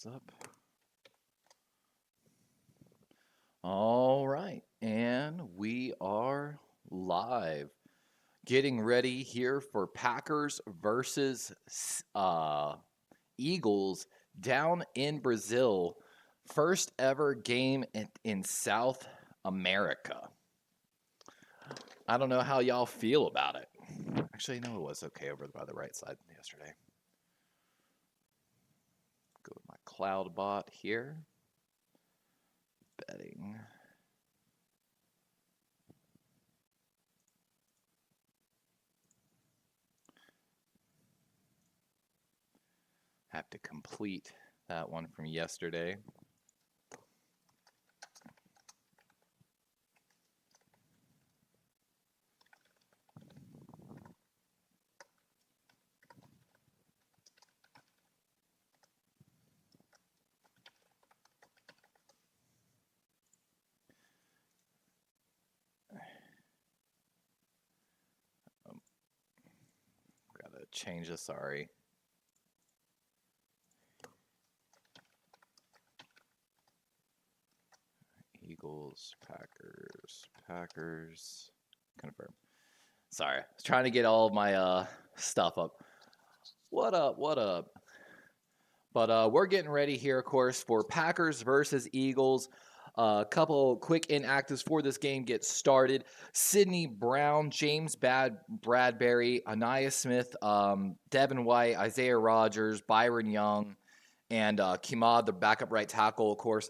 this up. All right, and we are live. Getting ready here for Packers versus Eagles down in Brazil. First ever game in South America. I don't know how y'all feel about it. Actually, no, it was okay over by the right side yesterday. Go with my cloud bot here. Betting. Have to complete that one from yesterday. Gotta change this, sorry. Eagles, Packers, confirm. Sorry, I was trying to get all of my stuff up. What up? But we're getting ready here, of course, for Packers versus Eagles. A couple quick inactives for this game get started. Sidney Brown, James Bradbury, Anaya Smith, Devin White, Isaiah Rodgers, Byron Young, and Kimad, the backup right tackle, of course.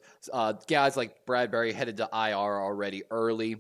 Guys like Bradbury headed to IR already early.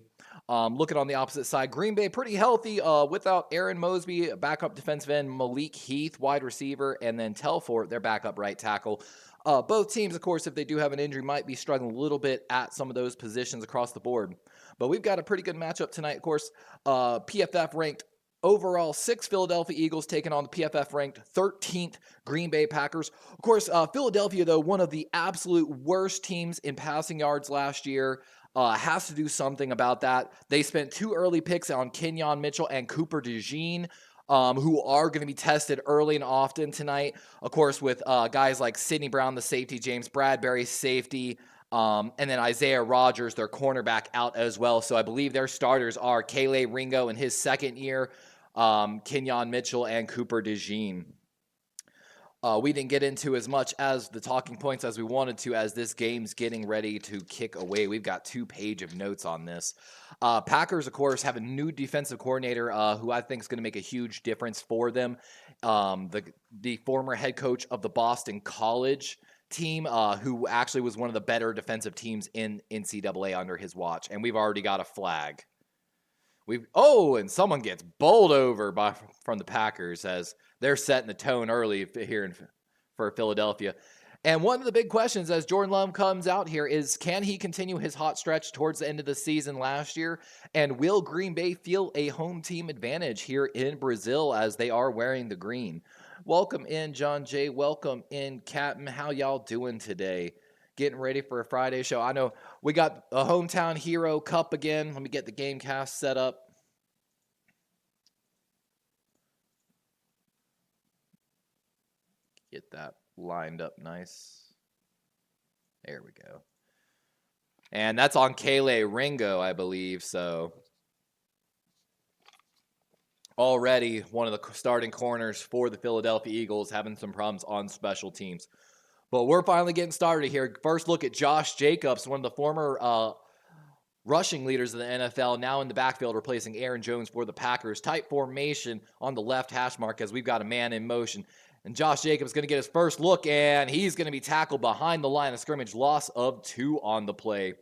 Looking on the opposite side, Green Bay pretty healthy without Aaron Mosby, backup defensive end, Malik Heath, wide receiver, and then Telfort, their backup right tackle. Both teams, of course, if they do have an injury, might be struggling a little bit at some of those positions across the board. But we've got a pretty good matchup tonight, of course. PFF ranked overall 6 Philadelphia Eagles taking on the PFF ranked 13th Green Bay Packers. Of course, Philadelphia, though, one of the absolute worst teams in passing yards last year. Has to do something about that. They spent 2 early picks on Kenyon Mitchell and Cooper DeJean, who are going to be tested early and often tonight. Of course, with guys like Sidney Brown, the safety, James Bradbury, safety, and then Isaiah Rodgers, their cornerback, out as well. So I believe their starters are Kale Ringo in his second year, Kenyon Mitchell, and Cooper DeJean. We didn't get into as much as the talking points as we wanted to as this game's getting ready to kick away. We've got 2 pages of notes on this. Packers, of course, have a new defensive coordinator who I think is going to make a huge difference for them. The former head coach of the Boston College team, who actually was one of the better defensive teams in NCAA under his watch. And we've already got a flag. And someone gets bowled over from the Packers as they're setting the tone early here for Philadelphia. And one of the big questions as Jordan Love comes out here is, can he continue his hot stretch towards the end of the season last year? And will Green Bay feel a home team advantage here in Brazil as they are wearing the green? Welcome in, John Jay. Welcome in, Captain. How y'all doing today? Getting ready for a Friday show. I know we got a Hometown Hero Cup again. Let me get the game cast set up. Get that lined up nice. There we go. And that's on Kale Ringo, I believe. So already one of the starting corners for the Philadelphia Eagles having some problems on special teams. But we're finally getting started here. First look at Josh Jacobs, one of the former rushing leaders of the NFL, now in the backfield replacing Aaron Jones for the Packers. Tight formation on the left hash mark as we've got a man in motion. And Josh Jacobs is going to get his first look, and he's going to be tackled behind the line of scrimmage. Loss of 2 on the play.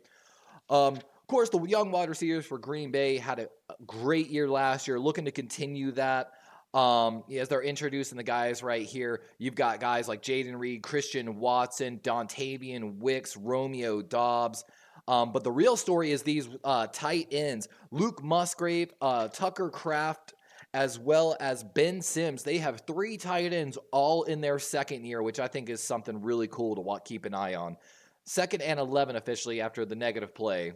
Of course, the young wide receivers for Green Bay had a great year last year, looking to continue that. As they're introducing the guys right here, you've got guys like Jaden Reed, Christian Watson, Dontavian Wicks, Romeo Dobbs. But the real story is these tight ends. Luke Musgrave, Tucker Kraft, as well as Ben Sims. They have 3 tight ends all in their second year, which I think is something really cool to keep an eye on. 2nd and 11 officially after the negative play.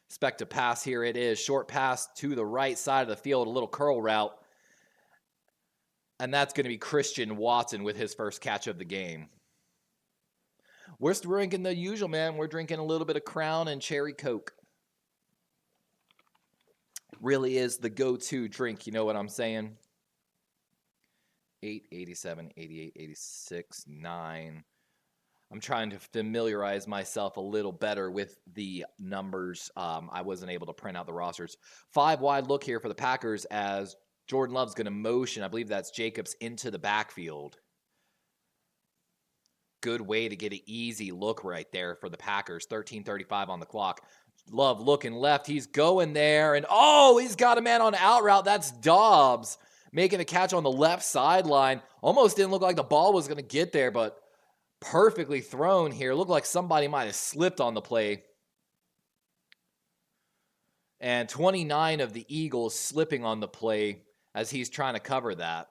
Expect a pass here. It is. Short pass to the right side of the field, a little curl route. And that's going to be Christian Watson with his first catch of the game. We're drinking the usual, man. We're drinking a little bit of Crown and Cherry Coke. Really is the go-to drink, you know what I'm saying? 8, 87, 88, 86, 9. I'm trying to familiarize myself a little better with the numbers. I wasn't able to print out the rosters. 5-wide look here for the Packers as Jordan Love's going to motion. I believe that's Jacobs into the backfield. Good way to get an easy look right there for the Packers. 13:35 on the clock. Love looking left. He's going there. And, oh, he's got a man on out route. That's Dobbs making a catch on the left sideline. Almost didn't look like the ball was going to get there, but perfectly thrown here. Looked like somebody might have slipped on the play. And 29 of the Eagles slipping on the play as he's trying to cover that.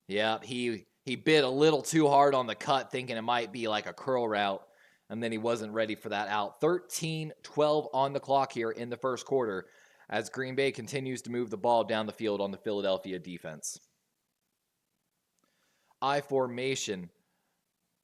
Yeah, he bit a little too hard on the cut, thinking it might be like a curl route, and then he wasn't ready for that out. 13-12 on the clock here in the first quarter as Green Bay continues to move the ball down the field on the Philadelphia defense. I formation.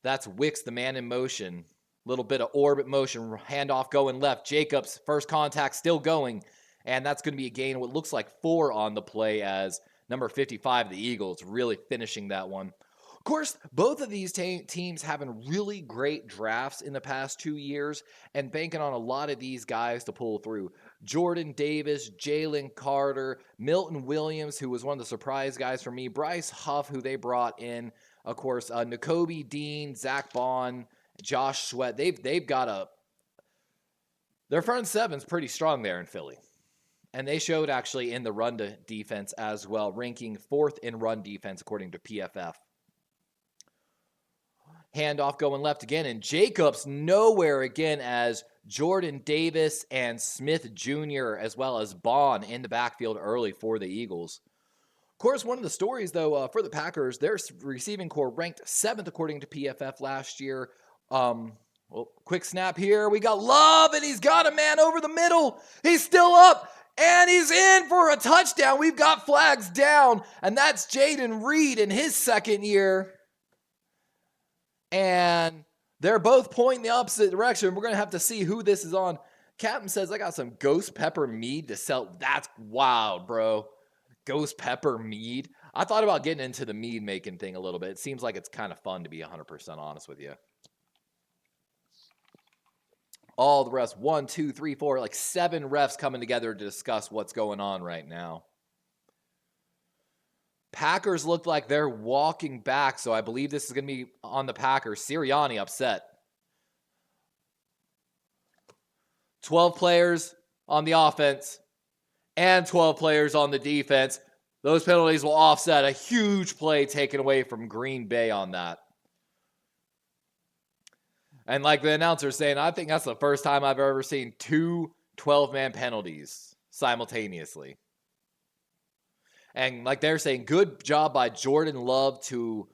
That's Wicks, the man in motion. Little bit of orbit motion, handoff going left. Jacobs, first contact still going, and that's going to be a gain of what looks like 4 on the play as number 55, the Eagles, really finishing that one. Of course, both of these teams having really great drafts in the past 2 years and banking on a lot of these guys to pull through. Jordan Davis, Jalen Carter, Milton Williams, who was one of the surprise guys for me, Bryce Huff, who they brought in, of course, Nakobe Dean, Zach Bond, Josh Sweat. They've got their front seven's pretty strong there in Philly. And they showed actually in the run defense as well, ranking 4th in run defense according to PFF. Handoff going left again, and Jacobs nowhere again as Jordan Davis and Smith Jr. as well as Bond in the backfield early for the Eagles. Of course, one of the stories, though, for the Packers, their receiving core ranked 7th according to PFF last year. Quick snap here. We got Love, and he's got a man over the middle. He's still up, and he's in for a touchdown. We've got flags down, and that's Jaden Reed in his second year. And they're both pointing the opposite direction. We're going to have to see who this is on. Captain says, I got some ghost pepper mead to sell. That's wild, bro. Ghost pepper mead. I thought about getting into the mead making thing a little bit. It seems like it's kind of fun, to be 100% honest with you. All the refs, 1, 2, 3, 4, like 7 refs coming together to discuss what's going on right now. Packers look like they're walking back, so I believe this is going to be on the Packers. Sirianni upset. 12 players on the offense and 12 players on the defense. Those penalties will offset a huge play taken away from Green Bay on that. And like the announcer saying, I think that's the first time I've ever seen 2 12-man penalties simultaneously. And like they're saying, good job by Jordan Love to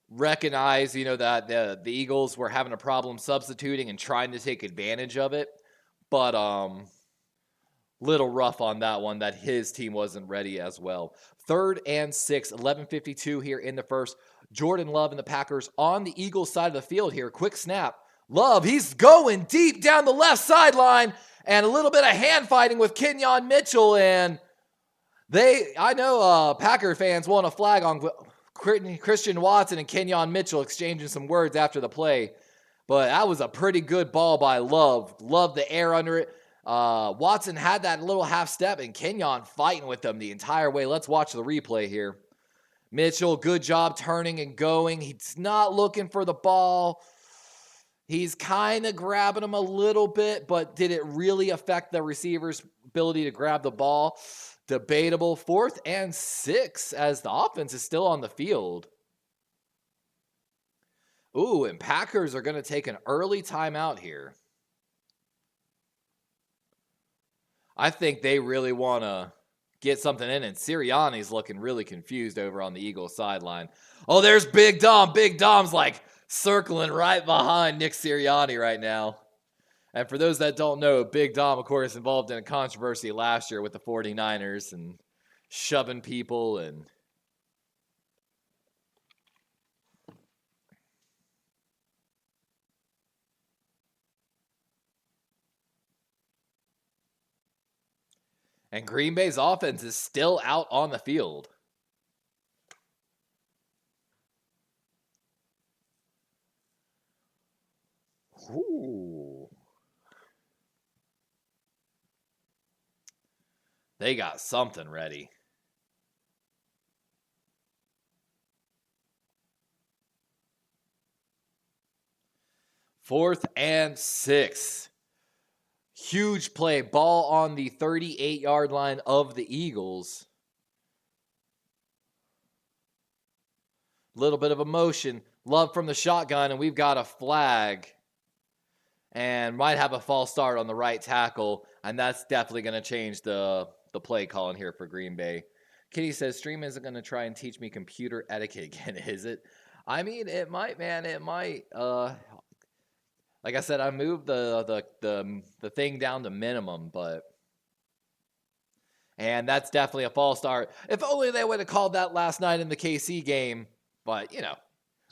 recognize, that the Eagles were having a problem substituting and trying to take advantage of it. But little rough on that one that his team wasn't ready as well. 3rd and 6, 11:52 here in the first. Jordan Love and the Packers on the Eagles side of the field here. Quick snap. Love, he's going deep down the left sideline, and a little bit of hand fighting with Kenyon Mitchell, and I know Packer fans want a flag on Christian Watson and Kenyon Mitchell exchanging some words after the play, but that was a pretty good ball by Love. Love the air under it. Watson had that little half step, and Kenyon fighting with them the entire way. Let's watch the replay here. Mitchell, good job turning and going. He's not looking for the ball. He's kind of grabbing him a little bit, but did it really affect the receiver's ability to grab the ball? Debatable. 4th and 6 as the offense is still on the field. Ooh, and Packers are going to take an early timeout here. I think they really want to get something in, and Sirianni's looking really confused over on the Eagles sideline. Oh, there's Big Dom. Big Dom's like circling right behind Nick Sirianni right now. And for those that don't know, Big Dom, of course, involved in a controversy last year with the 49ers and shoving people and And Green Bay's offense is still out on the field. Ooh. They got something ready. Fourth and 6. Huge play. Ball on the 38-yard line of the Eagles. Little bit of emotion. Love from the shotgun, and we've got a flag. And might have a false start on the right tackle, and that's definitely going to change the play calling here for Green Bay. Kitty says, stream isn't going to try and teach me computer etiquette again, is it? I mean, it might, man. It might. Like I said, I moved the thing down to minimum, and that's definitely a false start. If only they would have called that last night in the KC game, but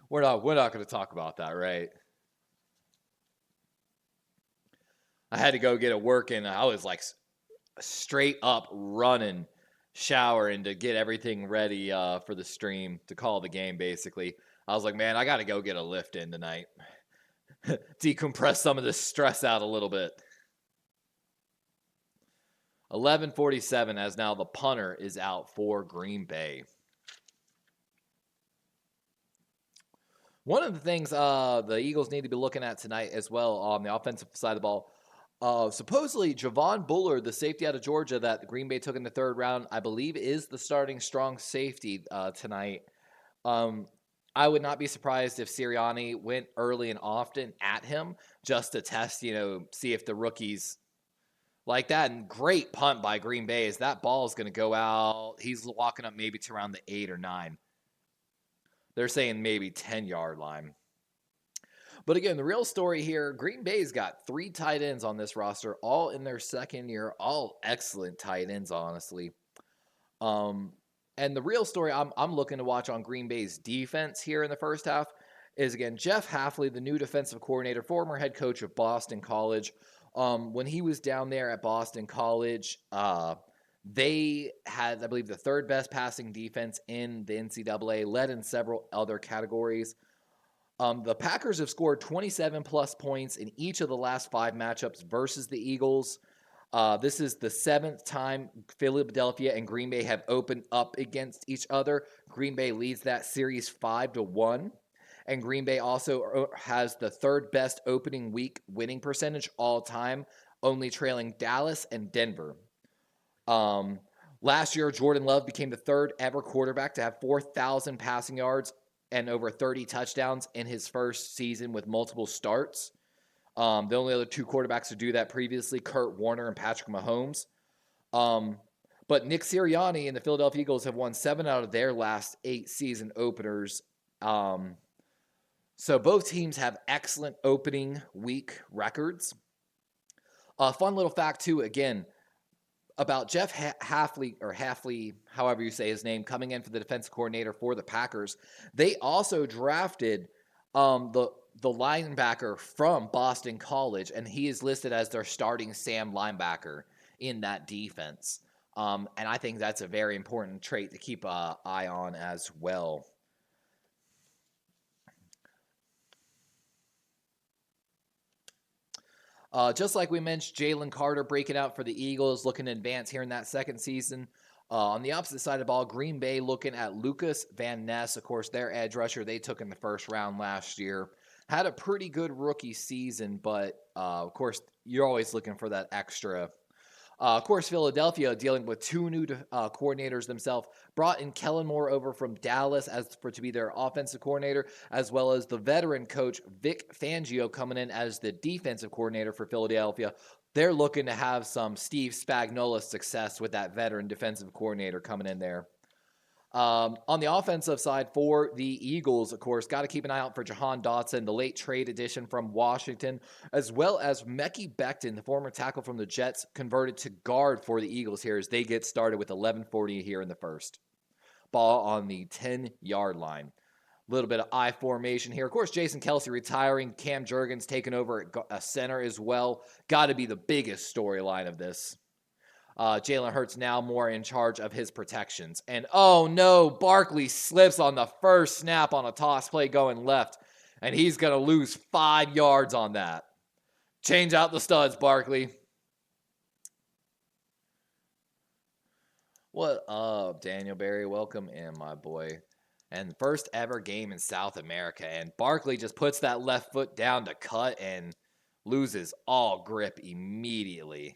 we're not going to talk about that, right? I had to go get a work in. I was like straight up running, showering to get everything ready for the stream to call the game. Basically, I was like, man, I got to go get a lift in tonight. Decompress some of this stress out a little bit. 11:47 as now the punter is out for Green Bay. One of the things the Eagles need to be looking at tonight as well on the offensive side of the ball, supposedly Javon Bullard, the safety out of Georgia that the Green Bay took in the third round, I believe is the starting strong safety tonight. I would not be surprised if Sirianni went early and often at him just to test, see if the rookies like that. And great punt by Green Bay as that ball is going to go out. He's walking up maybe to around the 8 or 9. They're saying maybe 10-yard line. But again, the real story here, Green Bay's got 3 tight ends on this roster, all in their second year, all excellent tight ends, honestly. And the real story I'm looking to watch on Green Bay's defense here in the first half is, again, Jeff Hafley, the new defensive coordinator, former head coach of Boston College. When he was down there at Boston College, they had, I believe, the 3rd best passing defense in the NCAA, led in several other categories. The Packers have scored 27-plus points in each of the last 5 matchups versus the Eagles. This is the 7th time Philadelphia and Green Bay have opened up against each other. Green Bay leads that series 5-1. And Green Bay also has the 3rd best opening week winning percentage all time, only trailing Dallas and Denver. Last year, Jordan Love became the 3rd ever quarterback to have 4,000 passing yards and over 30 touchdowns in his first season with multiple starts. The only other 2 quarterbacks to do that previously, Kurt Warner and Patrick Mahomes. But Nick Sirianni and the Philadelphia Eagles have won 7 out of their last 8 season openers. So both teams have excellent opening week records. A fun little fact, too, again, about Jeff Hafley, however you say his name, coming in for the defensive coordinator for the Packers. They also drafted the linebacker from Boston College, and he is listed as their starting Sam linebacker in that defense. And I think that's a very important trait to keep an eye on as well. Just like we mentioned, Jalen Carter breaking out for the Eagles, looking to advance here in that second season. On the opposite side of the ball, Green Bay looking at Lucas Van Ness, of course, their edge rusher they took in the first round last year. Had a pretty good rookie season, but of course, you're always looking for that extra. Of course, Philadelphia dealing with 2 new coordinators themselves. Brought in Kellen Moore over from Dallas to be their offensive coordinator, as well as the veteran coach Vic Fangio coming in as the defensive coordinator for Philadelphia. They're looking to have some Steve Spagnuolo success with that veteran defensive coordinator coming in there. On the offensive side for the Eagles, of course, got to keep an eye out for Jahan Dotson, the late trade addition from Washington, as well as Mekhi Becton, the former tackle from the Jets, converted to guard for the Eagles here as they get started with 11:40 here in the first. Ball on the 10-yard line. A little bit of I formation here. Of course, Jason Kelce retiring. Cam Jurgens taking over at center as well. Got to be the biggest storyline of this. Jalen Hurts now more in charge of his protections. And oh no, Barkley slips on the first snap on a toss play going left. And he's going to lose 5 yards on that. Change out the studs, Barkley. What up, Daniel Berry? Welcome in, my boy. And first ever game in South America. And Barkley just puts that left foot down to cut and loses all grip immediately.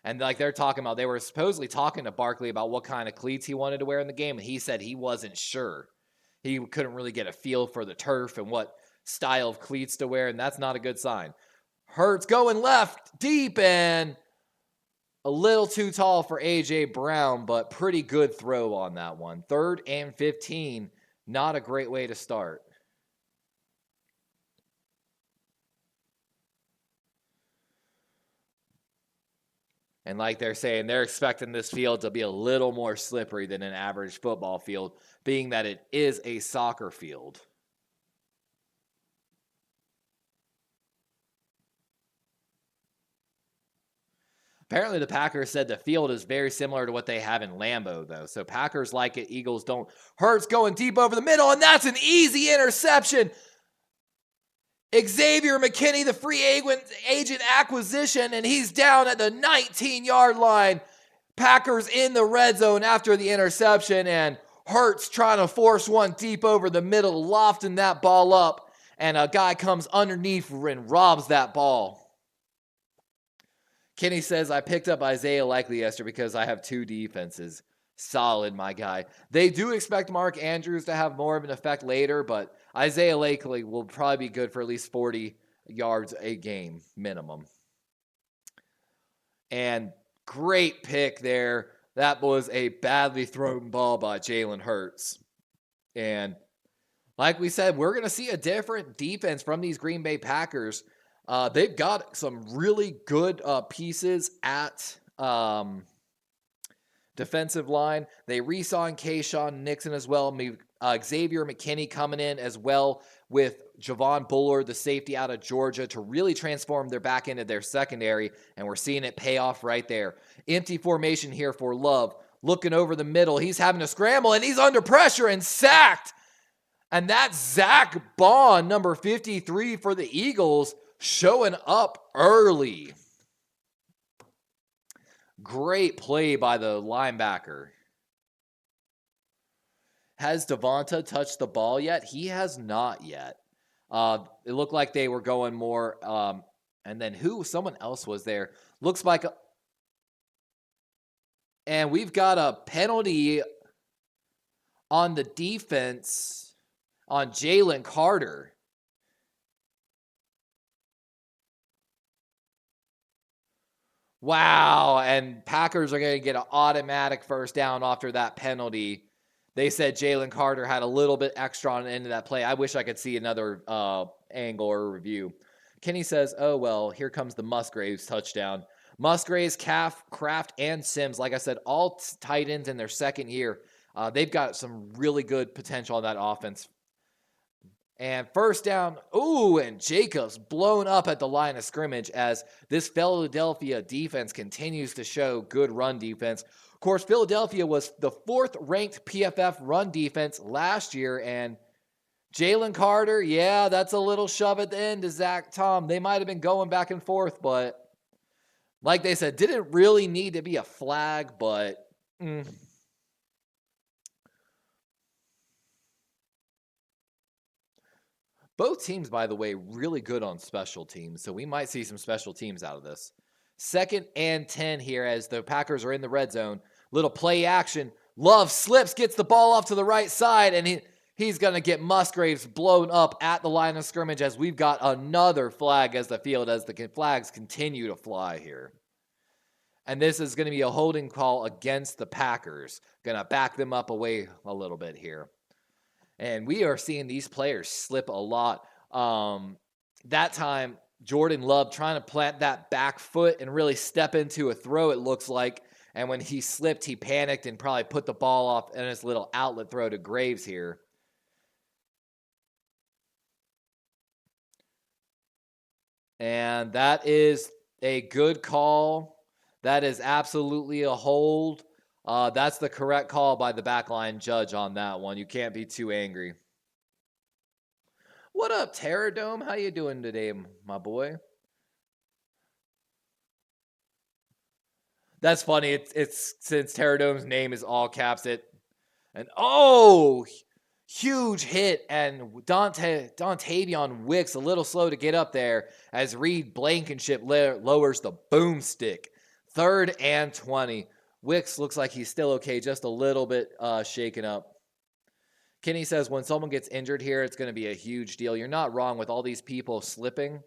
And like they're talking about, they were supposedly talking to Barkley about what kind of cleats he wanted to wear in the game. And he said he wasn't sure. He couldn't really get a feel for the turf and what style of cleats to wear. And that's not a good sign. Hurts going left deep and a little too tall for A.J. Brown, but pretty good throw on that one. 3rd and 15. Not a great way to start. And like they're saying, they're expecting this field to be a little more slippery than an average football field, being that it is a soccer field. Apparently, the Packers said the field is very similar to what they have in Lambeau, though. So Packers like it, Eagles don't. Hurts going deep over the middle, and that's an easy interception. Xavier McKinney, the free agent acquisition, and he's down at the 19-yard line. Packers in the red zone after the interception, and Hurts trying to force one deep over the middle, lofting that ball up, and a guy comes underneath and robs that ball. Kenny says, I picked up Isaiah Likely yesterday because I have 2 defenses. Solid, my guy. They do expect Mark Andrews to have more of an effect later, but Isaiah Likely will probably be good for at least 40 yards a game minimum. And great pick there. That was a badly thrown ball by Jalen Hurts. And like we said, we're going to see a different defense from these Green Bay Packers. They've got some really good pieces at defensive line. They re-signed Kayshawn Nixon as well. Xavier McKinney coming in as well with Javon Bullard, the safety out of Georgia, to really transform their back end of their secondary, and we're seeing it pay off right there. Empty formation here for Love. Looking over the middle. He's having to scramble, and he's under pressure and sacked. And that's Zach Bond, number 53 for the Eagles, showing up early. Great play by the linebacker. Has Devonta touched the ball yet? He has not yet. It looked like they were going more. And then someone else was there. Looks like. And we've got a penalty on the defense on Jalen Carter. Wow, and Packers are going to get an automatic first down after that penalty. They said Jalen Carter had a little bit extra on the end of that play. I wish I could see another angle or review. Kenny says, oh, well, here comes the Musgraves touchdown. Musgraves, Kraft, and Sims, like I said, all tight ends in their second year. They've got some really good potential on that offense. And first down, and Jacobs blown up at the line of scrimmage as this Philadelphia defense continues to show good run defense. Of course, Philadelphia was the 4th-ranked PFF run defense last year, and Jalen Carter, yeah, that's a little shove at the end to Zach Tom. They might have been going back and forth, but like they said, didn't really need to be a flag, but Both teams, by the way, really good on special teams, so we might see some special teams out of this. 2nd and 10 here as the Packers are in the red zone. Little play action. Love slips, gets the ball off to the right side, and he's going to get Musgraves blown up at the line of scrimmage as we've got another flag as the flags continue to fly here. And this is going to be a holding call against the Packers. Going to back them up away a little bit here. And we are seeing these players slip a lot. That time, Jordan Love trying to plant that back foot and really step into a throw, it looks like. And when he slipped, he panicked and probably put the ball off in his little outlet throw to Graves here. And that is a good call That is absolutely a hold. That's the correct call by the backline judge on that one. You can't be too angry. What up, Terradome? How you doing today, my boy? That's funny. It's since Terradome's name is all caps. Huge hit, and Dontavion Wicks a little slow to get up there as Reed Blankenship lowers the boomstick. 3rd and 20. Wicks looks like he's still okay, just a little bit shaken up. Kenny says when someone gets injured here, it's going to be a huge deal. You're not wrong. With all these people slipping,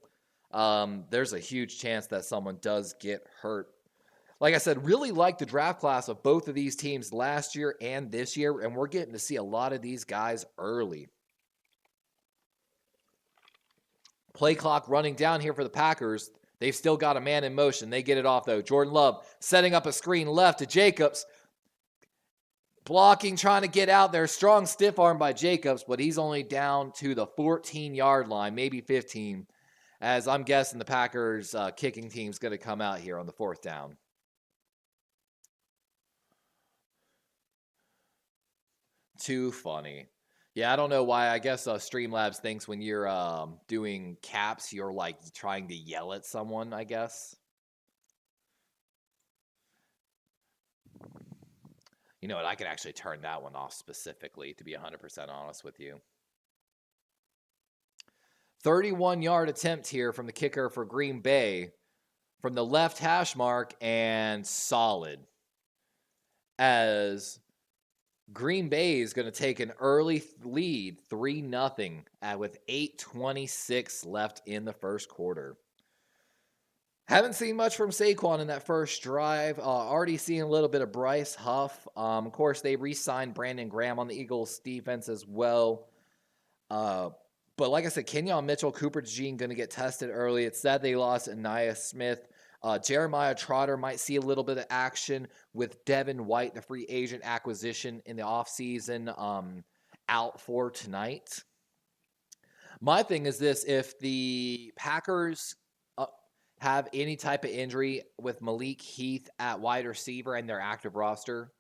there's a huge chance that someone does get hurt. Like I said, really like the draft class of both of these teams last year and this year, and we're getting to see a lot of these guys early. Play clock running down here for the Packers. They've still got a man in motion. They get it off, though. Jordan Love setting up a screen left to Jacobs. Blocking, trying to get out there. Strong stiff arm by Jacobs, but he's only down to the 14-yard line, maybe 15, as I'm guessing the Packers kicking team's going to come out here on the 4th down. Too funny. Yeah, I don't know why. I guess Streamlabs thinks when you're doing caps, you're like trying to yell at someone, I guess. You know what? I could actually turn that one off specifically, to be 100% honest with you. 31-yard attempt here from the kicker for Green Bay from the left hash mark, and solid. As Green Bay is going to take an early lead, 3-0, with 8:26 left in the first quarter. Haven't seen much from Saquon in that first drive. Already seeing a little bit of Bryce Huff. Of course, they re-signed Brandon Graham on the Eagles defense as well. But like I said, Kenyon Mitchell, Cooper DeJean going to get tested early. It's sad they lost Aniyah Smith. Jeremiah Trotter might see a little bit of action with Devin White, the free agent acquisition in the offseason, out for tonight. My thing is this: if the Packers have any type of injury with Malik Heath at wide receiver and their active roster,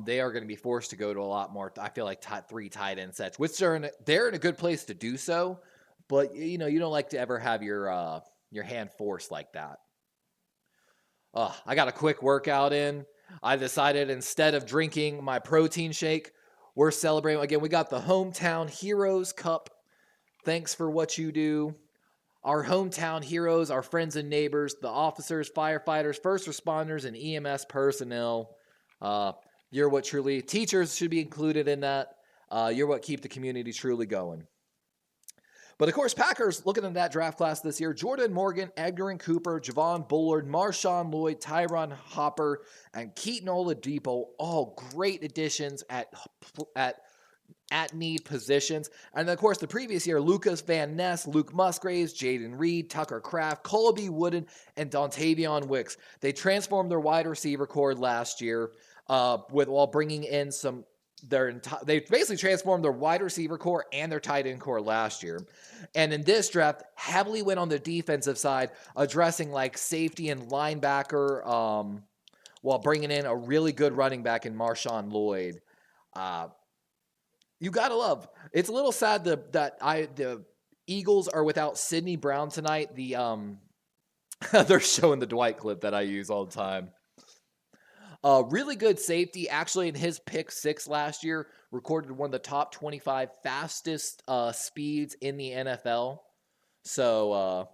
they are going to be forced to go to a lot more, I feel like, 3 tight end sets, which they're in a good place to do so. But, you don't like to ever have your hand forced like that. I got a quick workout in. I decided instead of drinking my protein shake, we're celebrating. Again, we got the Hometown Heroes Cup. Thanks for what you do. Our hometown heroes, our friends and neighbors, the officers, firefighters, first responders, and EMS personnel. You're what truly, teachers should be included in that. You're what keep the community truly going. But of course, Packers, looking at that draft class this year, Jordan Morgan, Edgar and Cooper, Javon Bullard, Marshawn Lloyd, Tyron Hopper, and Keaton Oladipo, all great additions at need positions. And of course, the previous year, Lucas Van Ness, Luke Musgraves, Jaden Reed, Tucker Kraft, Colby Wooden, and Dontavion Wicks. They transformed their wide receiver core last year while bringing in they basically transformed their wide receiver core and their tight end core last year. And in this draft, heavily went on the defensive side, addressing like safety and linebacker while bringing in a really good running back in Marshawn Lloyd. You got to love. It's a little sad that the Eagles are without Sidney Brown tonight. They're showing the Dwight clip that I use all the time. Really good safety. Actually, in his pick 6 last year, recorded one of the top 25 fastest speeds in the NFL. So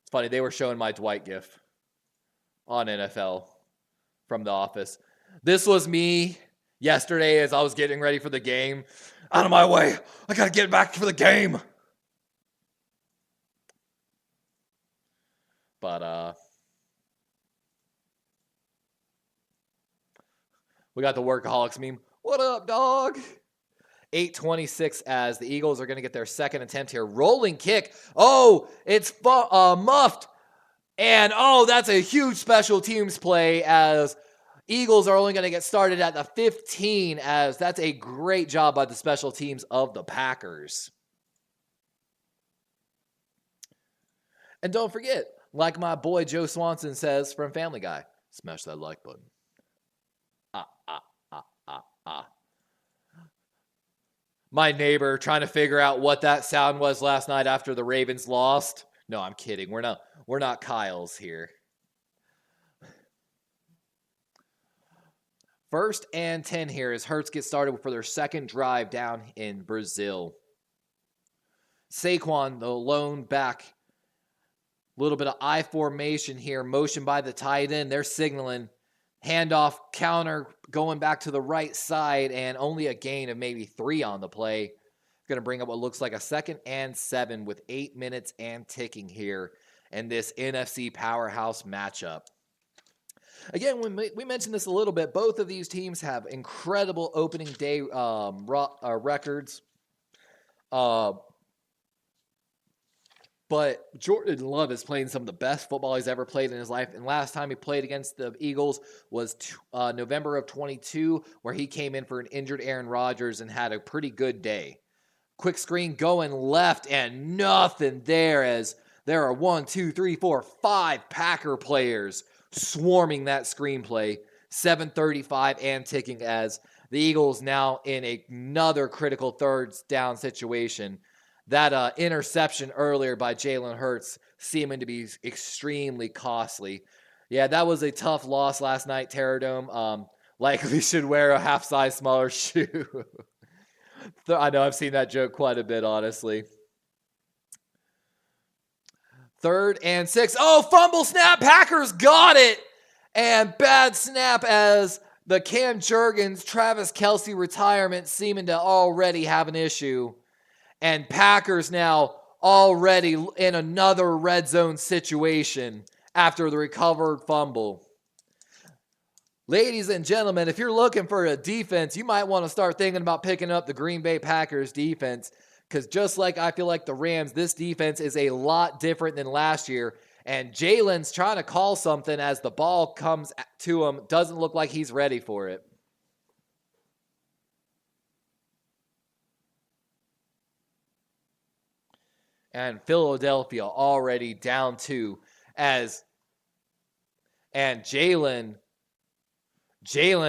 it's funny. They were showing my Dwight gif on NFL from The Office. This was me yesterday as I was getting ready for the game. Out of my way. I got to get back for the game. But we got the Workaholics meme. What up, dog? 8:26 as the Eagles are going to get their second attempt here. Rolling kick. Oh, it's muffed. And, that's a huge special teams play as Eagles are only going to get started at the 15, as that's a great job by the special teams of the Packers. And don't forget, like my boy Joe Swanson says from Family Guy, smash that like button. My neighbor trying to figure out what that sound was last night after the Ravens lost. No, I'm kidding. We're not Kyle's here. 1st and 10 here as Hurts gets started for their second drive down in Brazil. Saquon, the lone back. A little bit of I formation here. Motion by the tight end. They're signaling. Handoff, counter, going back to the right side, and only a gain of maybe 3 on the play. Going to bring up what looks like a 2nd and 7 with 8 minutes and ticking here in this NFC powerhouse matchup. Again, when we mentioned this a little bit, both of these teams have incredible opening day records. But Jordan Love is playing some of the best football he's ever played in his life. And last time he played against the Eagles was November of 22, where he came in for an injured Aaron Rodgers and had a pretty good day. Quick screen going left and nothing there as there are 1, 2, 3, 4, 5 Packer players swarming that screenplay. 7:35 and ticking as the Eagles now in another critical third down situation. That interception earlier by Jalen Hurts seeming to be extremely costly. Yeah, that was a tough loss last night, Terradome. Likely should wear a half size smaller shoe. I know I've seen that joke quite a bit, honestly. 3rd and 6. Oh, fumble snap. Packers got it. And bad snap as the Cam Jurgens, Travis Kelce retirement seeming to already have an issue. And Packers now already in another red zone situation after the recovered fumble. Ladies and gentlemen, if you're looking for a defense, you might want to start thinking about picking up the Green Bay Packers defense. Because just like I feel like the Rams, this defense is a lot different than last year. And Jalen's trying to call something as the ball comes to him. Doesn't look like he's ready for it. And Philadelphia already down 2 and Jalen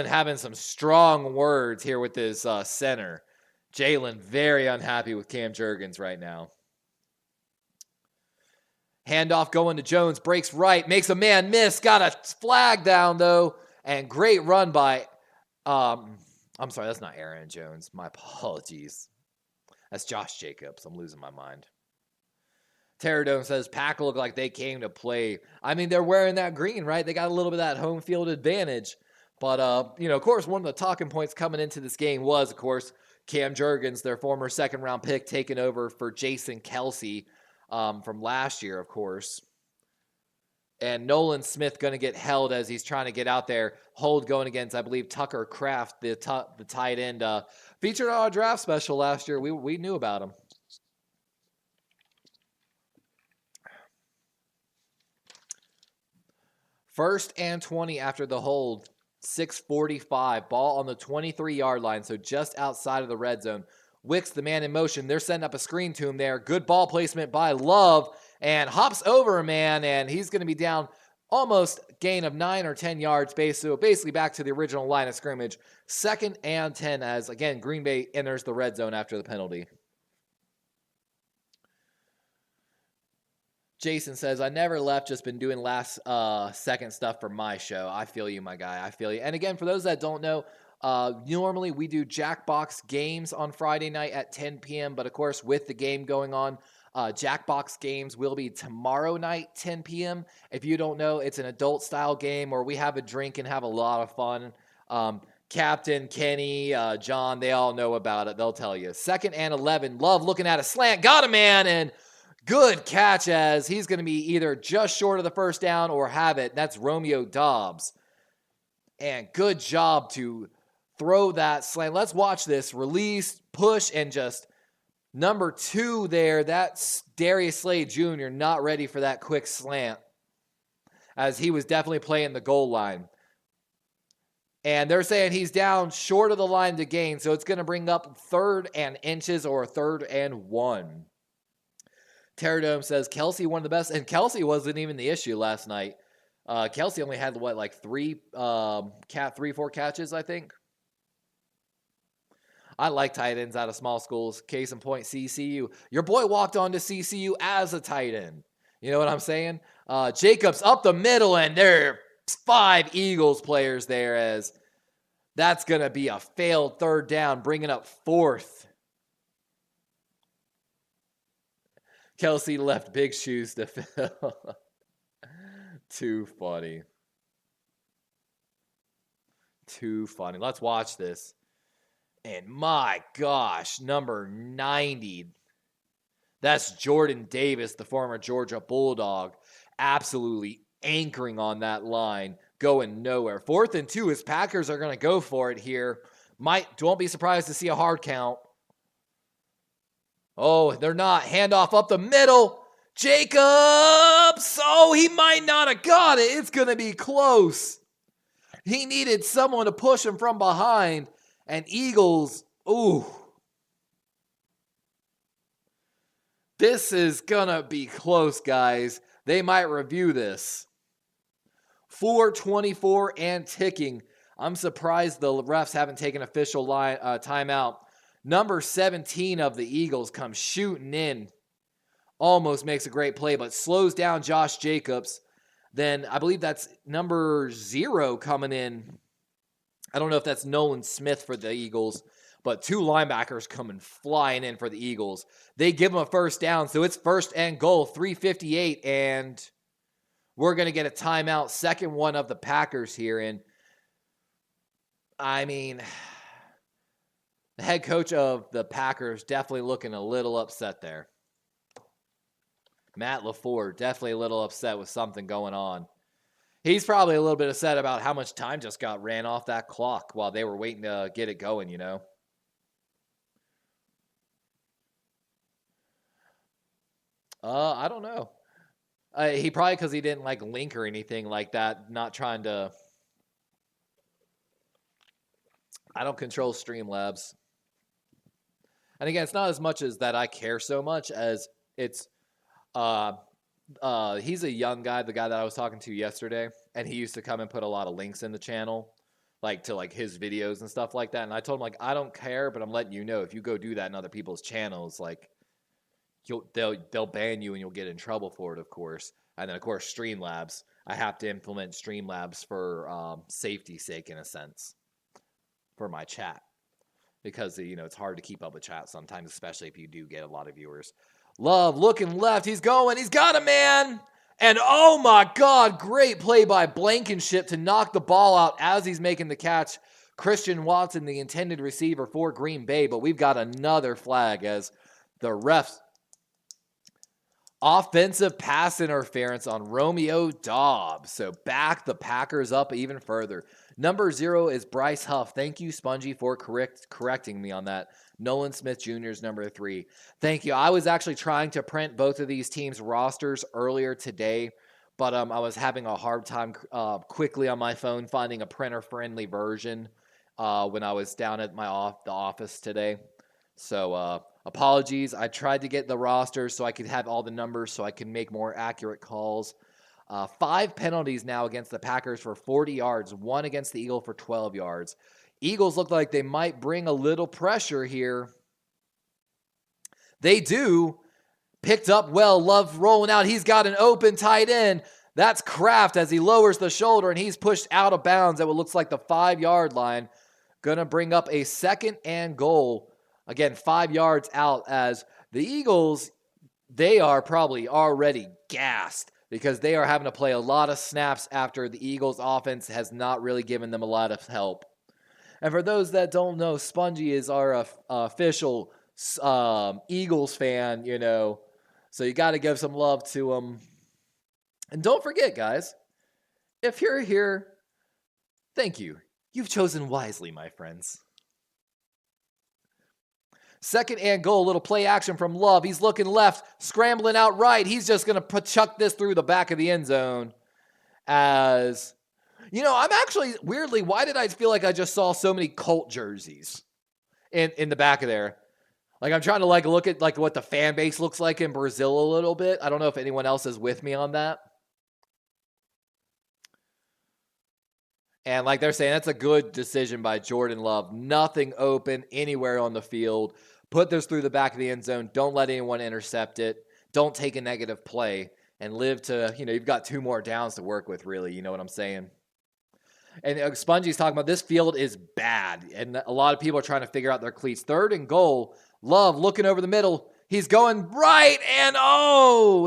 having some strong words here with his center. Jalen very unhappy with Cam Jurgens right now. Handoff going to Jones, breaks right, makes a man miss, got a flag down though, and great run by, I'm sorry, that's not Aaron Jones. My apologies. That's Josh Jacobs. I'm losing my mind. Terradome says, Pack look like they came to play. I mean, they're wearing that green, right? They got a little bit of that home field advantage. But, of course, one of the talking points coming into this game was, of course, Cam Jurgens, their former second-round pick, taking over for Jason Kelce from last year, of course. And Nolan Smith going to get held as he's trying to get out there. Hold going against, I believe, Tucker Kraft, the tight end. Featured on our draft special last year. We knew about him. First and 20 after the hold. 6:45. Ball on the 23-yard line, so just outside of the red zone. Wicks, the man in motion. They're setting up a screen to him there. Good ball placement by Love. And hops over a man, and he's going to be down almost gain of 9 or 10 yards. So basically back to the original line of scrimmage. 2nd and 10 as, again, Green Bay enters the red zone after the penalty. Jason says, I never left, just been doing last second stuff for my show. I feel you, my guy. I feel you. And again, for those that don't know, normally we do Jackbox games on Friday night at 10 p.m. But of course, with the game going on, Jackbox games will be tomorrow night, 10 p.m. If you don't know, it's an adult style game where we have a drink and have a lot of fun. Captain, Kenny, John, they all know about it. They'll tell you. 2nd and 11. Love looking at a slant. Got a man, and good catch as he's going to be either just short of the first down or have it. That's Romeo Dobbs. And good job to throw that slant. Let's watch this. Release, push, and just number 2 there. That's Darius Slade Jr. not ready for that quick slant as he was definitely playing the goal line. And they're saying he's down short of the line to gain, so it's going to bring up 3rd and inches or 3rd and 1. Terradome says Kelsey one of the best, and Kelsey wasn't even the issue last night. Kelsey only had like 4 catches, I think. I like tight ends out of small schools. Case in point, CCU. Your boy walked on to CCU as a tight end. You know what I'm saying? Jacobs up the middle, and there are 5 Eagles players there, as that's going to be a failed third down, bringing up 4th. Kelsey left big shoes to fill. Too funny. Too funny. Let's watch this. And my gosh, number 90. That's Jordan Davis, the former Georgia Bulldog, absolutely anchoring on that line, going nowhere. 4th and 2, his Packers are going to go for it here. Don't be surprised to see a hard count. Oh, they're not. Handoff up the middle. Jacobs! Oh, he might not have got it. It's going to be close. He needed someone to push him from behind. And Eagles, ooh. This is going to be close, guys. They might review this. 4:24 and ticking. I'm surprised the refs haven't taken official timeout. Number 17 of the Eagles comes shooting in. Almost makes a great play, but slows down Josh Jacobs. Then I believe that's number 0 coming in. I don't know if that's Nolan Smith for the Eagles, but 2 linebackers coming flying in for the Eagles. They give them a first down, so it's 1st and goal, 3:58, and we're going to get a timeout. Second one of the Packers here. And I mean, the head coach of the Packers definitely looking a little upset there. Matt LaFleur definitely a little upset with something going on. He's probably a little bit upset about how much time just got ran off that clock while they were waiting to get it going, you know. I don't know. He probably, because he didn't like link or anything like that, not trying to. I don't control Streamlabs. And again, it's not as much as that I care so much as it's he's a young guy, the guy that I was talking to yesterday, and he used to come and put a lot of links in the channel, like to like his videos and stuff like that. And I told him, like, I don't care, but I'm letting you know, if you go do that in other people's channels, like they'll ban you and you'll get in trouble for it, of course. And then of course Streamlabs, I have to implement Streamlabs for safety's sake, in a sense, for my chat, because you know it's hard to keep up with chat sometimes, especially if you do get a lot of viewers. Love looking left. He's going. He's got a man. And oh my God, great play by Blankenship to knock the ball out as he's making the catch. Christian Watson, the intended receiver for Green Bay, but we've got another flag as the refs. Offensive pass interference on Romeo Doubs. So back the Packers up even further. Number 0 is Bryce Huff. Thank you, Spongy, for correcting me on that. Nolan Smith Jr. is number 3. Thank you. I was actually trying to print both of these teams' rosters earlier today, but I was having a hard time quickly on my phone finding a printer-friendly version when I was down at the office today. So apologies. I tried to get the roster so I could have all the numbers so I could make more accurate calls. 5 penalties now against the Packers for 40 yards, 1 against the Eagles for 12 yards. Eagles look like they might bring a little pressure here. They do. Picked up well. Love rolling out. He's got an open tight end. That's Kraft as he lowers the shoulder, and he's pushed out of bounds at what looks like the 5-yard line. Going to bring up a 2nd and goal. Again, 5 yards out, as the Eagles, they are probably already gassed because they are having to play a lot of snaps after the Eagles offense has not really given them a lot of help. And for those that don't know, Spongy is our official Eagles fan, you know. So you got to give some love to him. And don't forget, guys, if you're here, thank you. You've chosen wisely, my friends. 2nd and goal, little play action from Love. He's looking left, scrambling out right. He's just going to chuck this through the back of the end zone. As, you know, I'm actually, weirdly, why did I feel like I just saw so many Colt jerseys in the back of there? Like, I'm trying to like look at like what the fan base looks like in Brazil a little bit. I don't know if anyone else is with me on that. And like they're saying, that's a good decision by Jordan Love. Nothing open anywhere on the field. Put this through the back of the end zone. Don't let anyone intercept it. Don't take a negative play and live to, you've got 2 more downs to work with, really. You know what I'm saying? And Spongy's talking about this field is bad. And a lot of people are trying to figure out their cleats. 3rd and goal. Love looking over the middle. He's going right. And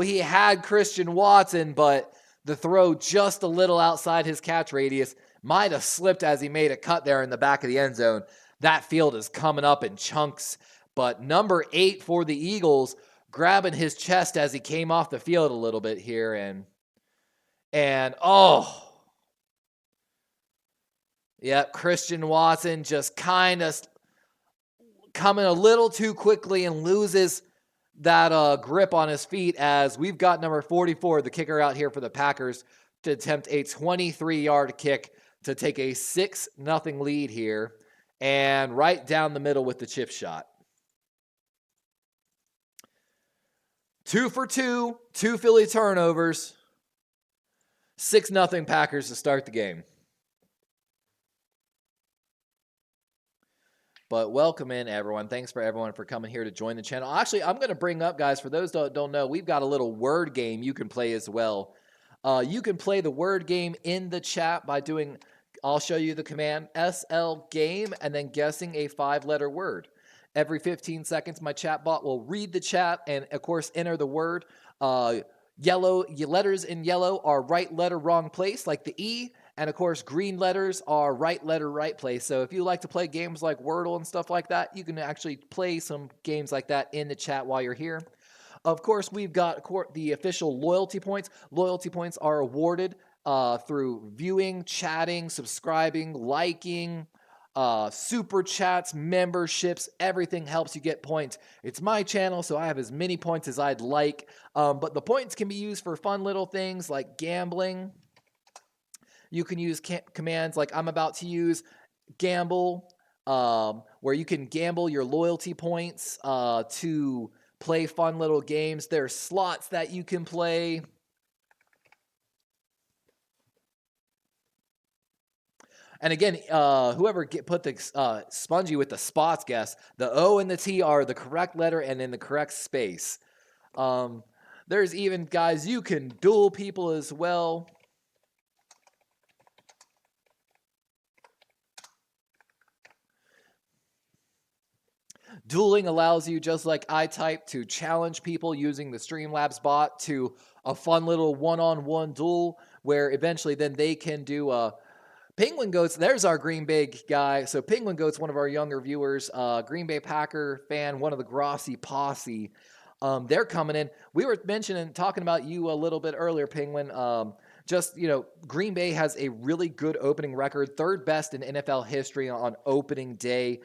he had Christian Watson, but the throw just a little outside his catch radius. Might have slipped as he made a cut there in the back of the end zone. That field is coming up in chunks. But number 8 for the Eagles grabbing his chest as he came off the field a little bit here. Yep, Christian Watson just kind of coming a little too quickly and loses that grip on his feet as we've got number 44, the kicker out here for the Packers, to attempt a 23-yard kick to take a 6-0 lead here, and right down the middle with the chip shot. 2 for 2, 2 Philly turnovers, 6-0 Packers to start the game. But welcome in, everyone. Thanks for everyone for coming here to join the channel. Actually, I'm going to bring up, guys, for those that don't know, we've got a little word game you can play as well. You can play the word game in the chat by doing, I'll show you the command, SL game, and then guessing a 5-letter word. Every 15 seconds, my chat bot will read the chat and, of course, enter the word. Yellow letters in yellow are right letter, wrong place, like the E. And, of course, green letters are right letter, right place. So if you like to play games like Wordle and stuff like that, you can actually play some games like that in the chat while you're here. Of course, we've got the official loyalty points. Loyalty points are awarded through viewing, chatting, subscribing, liking, super chats, memberships. Everything helps you get points. It's my channel, so I have as many points as I'd like. But the points can be used for fun little things like gambling. You can use commands like I'm about to use, gamble, where you can gamble your loyalty points to play fun little games. There's slots that you can play. And again, whoever put the Spongy with the spots guess, the O and the T are the correct letter and in the correct space. There's even, guys, you can duel people as well. Dueling allows you, just like I type, to challenge people using the Streamlabs bot to a fun little one-on-one duel where eventually then they can do Penguin Goats. There's our Green Bay guy. So Penguin Goats, one of our younger viewers, Green Bay Packer fan, one of the Grossi posse. They're coming in. We were talking about you a little bit earlier, Penguin. Green Bay has a really good opening record, 3rd best in NFL history on opening day.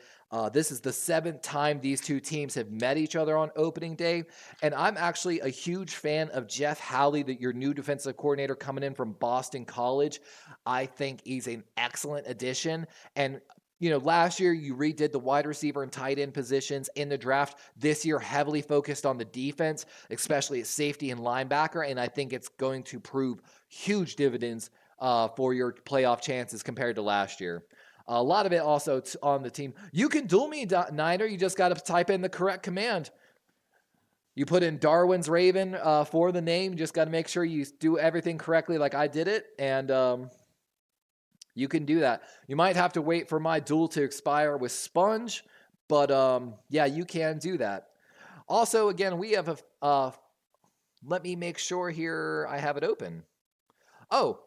This is the 7th time these two teams have met each other on opening day. And I'm actually a huge fan of Jeff Howley, your new defensive coordinator coming in from Boston College. I think he's an excellent addition. And last year you redid the wide receiver and tight end positions in the draft. This year heavily focused on the defense, especially at safety and linebacker. And I think it's going to prove huge dividends for your playoff chances compared to last year. A lot of it also on the team. You can duel me, Niner. You just got to type in the correct command. You put in Darwin's Raven for the name. You just got to make sure you do everything correctly like I did it. And you can do that. You might have to wait for my duel to expire with Sponge. But, yeah, you can do that. Also, again, we have let me make sure here I have it open. Oh,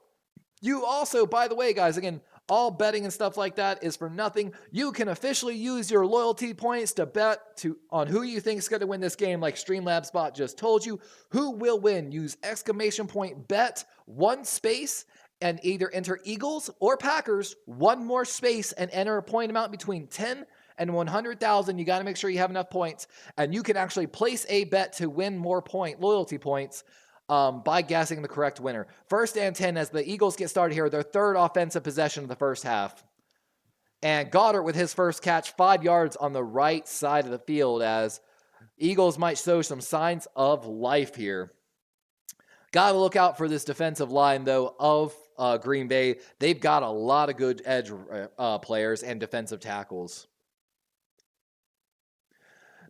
you also, by the way, guys, again, all betting and stuff like that is for nothing. You can officially use your loyalty points to bet on who you think is going to win this game, like Streamlabs bot just told you. Who will win? Use !bet, 1 space, and either enter Eagles or Packers, 1 more space, and enter a point amount between 10 and 100,000. You got to make sure you have enough points, and you can actually place a bet to win more loyalty points by guessing the correct winner. 1st and 10 as the Eagles get started here, their 3rd offensive possession of the first half. And Goddard with his first catch, 5 yards on the right side of the field, as Eagles might show some signs of life here. Got to look out for this defensive line, though, of Green Bay. They've got a lot of good edge players and defensive tackles.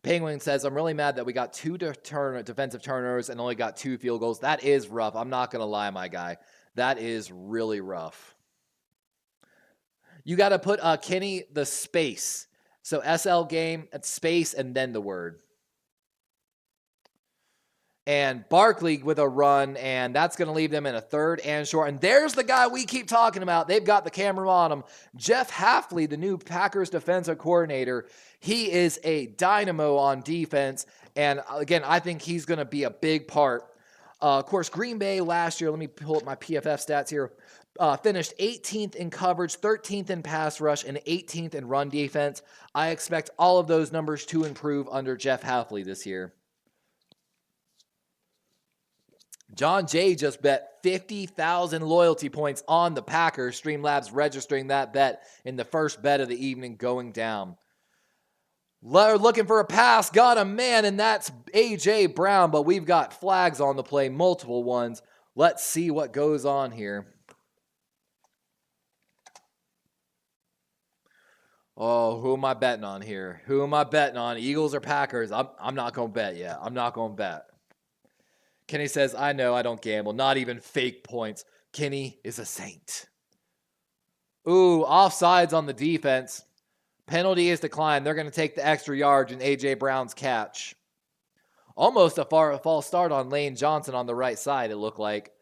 Penguin says, I'm really mad that we got 2 defensive turnovers and only got 2 field goals. That is rough. I'm not going to lie, my guy. That is really rough. You got to put Kenny the space. So SL game, at space, and then the word. And Barkley with a run, and that's going to leave them in a 3rd and short. And there's the guy we keep talking about. They've got the camera on him. Jeff Hafley, the new Packers defensive coordinator. He is a dynamo on defense. And again, I think he's going to be a big part. Of course, Green Bay last year, let me pull up my PFF stats here, finished 18th in coverage, 13th in pass rush, and 18th in run defense. I expect all of those numbers to improve under Jeff Hafley this year. John Jay just bet 50,000 loyalty points on the Packers. Streamlabs registering that bet in the first bet of the evening going down. Looking for a pass, got a man, and that's A.J. Brown, but we've got flags on the play, multiple ones. Let's see what goes on here. Oh, who am I betting on here? Who am I betting on? Eagles or Packers? I'm not going to bet yet. I'm not going to bet. Kenny says, I know I don't gamble. Not even fake points. Kenny is a saint. Ooh, offsides on the defense. Penalty is declined. They're going to take the extra yards in A.J. Brown's catch. Almost a false start on Lane Johnson on the right side, it looked like.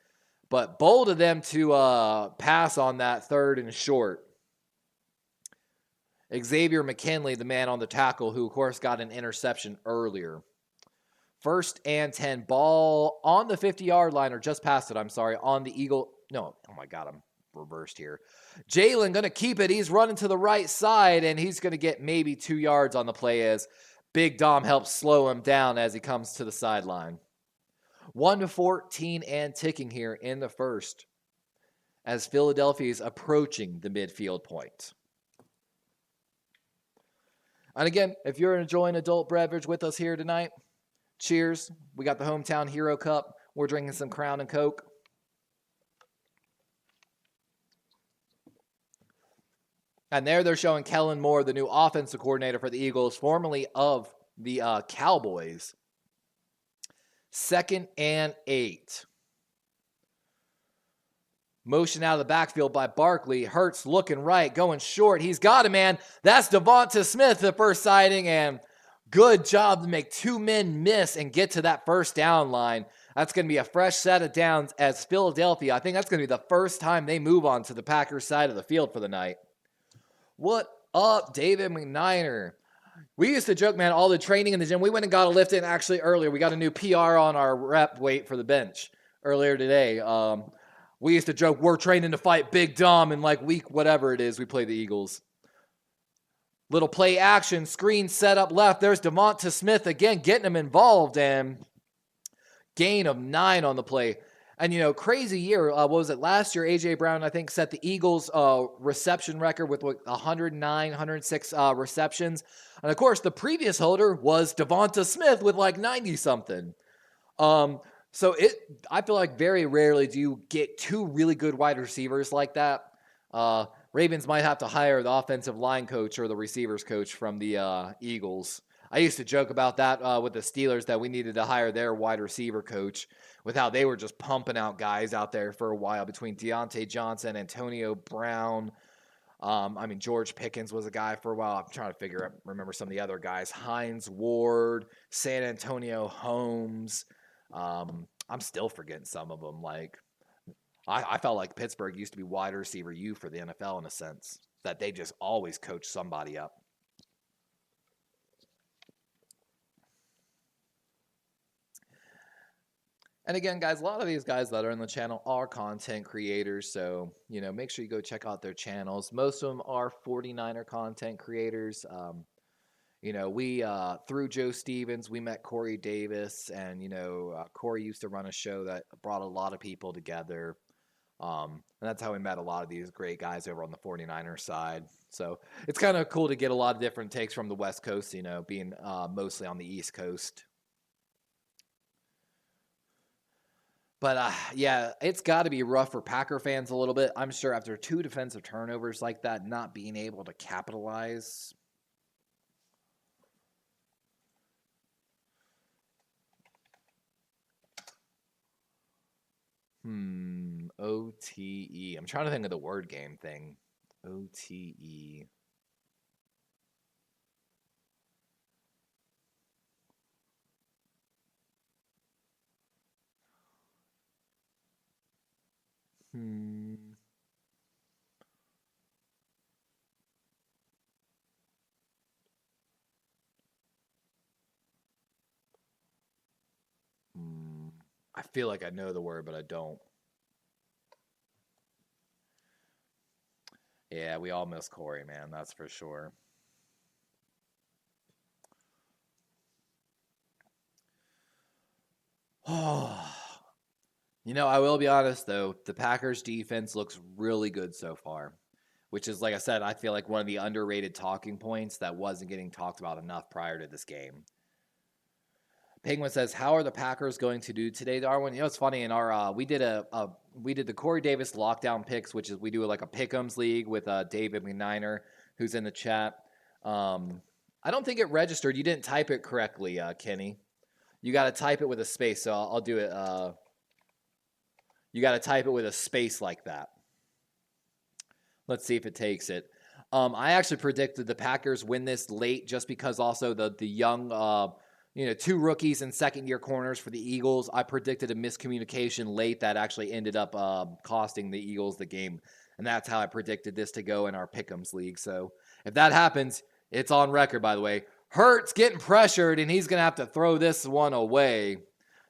But bold of them to pass on that 3rd and short. Xavier McKinley, the man on the tackle, who, of course, got an interception earlier. 1st and 10. Ball on the 50-yard line, or just past it, I'm sorry, on the Eagle. No, oh my God, I'm reversed here. Jalen going to keep it. He's running to the right side, and he's going to get maybe 2 yards on the play as Big Dom helps slow him down as he comes to the sideline. 1-14 and ticking here in the first as Philadelphia is approaching the midfield point. And again, if you're enjoying adult beverage with us here tonight, cheers. We got the Hometown Hero Cup. We're drinking some Crown and Coke. And there they're showing Kellen Moore, the new offensive coordinator for the Eagles, formerly of the Cowboys. 2nd and 8. Motion out of the backfield by Barkley. Hurts looking right, going short. He's got a man. That's Devonta Smith, the first sighting, and good job to make 2 men miss and get to that first down line. That's going to be a fresh set of downs as Philadelphia. I think that's going to be the first time they move on to the Packers side of the field for the night. What up, David McNiner? We used to joke, man, all the training in the gym. We went and got a lift in actually earlier. We got a new PR on our rep weight for the bench earlier today. We used to joke, we're training to fight Big Dom in like week whatever it is we play the Eagles. Little play action, screen set up left. There's Devonta Smith again, getting him involved, and gain of 9 on the play. And, you know, crazy year. What was it? Last year, A.J. Brown, I think, set the Eagles' reception record with 109, 106 receptions. And, of course, the previous holder was Devonta Smith with like 90-something. So I feel like very rarely do you get 2 really good wide receivers like that. Ravens might have to hire the offensive line coach or the receivers coach from the Eagles. I used to joke about that with the Steelers, that we needed to hire their wide receiver coach, with how they were just pumping out guys out there for a while between Deontay Johnson, Antonio Brown. George Pickens was a guy for a while. I'm trying to remember some of the other guys. Hines Ward, San Antonio Holmes. I'm still forgetting some of them. Like, I felt like Pittsburgh used to be wide receiver U for the NFL in a sense, that they just always coach somebody up. And again, guys, a lot of these guys that are in the channel are content creators, so, you know, make sure you go check out their channels. Most of them are 49er content creators. You know, we, through Joe Stevens, we met Corey Davis, and, you know, Corey used to run a show that brought a lot of people together. And that's how we met a lot of these great guys over on the 49ers side. So it's kind of cool to get a lot of different takes from the West Coast, you know, being mostly on the East Coast. But yeah, it's got to be rough for Packer fans a little bit. I'm sure after 2 defensive turnovers like that, not being able to capitalize. OTE. I'm trying to think of the word game thing. OTE. I feel like I know the word, but I don't. Yeah, we all miss Corey, man. That's for sure. Oh, you know, I will be honest though. The Packers defense looks really good so far, which is, like I said, I feel like one of the underrated talking points that wasn't getting talked about enough prior to this game. Penguin says, "How are the Packers going to do today, Darwin?" You know, it's funny. In our we did the Corey Davis lockdown picks, which is we do like a pick'ems league with David McNiner, who's in the chat. I don't think it registered. You didn't type it correctly, Kenny. You got to type it with a space. So I'll do it. You got to type it with a space like that. Let's see if it takes it. I actually predicted the Packers win this late, just because also the young. 2 rookies and second-year corners for the Eagles. I predicted a miscommunication late that actually ended up costing the Eagles the game. And that's how I predicted this to go in our Pick'ems League. So if that happens, it's on record, by the way. Hurts getting pressured, and he's going to have to throw this one away.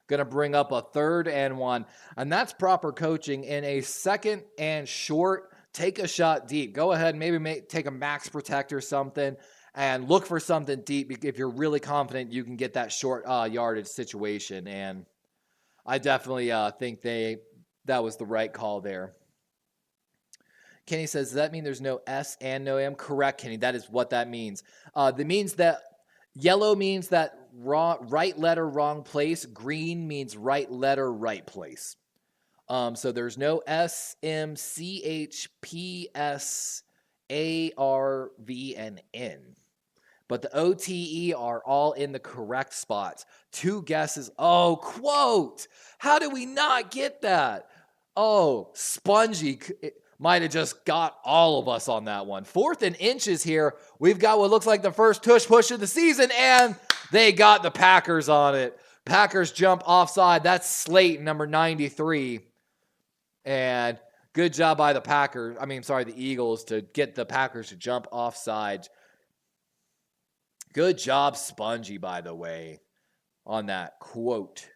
Going to bring up a 3rd and 1. And that's proper coaching. In a 2nd and short, take a shot deep. Go ahead and maybe take a max protect or something. And look for something deep if you're really confident you can get that short yardage situation. And I definitely think that was the right call there. Kenny says, does that mean there's no S and no M? Correct, Kenny. That is what that means. That means that yellow means that right letter, wrong place. Green means right letter, right place. So there's no S, M, C, H, P, S, A, R, V, and N. But the OTE are all in the correct spots. 2 guesses. Oh, quote. How did we not get that? Oh, Spongy might have just got all of us on that one. 4th and inches here. We've got what looks like the first tush push of the season, and they got the Packers on it. Packers jump offside. That's Slate, number 93. And good job by the Eagles to get the Packers to jump offside. Good job, Spongy, by the way, on that quote.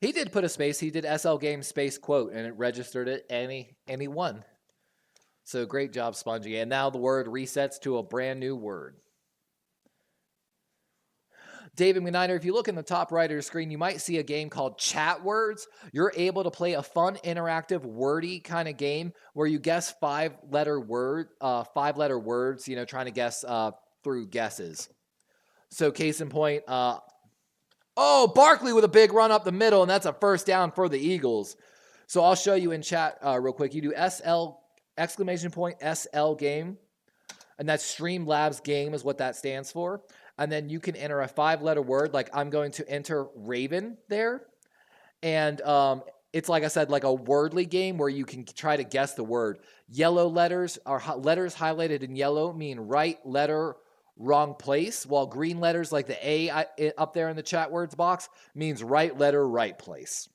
He did put a space. He did SL game space quote, and it registered it, and he won. So great job, Spongy. And now the word resets to a brand new word. David McNiner, if you look in the top right of your screen, you might see a game called Chat Words. You're able to play a fun, interactive, wordy kind of game where you guess 5-letter words, trying to guess through guesses. So case in point, Barkley with a big run up the middle, and that's a 1st down for the Eagles. So I'll show you in chat real quick. You do SL, SL game, and that's Streamlabs game is what that stands for. And then you can enter a 5-letter word, like I'm going to enter Raven there. And it's, like I said, like a wordly game where you can try to guess the word. Yellow letters letters highlighted in yellow mean right letter, wrong place, while green letters like the A up there in the chat words box means right letter, right place.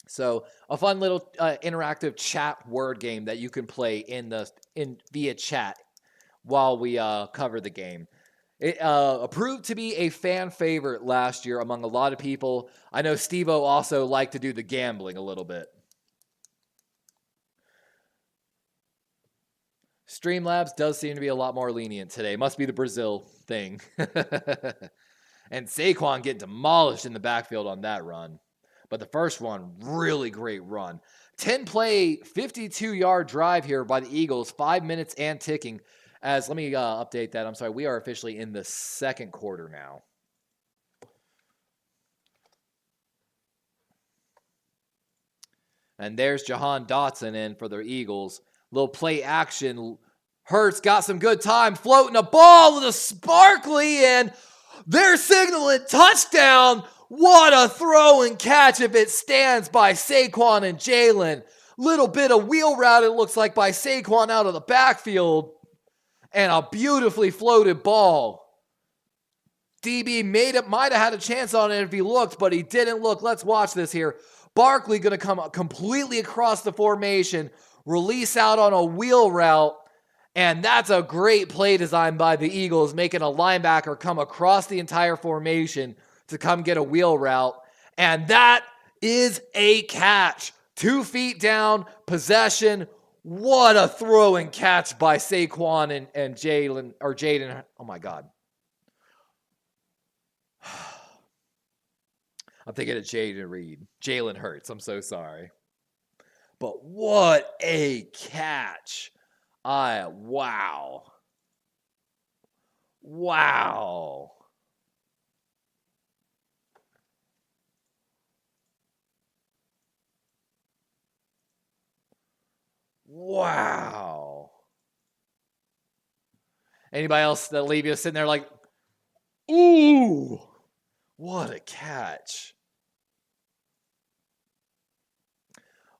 So a fun little interactive chat word game that you can play via chat while we cover the game. It proved to be a fan favorite last year among a lot of people. I know Steve-O also liked to do the gambling a little bit. Streamlabs does seem to be a lot more lenient today. Must be the Brazil thing. And Saquon getting demolished in the backfield on that run. But the first one, really great run. 10-play, 52-yard drive here by the Eagles, 5 minutes and ticking. Let me update that. I'm sorry, we are officially in the second quarter now. And there's Jahan Dotson in for the Eagles. Little play action. Hurts got some good time floating a ball with a sparkly, and they're signaling touchdown. What a throw and catch if it stands by Saquon and Jalen. Little bit of wheel route, it looks like, by Saquon out of the backfield. And a beautifully floated ball. DB might have had a chance on it if he looked, but he didn't look. Let's watch this here. Barkley going to come completely across the formation, release out on a wheel route, and that's a great play design by the Eagles, making a linebacker come across the entire formation to come get a wheel route, and that is a catch. 2 feet down, possession. What a throw and catch by Saquon and Jaden. Oh my God. I'm thinking of Jalen Hurts. I'm so sorry. But what a catch. Wow. Wow. Wow. Anybody else that leave you sitting there like, ooh, what a catch.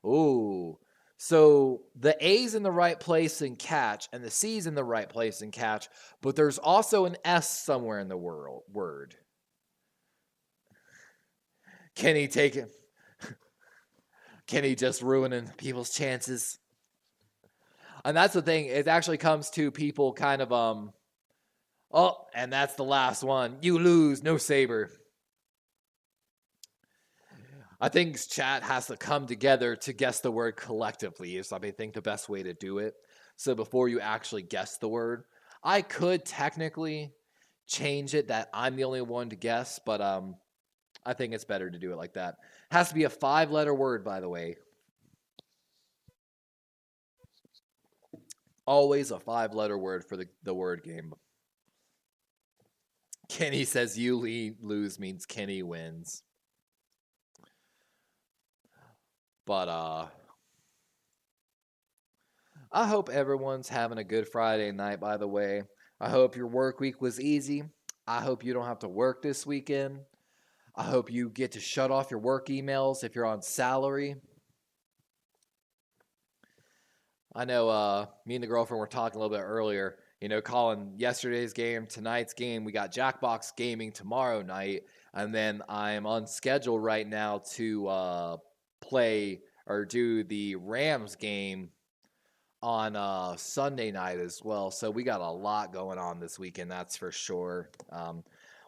Ooh. So the A's in the right place in catch and the C's in the right place in catch, but there's also an S somewhere in the word. Can he take it? Can he just ruin people's chances? And that's the thing. It actually comes to people kind of, oh, and that's the last one. You lose, no saber. I think chat has to come together to guess the word collectively is, I think, the best way to do it. So before you actually guess the word, I could technically change it that I'm the only one to guess, but I think it's better to do it like that. It has to be a 5-letter word, by the way. Always a 5-letter word for the word game. Kenny says you lose means Kenny wins. But I hope everyone's having a good Friday night, by the way. I hope your work week was easy. I hope you don't have to work this weekend. I hope you get to shut off your work emails if you're on salary. I know me and the girlfriend were talking a little bit earlier, calling yesterday's game, tonight's game. We got Jackbox Gaming tomorrow night, and then I'm on schedule right now to play or do the Rams game on Sunday night as well. So we got a lot going on this weekend, that's for sure.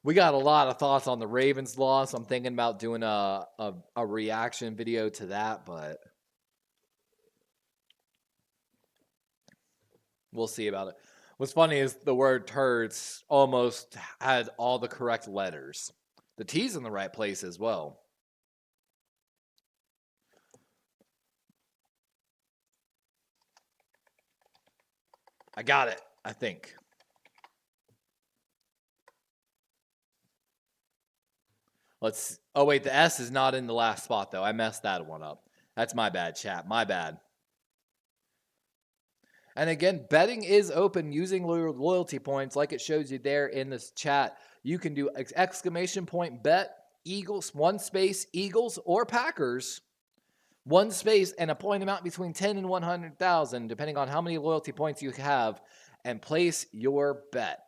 We got a lot of thoughts on the Ravens loss. I'm thinking about doing a reaction video to that, but we'll see about it. What's funny is the word turds almost had all the correct letters. The T's in the right place as well. I got it, I think. Oh wait, the S is not in the last spot though. I messed that one up. That's my bad, chat. My bad. And again, betting is open using loyalty points like it shows you there in this chat. You can do exclamation point bet, Eagles, 1 space, Eagles or Packers, 1 space, and a point amount between 10 and 100,000, depending on how many loyalty points you have, and place your bet.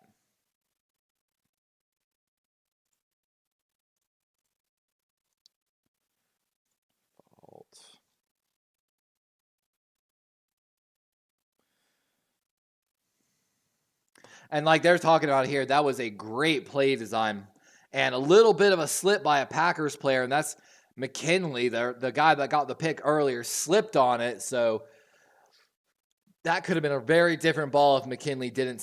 And like they're talking about here, that was a great play design and a little bit of a slip by a Packers player, and that's McKinley, the guy that got the pick earlier, slipped on it. So that could have been a very different ball if McKinley didn't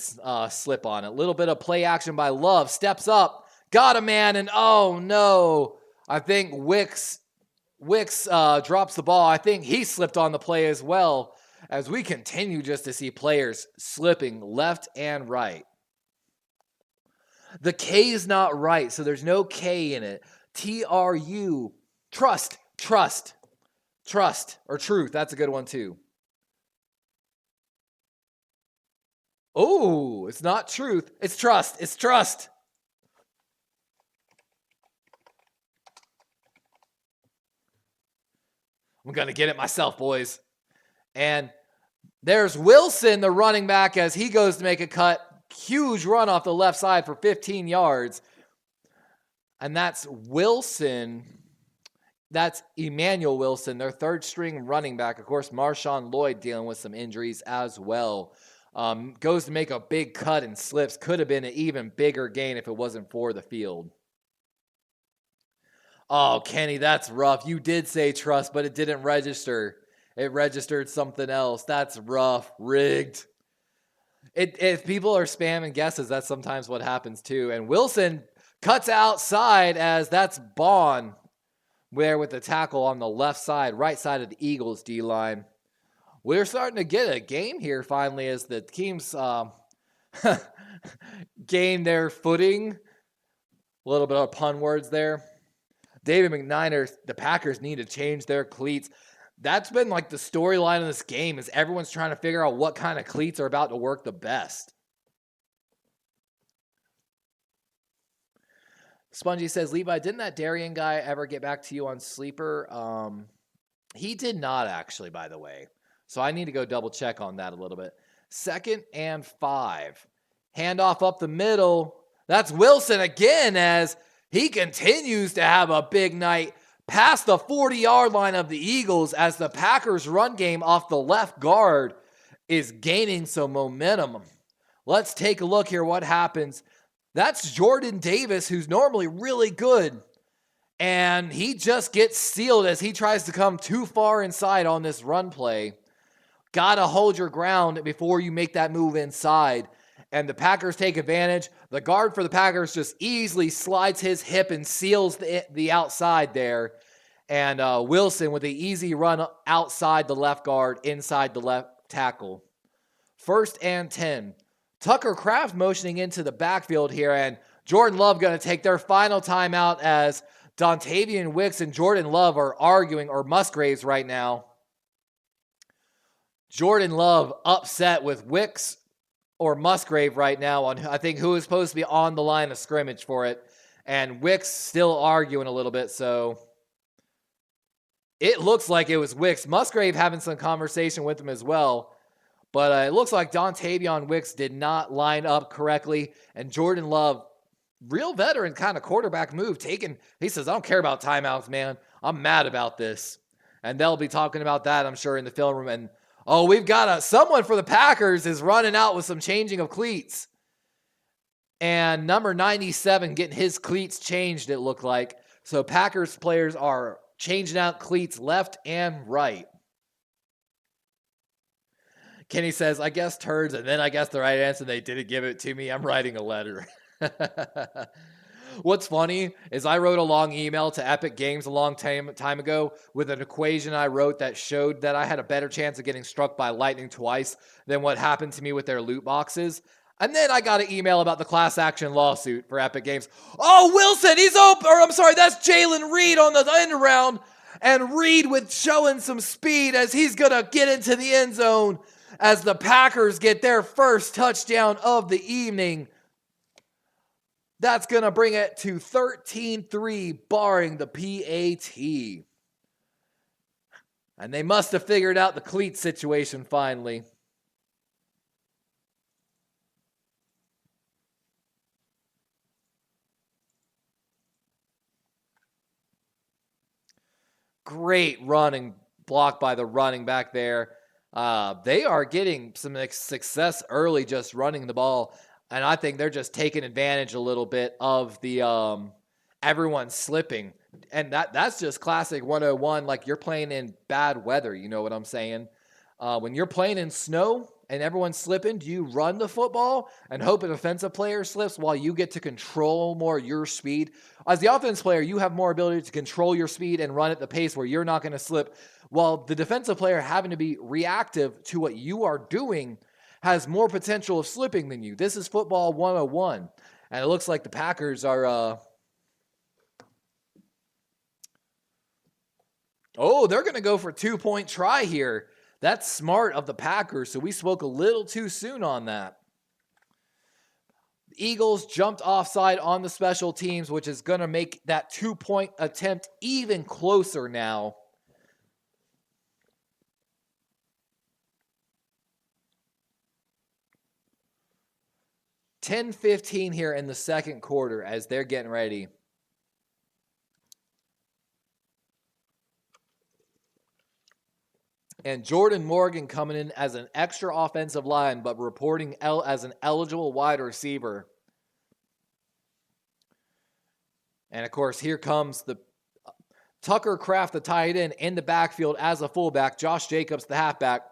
slip on it. A little bit of play action by Love. Steps up, got a man, and oh no, I think Wicks drops the ball. I think he slipped on the play as well, as we continue just to see players slipping left and right. The K is not right, so there's no K in it. TRU, trust, or truth. That's a good one too. Oh, it's not truth. It's trust. I'm going to get it myself, boys. And there's Wilson, the running back, as he goes to make a cut. Huge run off the left side for 15 yards. And that's Wilson. That's Emmanuel Wilson, their third string running back. Of course, Marshawn Lloyd dealing with some injuries as well. Goes to make a big cut and slips. Could have been an even bigger gain if it wasn't for the field. Oh, Kenny, that's rough. You did say trust, but it didn't register. It registered something else. That's rough. Rigged. If people are spamming guesses, that's sometimes what happens too. And Wilson cuts outside, as that's Bond there with the tackle on the left side, right side of the Eagles D-line. We're starting to get a game here finally as the teams gain their footing. A little bit of pun words there. David McNiner, the Packers need to change their cleats. That's been like the storyline of this game, is everyone's trying to figure out what kind of cleats are about to work the best. Spongy says, Levi, didn't that Darian guy ever get back to you on Sleeper? He did not, actually, by the way. So I need to go double check on that a little bit. 2nd and 5. Handoff up the middle. That's Wilson again, as he continues to have a big night past the 40-yard line of the Eagles, as the Packers' run game off the left guard is gaining some momentum. Let's take a look here what happens. That's Jordan Davis, who's normally really good, and he just gets sealed as he tries to come too far inside on this run play. Gotta hold your ground before you make that move inside. And the Packers take advantage. The guard for the Packers just easily slides his hip and seals the outside there. And Wilson with the easy run outside the left guard, inside the left tackle. 1st and 10. Tucker Kraft motioning into the backfield here. And Jordan Love going to take their final timeout, as Dontavian Wicks and Jordan Love are arguing, or Musgraves right now. Jordan Love upset with Wicks or Musgrave right now on, I think, who is supposed to be on the line of scrimmage for it. And Wicks still arguing a little bit, so it looks like it was Wicks. Musgrave having some conversation with him as well. But it looks like Dontavian Wicks did not line up correctly. And Jordan Love, real veteran kind of quarterback move, he says, I don't care about timeouts, man. I'm mad about this. And they'll be talking about that, I'm sure, in the film room. And we've got someone for the Packers is running out with some changing of cleats. And number 97 getting his cleats changed, it looked like. So Packers players are changing out cleats left and right. Kenny says, I guess turds, and then I guess the right answer, they didn't give it to me. I'm writing a letter. What's funny is I wrote a long email to Epic Games a long time ago with an equation I wrote that showed that I had a better chance of getting struck by lightning twice than what happened to me with their loot boxes. And then I got an email about the class action lawsuit for Epic Games. Oh, Wilson, he's open. Or I'm sorry, that's Jalen Reed on the end around. And Reed with showing some speed as he's going to get into the end zone as the Packers get their first touchdown of the evening. That's going to bring it to 13-3, barring the PAT. And they must have figured out the cleat situation finally. Great running block by the running back there. They are getting some success early just running the ball. And I think they're just taking advantage a little bit of the everyone slipping. And that's just classic 101, like you're playing in bad weather, you know what I'm saying? When you're playing in snow and everyone's slipping, do you run the football and hope an offensive player slips while you get to control more your speed? As the offense player, you have more ability to control your speed and run at the pace where you're not going to slip, while the defensive player having to be reactive to what you are doing has more potential of slipping than you. This is football 101. And it looks like the Packers are... they're going to go for a 2-point try here. That's smart of the Packers, so we spoke a little too soon on that. The Eagles jumped offside on the special teams, which is going to make that 2-point attempt even closer now. $10-15 here in the second quarter as they're getting ready. And Jordan Morgan coming in as an extra offensive line, but reporting as an eligible wide receiver. And, of course, here comes the Tucker Kraft, the tight end, in the backfield as a fullback. Josh Jacobs, the halfback.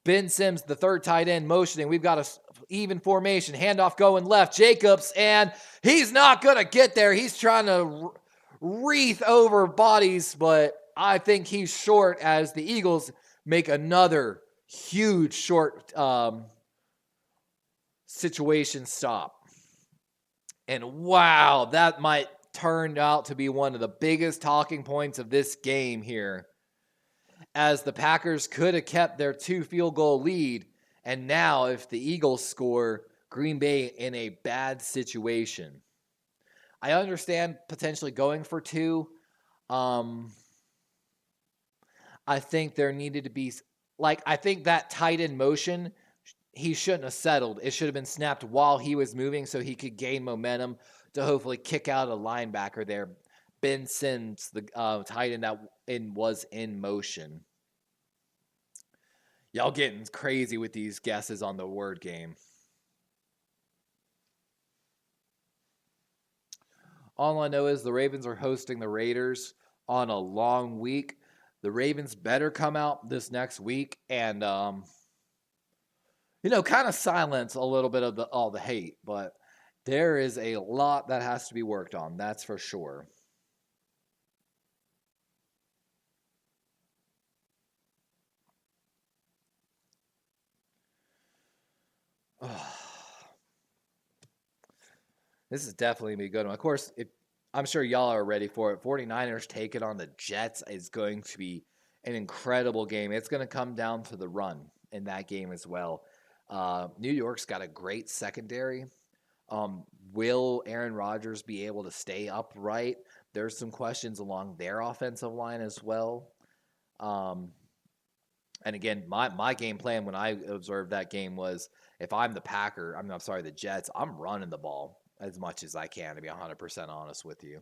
Ben Sims, the third tight end, motioning. We've got an even formation. Handoff going left. Jacobs, and he's not going to get there. He's trying to wreath over bodies, but I think he's short as the Eagles make another huge short situation stop. And wow, that might turn out to be one of the biggest talking points of this game here, as the Packers could have kept their 2 field goal lead, and now if the Eagles score, Green Bay in a bad situation. I understand potentially going for 2. I think there needed to be, I think that tight end motion, he shouldn't have settled. It should have been snapped while he was moving so he could gain momentum to hopefully kick out a linebacker there. Ben Sims, the tight end that was in motion. Y'all getting crazy with these guesses on the word game. All I know is the Ravens are hosting the Raiders on a long week. The Ravens better come out this next week and, kind of silence a little bit of all the hate. But there is a lot that has to be worked on, that's for sure. This is definitely going to be a good one. Of course, I'm sure y'all are ready for it. 49ers taking on the Jets is going to be an incredible game. It's going to come down to the run in that game as well. New York's got a great secondary. Will Aaron Rodgers be able to stay upright? There's some questions along their offensive line as well. And again, my game plan when I observed that game was, if I'm the Jets, I'm running the ball as much as I can, to be 100% honest with you.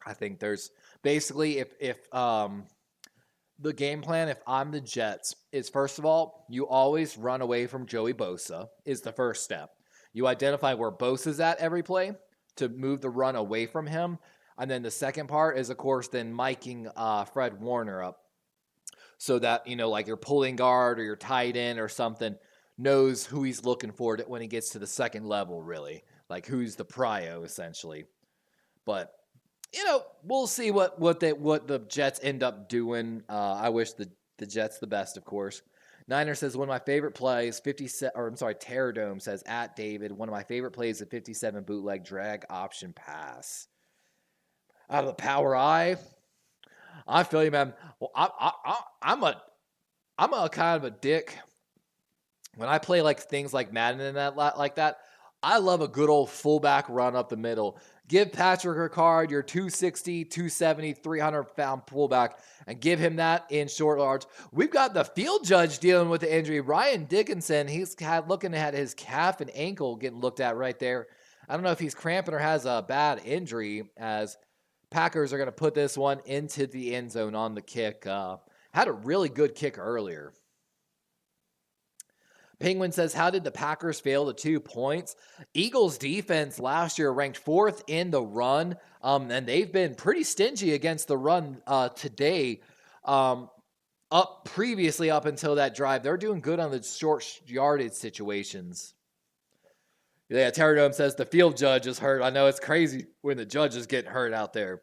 I think there's basically, if the game plan, if I'm the Jets, is first of all, you always run away from Joey Bosa is the first step. You identify where Bosa's at every play to move the run away from him. And then the second part is, of course, then miking Fred Warner up so that, like your pulling guard or your tight end or something knows who he's looking for when he gets to the second level, really. Like who's the prio, essentially. But, we'll see what the Jets end up doing. I wish the Jets the best, of course. Niner says, one of my favorite plays, Terror Dome says, at David, one of my favorite plays, the 57 bootleg drag option pass. Out of the power eye. I feel you, man. Well, I'm a kind of a dick. When I play things like Madden and that like that, I love a good old fullback run up the middle. Give Patrick Ricard your 260, 270, 300-pound fullback and give him that in short yards. We've got the field judge dealing with the injury. Ryan Dickinson, he's looking at his calf and ankle getting looked at right there. I don't know if he's cramping or has a bad injury, as Packers are going to put this one into the end zone on the kick. Had a really good kick earlier. Penguin says, how did the Packers fail the 2 points? Eagles defense last year ranked 4th in the run, and they've been pretty stingy against the run today. previously up until that drive. They're doing good on the short yardage situations. Yeah, Terradome says the field judge is hurt. I know it's crazy when the judges get hurt out there.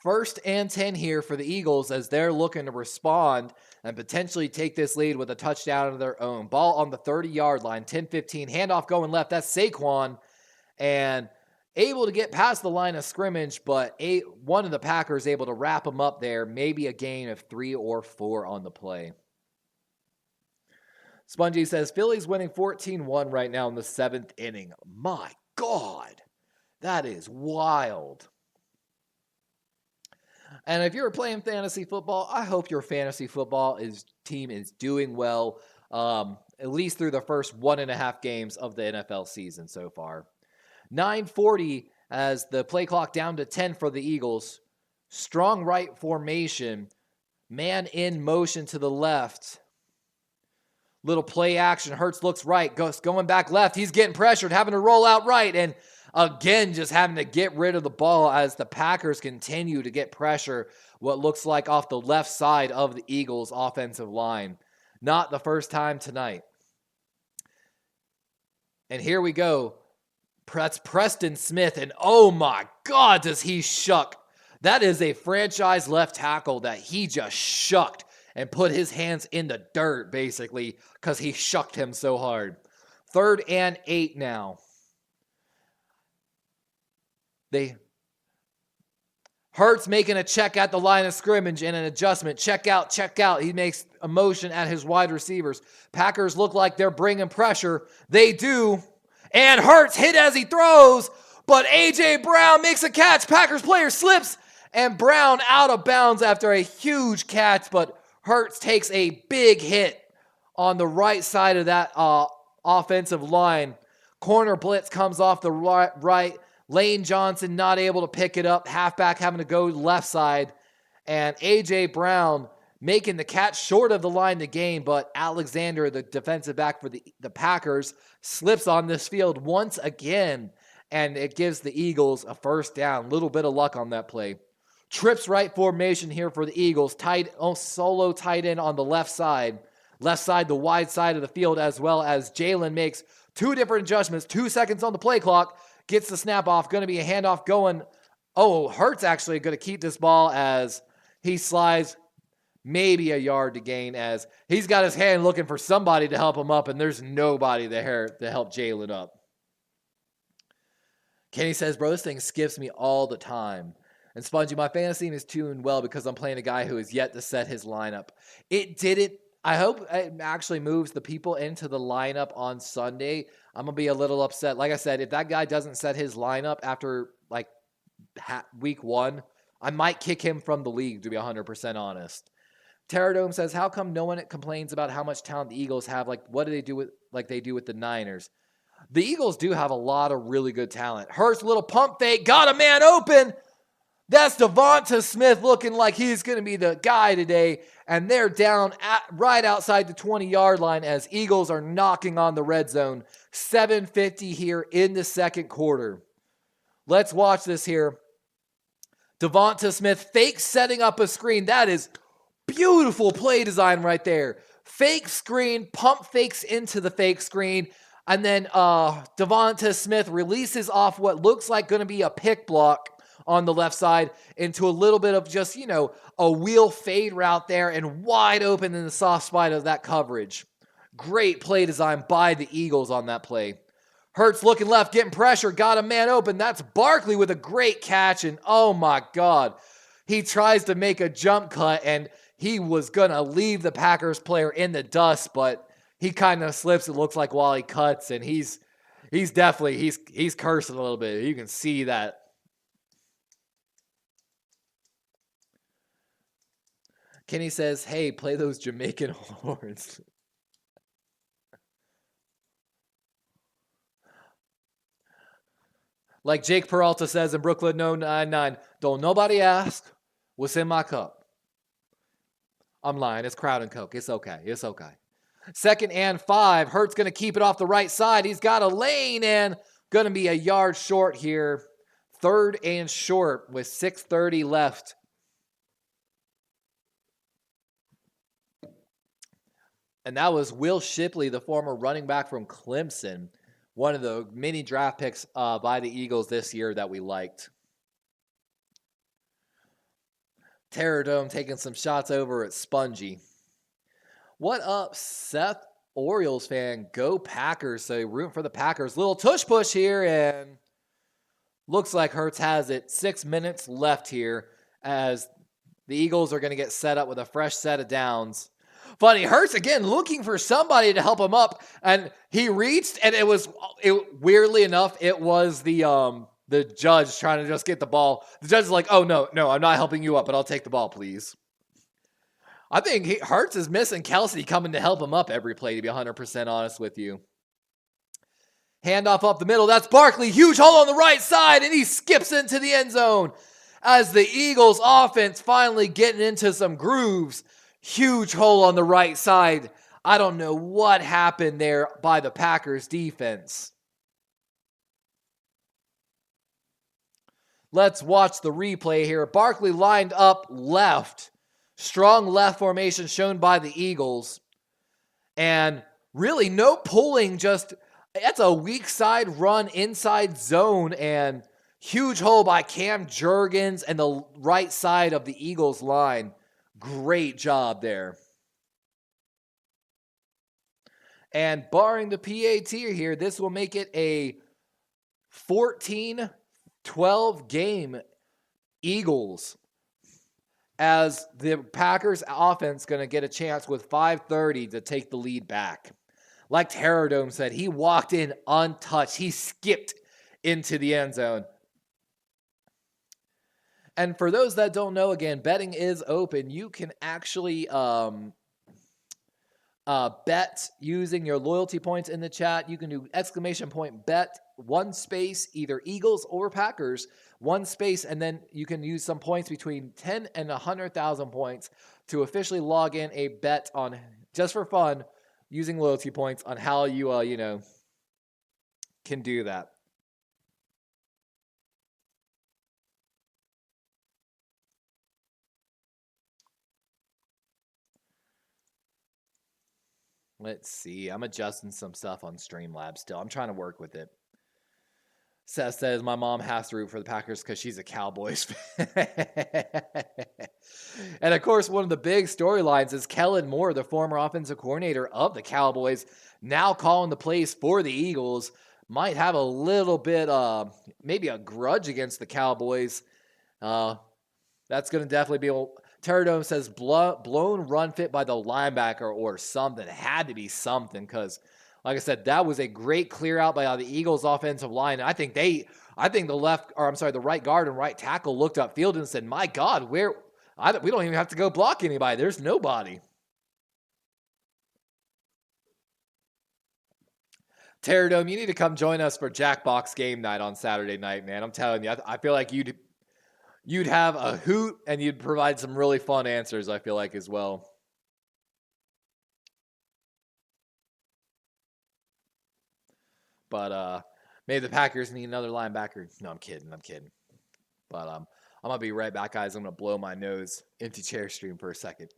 1st and 10 here for the Eagles as they're looking to respond and potentially take this lead with a touchdown of their own. Ball on the 30-yard line, 10-15. Handoff going left. That's Saquon. And able to get past the line of scrimmage, but one of the Packers able to wrap him up there. Maybe a gain of 3 or 4 on the play. Spongy says, Philly's winning 14-1 right now in the 7th inning. My God, that is wild. And if you're playing fantasy football, I hope your fantasy football team is doing well, at least through the first 1.5 games of the NFL season so far. 9:40 as the play clock down to 10 for the Eagles. Strong right formation. Man in motion to the left. Little play action. Hurts looks right. Going back left. He's getting pressured, having to roll out right. And again, just having to get rid of the ball as the Packers continue to get pressure, what looks like off the left side of the Eagles' offensive line. Not the first time tonight. And here we go. That's Preston Smith, and oh my God, does he shuck. That is a franchise left tackle that he just shucked and put his hands in the dirt, basically, because he shucked him so hard. 3rd and 8 now. Hurts making a check at the line of scrimmage and an adjustment. Check out, check out. He makes a motion at his wide receivers. Packers look like they're bringing pressure. They do. And Hurts hit as he throws, but A.J. Brown makes a catch. Packers player slips, and Brown out of bounds after a huge catch, but Hurts takes a big hit on the right side of that offensive line. Corner blitz comes off the right. Lane Johnson not able to pick it up. Halfback having to go left side. And A.J. Brown making the catch short of the line to gain, but Alexander, the defensive back for the Packers, slips on this field once again, and it gives the Eagles a first down. Little bit of luck on that play. Trips right formation here for the Eagles. Solo tight end on the left side. Left side, the wide side of the field, as well as Jalen makes 2 different adjustments. 2 seconds on the play clock. Gets the snap off. Going to be a handoff going. Oh, Hurts actually going to keep this ball as he slides maybe a yard to gain as he's got his hand looking for somebody to help him up, and there's nobody there to help Jalen up. Kenny says, bro, this thing skips me all the time. And Spongy, my fantasy team is doing well because I'm playing a guy who is yet to set his lineup. It didn't. I hope it actually moves the people into the lineup on Sunday. I'm going to be a little upset. Like I said, if that guy doesn't set his lineup after like week 1, I might kick him from the league, to be 100% honest. Terradome says, how come no one complains about how much talent the Eagles have? Like, what do they do with the Niners? The Eagles do have a lot of really good talent. Hurts, little pump fake, got a man open. That's Devonta Smith looking like he's going to be the guy today. And they're down right outside the 20-yard line as Eagles are knocking on the red zone. 7:50 here in the second quarter. Let's watch this here. Devonta Smith fake setting up a screen. That is beautiful play design right there. Fake screen, pump fakes into the fake screen. And then Devonta Smith releases off what looks like going to be a pick block on the left side into a little bit of just, a wheel fade route there and wide open in the soft spot of that coverage. Great play design by the Eagles on that play. Hurts looking left, getting pressure, got a man open. That's Barkley with a great catch, and oh my God. He tries to make a jump cut, and he was going to leave the Packers player in the dust, but he kind of slips, it looks like, while he cuts, and he's definitely cursing a little bit. You can see that. Kenny says, hey, play those Jamaican horns. Like Jake Peralta says in Brooklyn 099, don't nobody ask what's in my cup. I'm lying. It's Crown and Coke. It's okay. It's okay. 2nd and 5. Hurts going to keep it off the right side. He's got a lane and going to be a yard short here. 3rd and short with 6:30 left. And that was Will Shipley, the former running back from Clemson, one of the many draft picks by the Eagles this year that we liked. Terror Dome taking some shots over at Spongy. What up, Seth? Orioles fan, go Packers. So rooting for the Packers. Little tush push here, and looks like Hurts has it. 6 minutes left here as the Eagles are going to get set up with a fresh set of downs. Funny, Hurts again looking for somebody to help him up, and he reached, and weirdly enough, it was the judge trying to just get the ball. The judge is like, "Oh no, I'm not helping you up, but I'll take the ball, please." I think Hurts is missing Kelsey coming to help him up every play, to be 100% honest with you. Handoff up the middle. That's Barkley. Huge hole on the right side, and he skips into the end zone as the Eagles offense finally getting into some grooves. Huge hole on the right side. I don't know what happened there by the Packers defense. Let's watch the replay here. Barkley lined up left. Strong left formation shown by the Eagles. And really no pulling, just that's a weak side run inside zone, and huge hole by Cam Jurgens and the right side of the Eagles line. Great job there. And barring the PAT here, this will make it a 14-12 game Eagles, as the Packers offense going to get a chance with 5:30 to take the lead back. Like Terror Dome said, he walked in untouched. He skipped into the end zone. And for those that don't know, again, betting is open. You can actually bet using your loyalty points in the chat. You can do !bet, one space, either Eagles or Packers, one space, and then you can use some points between 10 and 100,000 points to officially log in a bet on, just for fun, using loyalty points on how you, can do that. Let's see. I'm adjusting some stuff on Streamlabs still. I'm trying to work with it. Seth says my mom has to root for the Packers because she's a Cowboys fan. And of course, one of the big storylines is Kellen Moore, the former offensive coordinator of the Cowboys, now calling the plays for the Eagles. Might have a little bit, maybe a grudge against the Cowboys. That's going to definitely be. Terradome says blown run fit by the linebacker or something. It had to be something because, like I said, that was a great clear out by the Eagles offensive line. And I think the right guard and right tackle looked upfield and said, "My God, we don't even have to go block anybody. There's nobody." Terradome, you need to come join us for Jackbox game night on Saturday night, man. I'm telling you, I feel like you'd have a hoot and you'd provide some really fun answers, I feel like, as well. But maybe the Packers need another linebacker. No, I'm kidding. But I'm going to be right back, guys. I'm going to blow my nose. Empty chair stream for a second.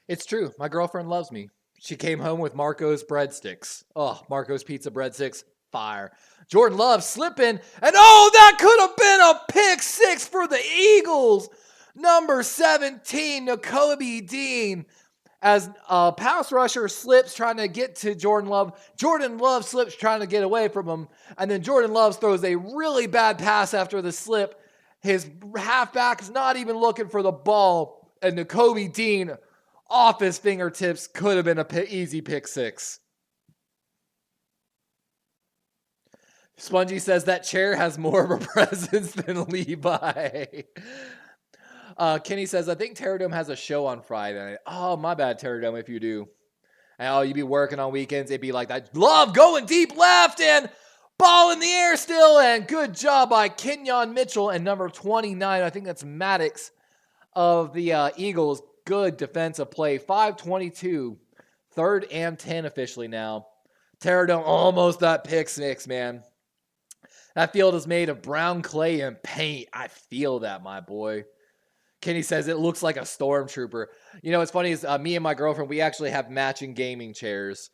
It's true. My girlfriend loves me. She came home with Marco's breadsticks. Oh, Marco's pizza breadsticks. Fire. Jordan Love slipping. And oh, that could have been a pick six for the Eagles. Number 17, Nakobe Dean. As a pass rusher slips trying to get to Jordan Love. Jordan Love slips trying to get away from him. And then Jordan Love throws a really bad pass after the slip. His halfback is not even looking for the ball. And Nakobe Dean, off his fingertips, could have been an easy pick six. Spongy says that chair has more of a presence than Levi. Kenny says, I think Terradome has a show on Friday night. Oh, my bad, Terradome, if you do. And, oh, you be working on weekends. It'd be like that. Love going deep left and ball in the air still. And good job by Kenyon Mitchell and number 29. I think that's Maddox of the Eagles. Good defensive play. 5:22. 3rd and 10 officially now. Terradome almost that pick six, man. That field is made of brown clay and paint. I feel that, my boy. Kenny says it looks like a stormtrooper. You know, what's funny is me and my girlfriend, we actually have matching gaming chairs.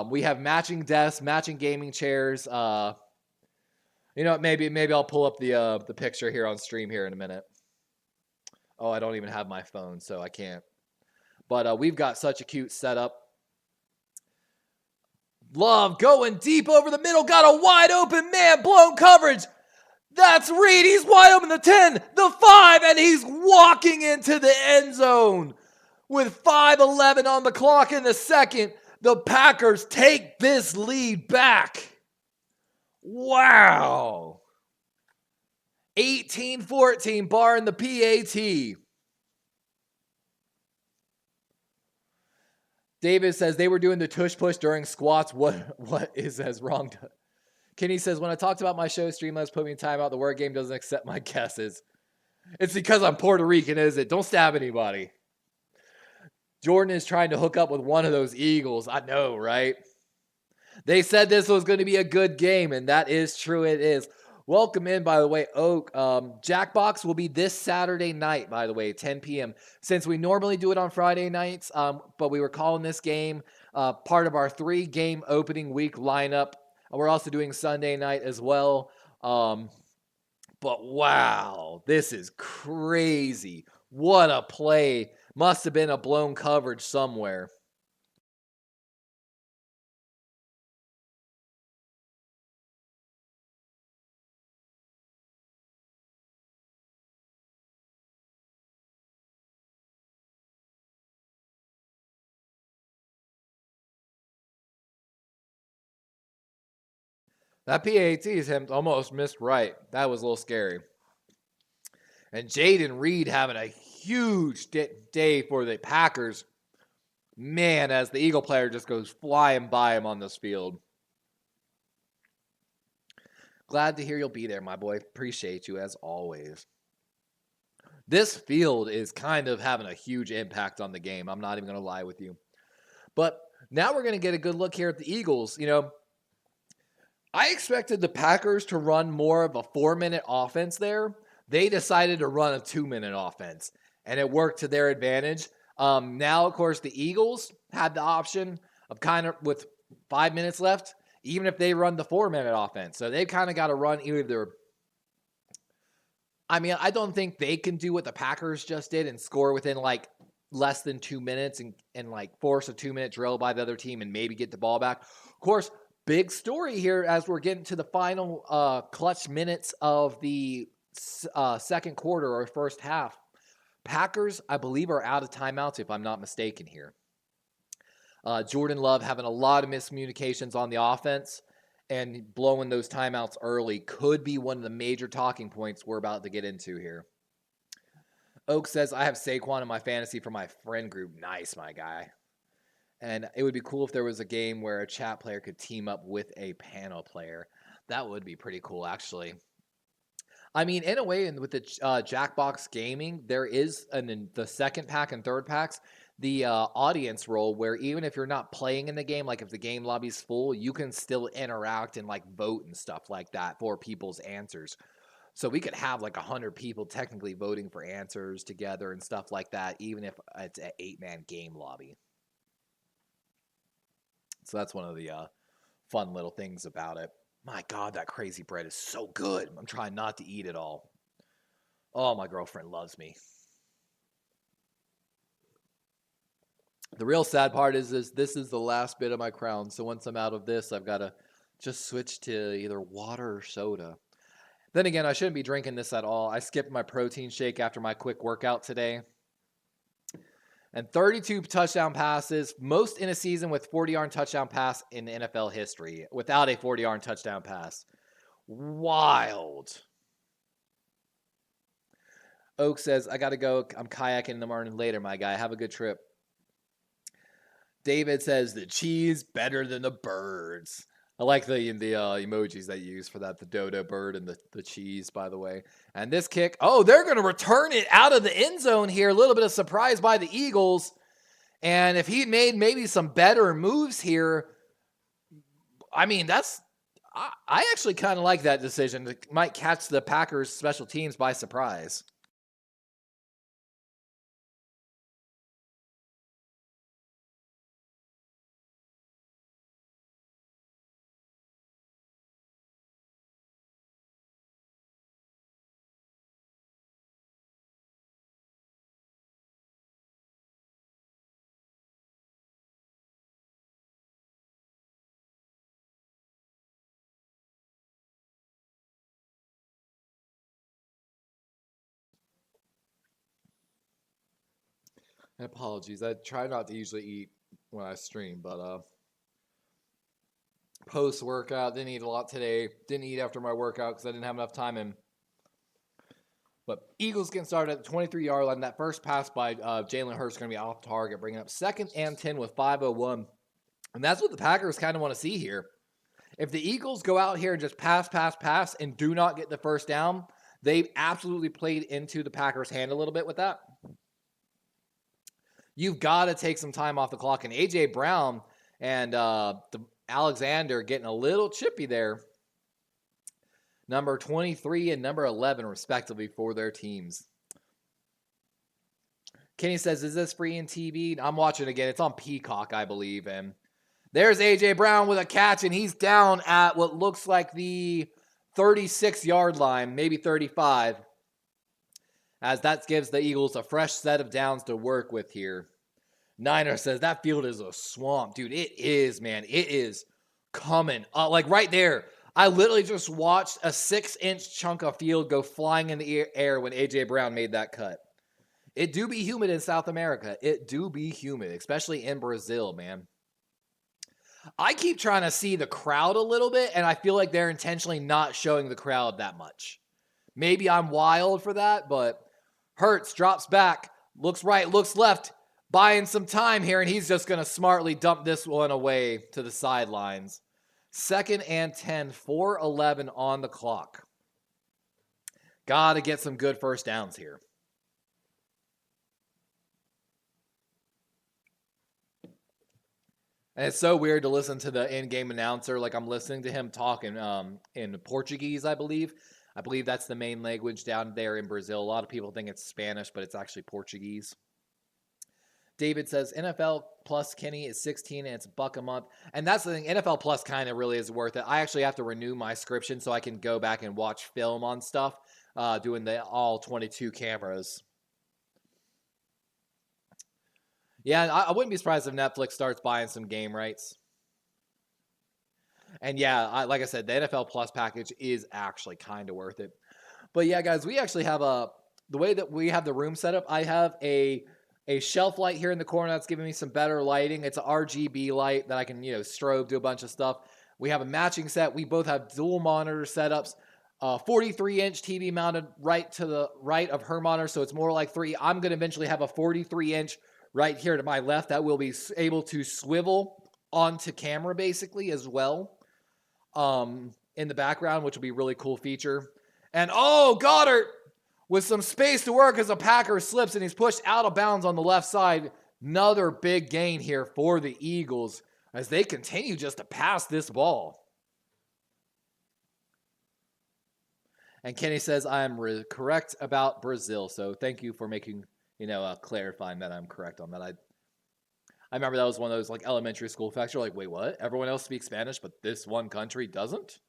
We have matching desks, matching gaming chairs. You know, maybe I'll pull up the picture here on stream here in a minute. Oh, I don't even have my phone, so I can't. But we've got such a cute setup. Love going deep over the middle. Got a wide open man, blown coverage. That's Reed. He's wide open, the 10, the 5, and he's walking into the end zone. With 5:11 on the clock in the second, the Packers take this lead back. Wow. 18-14, barring the PAT. David says they were doing the tush push during squats. What is as wrong? Kenny says, when I talked about my show, Streamlabs put me in timeout. The word game doesn't accept my guesses. It's because I'm Puerto Rican, is it? Don't stab anybody. Jordan is trying to hook up with one of those Eagles. I know, right? They said this was going to be a good game, and that is true. It is. Welcome in, by the way, Oak. Jackbox will be this Saturday night, by the way, 10 p.m. Since we normally do it on Friday nights, but we were calling this game part of our 3-game opening week lineup. We're also doing Sunday night as well. But wow, this is crazy. What a play. Must have been a blown coverage somewhere. That PAT is him almost missed right. That was a little scary. And Jaden Reed having a huge day for the Packers. Man, as the Eagle player just goes flying by him on this field. Glad to hear you'll be there, my boy. Appreciate you as always. This field is kind of having a huge impact on the game. I'm not even going to lie with you. But now we're going to get a good look here at the Eagles. You know, I expected the Packers to run more of a 4-minute offense there. They decided to run a 2-minute offense, and it worked to their advantage. Now, of course, the Eagles had the option of kind of with 5 minutes left, even if they run the 4-minute offense. So they've kind of got to run either. I mean, I don't think they can do what the Packers just did and score within like less than 2 minutes and like force a 2-minute drill by the other team and maybe get the ball back. Of course, big story here as we're getting to the final clutch minutes of the second quarter or first half. Packers, I believe, are out of timeouts if I'm not mistaken here. Jordan Love having a lot of miscommunications on the offense and blowing those timeouts early could be one of the major talking points we're about to get into here. Oak says, I have Saquon in my fantasy for my friend group. Nice, my guy. And it would be cool if there was a game where a chat player could team up with a panel player. That would be pretty cool, actually. I mean, in a way, and with the Jackbox Gaming, there is, in the second pack and third packs, the audience role where even if you're not playing in the game, like if the game lobby's full, you can still interact and like vote and stuff like that for people's answers. So we could have like 100 people technically voting for answers together and stuff like that, even if it's an 8-man game lobby. So that's one of the fun little things about it. My God, that crazy bread is so good. I'm trying not to eat it all. Oh, my girlfriend loves me. The real sad part is this is the last bit of my crown. So once I'm out of this, I've got to just switch to either water or soda. Then again, I shouldn't be drinking this at all. I skipped my protein shake after my quick workout today. And 32 touchdown passes, most in a season with 40-yard touchdown pass in NFL history, without a 40-yard touchdown pass. Wild. Oak says, I got to go. I'm kayaking in the morning later, my guy. Have a good trip. David says, the cheese better than the birds. I like the emojis they use for that, the dodo bird and the cheese, by the way. And this kick, oh, they're going to return it out of the end zone here. A little bit of surprise by the Eagles. And if he made maybe some better moves here, I mean, I actually kind of like that decision. It might catch the Packers special teams by surprise. Apologies. I try not to usually eat when I stream, but post-workout, didn't eat a lot today. Didn't eat after my workout because I didn't have enough time in. But Eagles getting started at the 23-yard line. That first pass by Jalen Hurts is going to be off target, bringing up 2nd and 10 with 5:01. And that's what the Packers kind of want to see here. If the Eagles go out here and just pass, and do not get the first down, they've absolutely played into the Packers' hand a little bit with that. You've got to take some time off the clock. And A.J. Brown and Alexander getting a little chippy there. Number 23 and number 11, respectively, for their teams. Kenny says, is this free in TV? I'm watching it again. It's on Peacock, I believe. And there's A.J. Brown with a catch, and he's down at what looks like the 36-yard line, maybe 35. As that gives the Eagles a fresh set of downs to work with here. Niner says, that field is a swamp. Dude, it is, man. It is coming up. Like right there, I literally just watched a 6-inch chunk of field go flying in the air when A.J. Brown made that cut. It do be humid in South America. It do be humid, especially in Brazil, man. I keep trying to see the crowd a little bit, and I feel like they're intentionally not showing the crowd that much. Maybe I'm wild for that, but Hurts drops back, looks right, looks left, buying some time here, and he's just going to smartly dump this one away to the sidelines. 2nd and 10, 4:11 on the clock. Got to get some good first downs here. And it's so weird to listen to the in-game announcer. Like I'm listening to him talking in Portuguese, I believe. I believe that's the main language down there in Brazil. A lot of people think it's Spanish, but it's actually Portuguese. David says, NFL Plus Kenny is 16 and it's $1 a month. And that's the thing. NFL Plus kind of really is worth it. I actually have to renew my subscription so I can go back and watch film on stuff, doing the all 22 cameras. Yeah, I wouldn't be surprised if Netflix starts buying some game rights. And yeah, like I said, the NFL Plus package is actually kind of worth it. But yeah, guys, we actually have the way that we have the room set up, I have a shelf light here in the corner that's giving me some better lighting. It's an RGB light that I can, strobe, do a bunch of stuff. We have a matching set. We both have dual monitor setups. 43-inch TV mounted right to the right of her monitor, so it's more like 3. I'm going to eventually have a 43-inch right here to my left that will be able to swivel onto camera basically as well in the background, which will be a really cool feature. And Goddard with some space to work as a Packer slips and he's pushed out of bounds on the left side. Another big gain here for the Eagles as they continue just to pass this ball. And Kenny says I'm correct about Brazil. So thank you for making, clarifying that I'm correct on that. I remember that was one of those like elementary school facts. You're like, wait, what? Everyone else speaks Spanish, but this one country doesn't?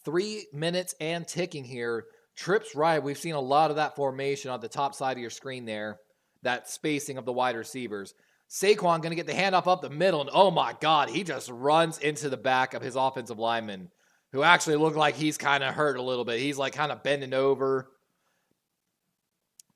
3 minutes and ticking here. Trips right. We've seen a lot of that formation on the top side of your screen there. That spacing of the wide receivers. Saquon going to get the handoff up the middle, and oh my God, he just runs into the back of his offensive lineman, who actually looked like he's kind of hurt a little bit. He's like kind of bending over.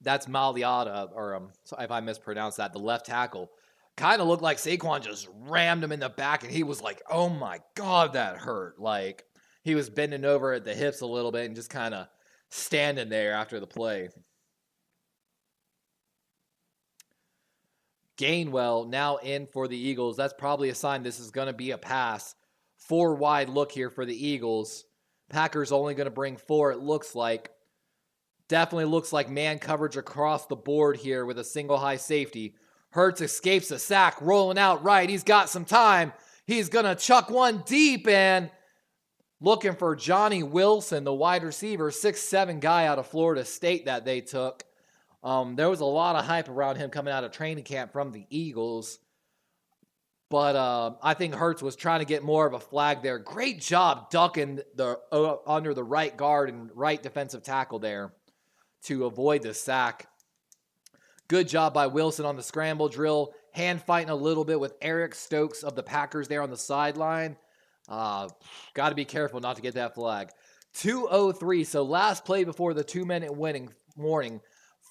That's Maliata, or if I mispronounced that, the left tackle. Kind of looked like Saquon just rammed him in the back, and he was like, oh my God, that hurt. Like, he was bending over at the hips a little bit and just kind of standing there after the play. Gainwell now in for the Eagles. That's probably a sign this is going to be a pass. 4 wide look here for the Eagles. Packers only going to bring 4, it looks like. Definitely looks like man coverage across the board here with a single high safety. Hurts escapes a sack, rolling out right. He's got some time. He's going to chuck one deep and looking for Johnny Wilson, the wide receiver, 6'7" guy out of Florida State that they took. There was a lot of hype around him coming out of training camp from the Eagles. But I think Hurts was trying to get more of a flag there. Great job ducking under the right guard and right defensive tackle there to avoid the sack. Good job by Wilson on the scramble drill. Hand fighting a little bit with Eric Stokes of the Packers there on the sideline. Got to be careful not to get that flag. 2:03, so last play before the 2-minute warning.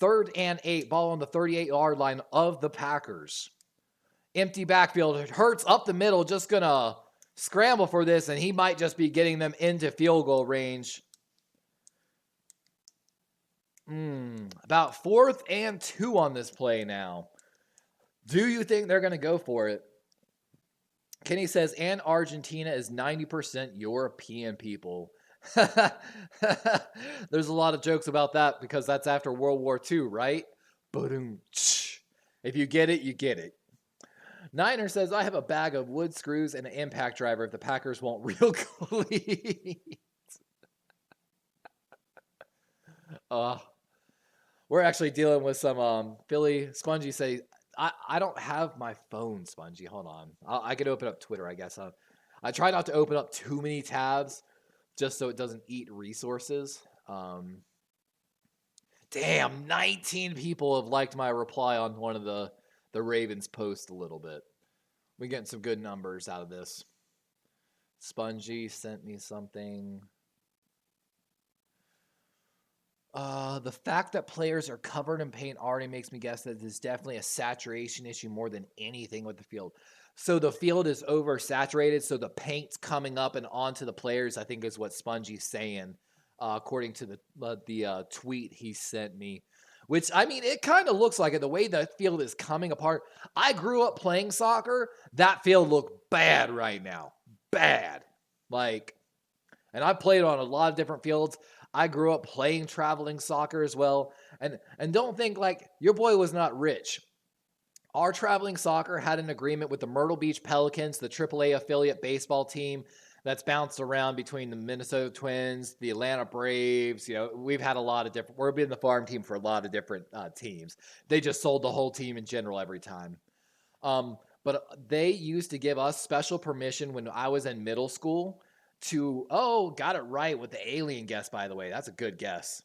3rd and 8, ball on the 38-yard line of the Packers. Empty backfield. Hurts up the middle, just going to scramble for this, and he might just be getting them into field goal range. About 4th and 2 on this play now. Do you think they're going to go for it? Kenny says, and Argentina is 90% European people. There's a lot of jokes about that because that's after World War II, right? If you get it, you get it. Niner says, I have a bag of wood screws and an impact driver if the Packers want real cleats. We're actually dealing with some Philly. Spongy say, I don't have my phone, Spongy. Hold on. I could open up Twitter, I guess. I try not to open up too many tabs just so it doesn't eat resources. Damn, 19 people have liked my reply on one of the Ravens post a little bit. We're getting some good numbers out of this. Spongy sent me something. The fact that players are covered in paint already makes me guess that there's definitely a saturation issue more than anything with the field. So the field is oversaturated, so the paint's coming up and onto the players, I think is what Spongy's saying, according to the tweet he sent me. Which, I mean, it kind of looks like it. The way the field is coming apart. I grew up playing soccer. That field looked bad right now. Bad. And I've played on a lot of different fields. I grew up playing traveling soccer as well. And don't think your boy was not rich. Our traveling soccer had an agreement with the Myrtle Beach Pelicans, the AAA affiliate baseball team that's bounced around between the Minnesota Twins, the Atlanta Braves. We've had a lot of different, we've been the farm team for a lot of different teams. They just sold the whole team in general every time. But they used to give us special permission when I was in middle school to, got it right with the alien guess, by the way. That's a good guess.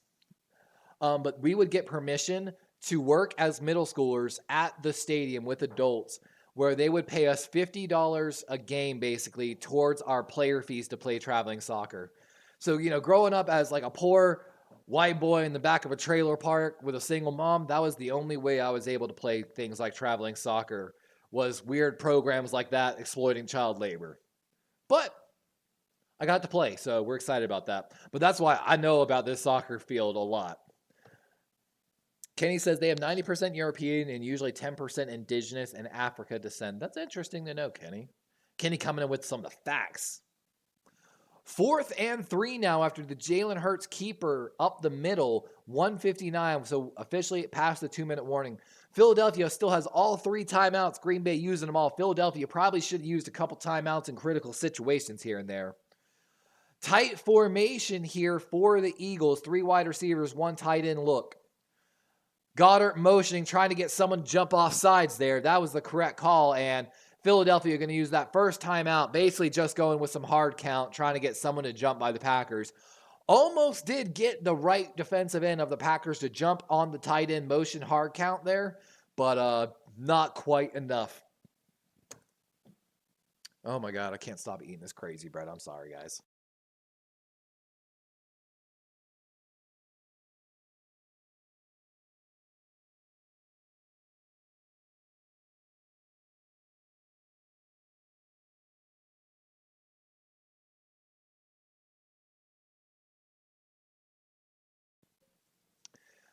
But we would get permission to work as middle schoolers at the stadium with adults, where they would pay us $50 a game, basically, towards our player fees to play traveling soccer. So, growing up as a poor white boy in the back of a trailer park with a single mom, that was the only way I was able to play things like traveling soccer, was weird programs like that exploiting child labor. But I got to play, so we're excited about that. But that's why I know about this soccer field a lot. Kenny says they have 90% European and usually 10% indigenous and Africa descent. That's interesting to know, Kenny. Kenny coming in with some of the facts. 4th and 3 now after the Jalen Hurts keeper up the middle, 1:59. So officially past the 2-minute warning. Philadelphia still has all 3 timeouts. Green Bay using them all. Philadelphia probably should have used a couple timeouts in critical situations here and there. Tight formation here for the Eagles. 3 wide receivers, 1 tight end look. Goddard motioning, trying to get someone to jump off sides there. That was the correct call, and Philadelphia going to use that first timeout, basically just going with some hard count, trying to get someone to jump by the Packers. Almost did get the right defensive end of the Packers to jump on the tight end motion hard count there, but not quite enough. Oh my God, I can't stop eating this crazy bread. I'm sorry, guys.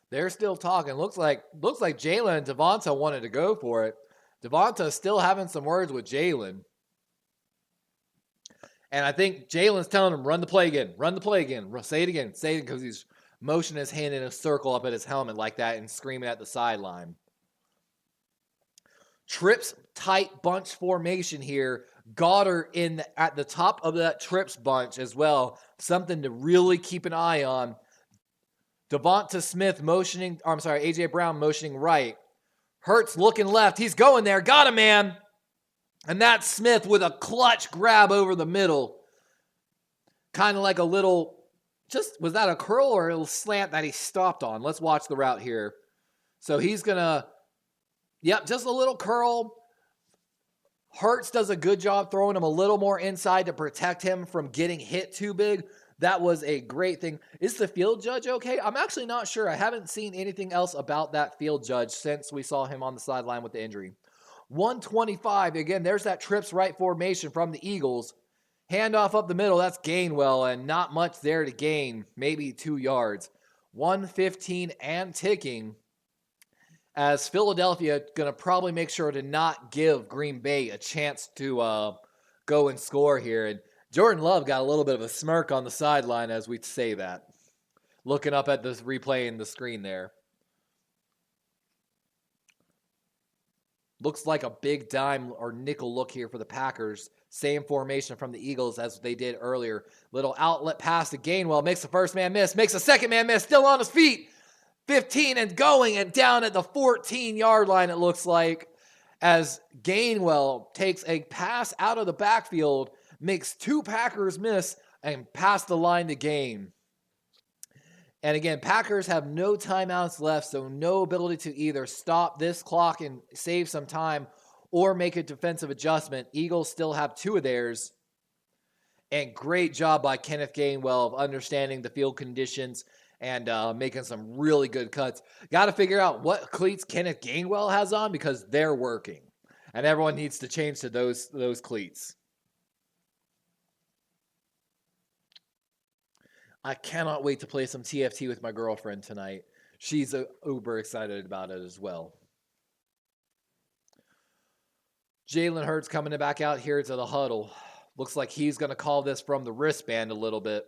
They're still talking. Looks like Jalen and Devonta wanted to go for it. Devonta's still having some words with Jalen. And I think Jalen's telling him, run the play again. Run the play again. Say it again. Say it because he's motioning his hand in a circle up at his helmet like that and screaming at the sideline. Trips tight bunch formation here. Goddard at the top of that trips bunch as well. Something to really keep an eye on. Devonta Smith motioning, A.J. Brown motioning right. Hurts looking left. He's going there. Got him, man. And that's Smith with a clutch grab over the middle. Kind of like a little, was that a curl or a little slant that he stopped on? Let's watch the route here. So he's going to, just a little curl. Hurts does a good job throwing him a little more inside to protect him from getting hit too big. That was a great thing. Is the field judge okay? I'm actually not sure. I haven't seen anything else about that field judge since we saw him on the sideline with the injury. 125. Again, there's that trips right formation from the Eagles. Handoff up the middle. That's Gainwell, and not much there to gain. Maybe 2 yards. 115 and ticking. As Philadelphia going to probably make sure to not give Green Bay a chance to go and score here. And Jordan Love got a little bit of a smirk on the sideline as we say that. Looking up at this replay in the screen there. Looks like a big dime or nickel look here for the Packers. Same formation from the Eagles as they did earlier. Little outlet pass to Gainwell. Makes the first man miss. Makes the second man miss. Still on his feet. 15 and going and down at the 14-yard line, it looks like. As Gainwell takes a pass out of the backfield. Makes 2 Packers miss and pass the line to gain. And again, Packers have no timeouts left, so no ability to either stop this clock and save some time or make a defensive adjustment. Eagles still have 2 of theirs. And great job by Kenneth Gainwell of understanding the field conditions and making some really good cuts. Got to figure out what cleats Kenneth Gainwell has on because they're working. And everyone needs to change to those cleats. I cannot wait to play some TFT with my girlfriend tonight. She's uber excited about it as well. Jalen Hurts coming back out here to the huddle. Looks like he's going to call this from the wristband a little bit.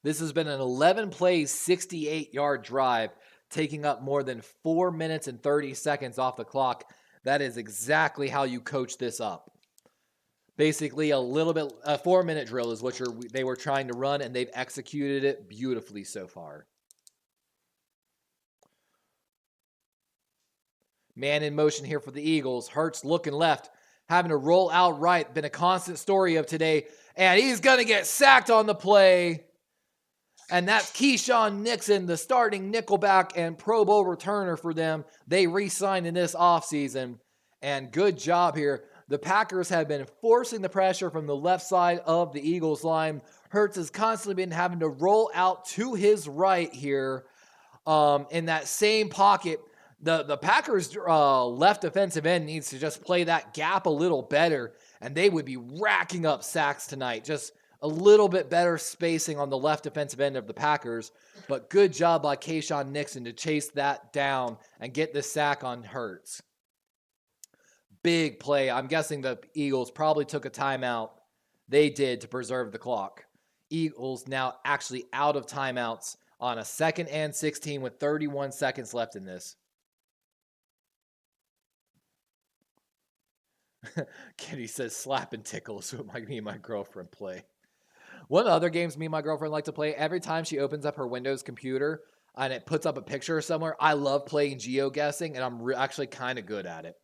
This has been an 11-play, 68-yard drive, taking up more than 4 minutes and 30 seconds off the clock. That is exactly how you coach this up. Basically, a 4-minute drill is what they were trying to run, and they've executed it beautifully so far. Man in motion here for the Eagles. Hurts looking left, having to roll out right. Been a constant story of today, and he's going to get sacked on the play. And that's Keyshawn Nixon, the starting nickelback and Pro Bowl returner for them. They re-signed in this offseason, and good job here. The Packers have been forcing the pressure from the left side of the Eagles line. Hurts has constantly been having to roll out to his right here in that same pocket. The Packers' left defensive end needs to just play that gap a little better, and they would be racking up sacks tonight. Just a little bit better spacing on the left defensive end of the Packers, but good job by Keyshawn Nixon to chase that down and get the sack on Hurts. Big play. I'm guessing the Eagles probably took a timeout. They did to preserve the clock. Eagles now actually out of timeouts on a 2nd and 16 with 31 seconds left in this. Kenny says slap and tickle is what me and my girlfriend play. One of the other games me and my girlfriend like to play, every time she opens up her Windows computer and it puts up a picture somewhere, I love playing geoguessing, and I'm actually kind of good at it.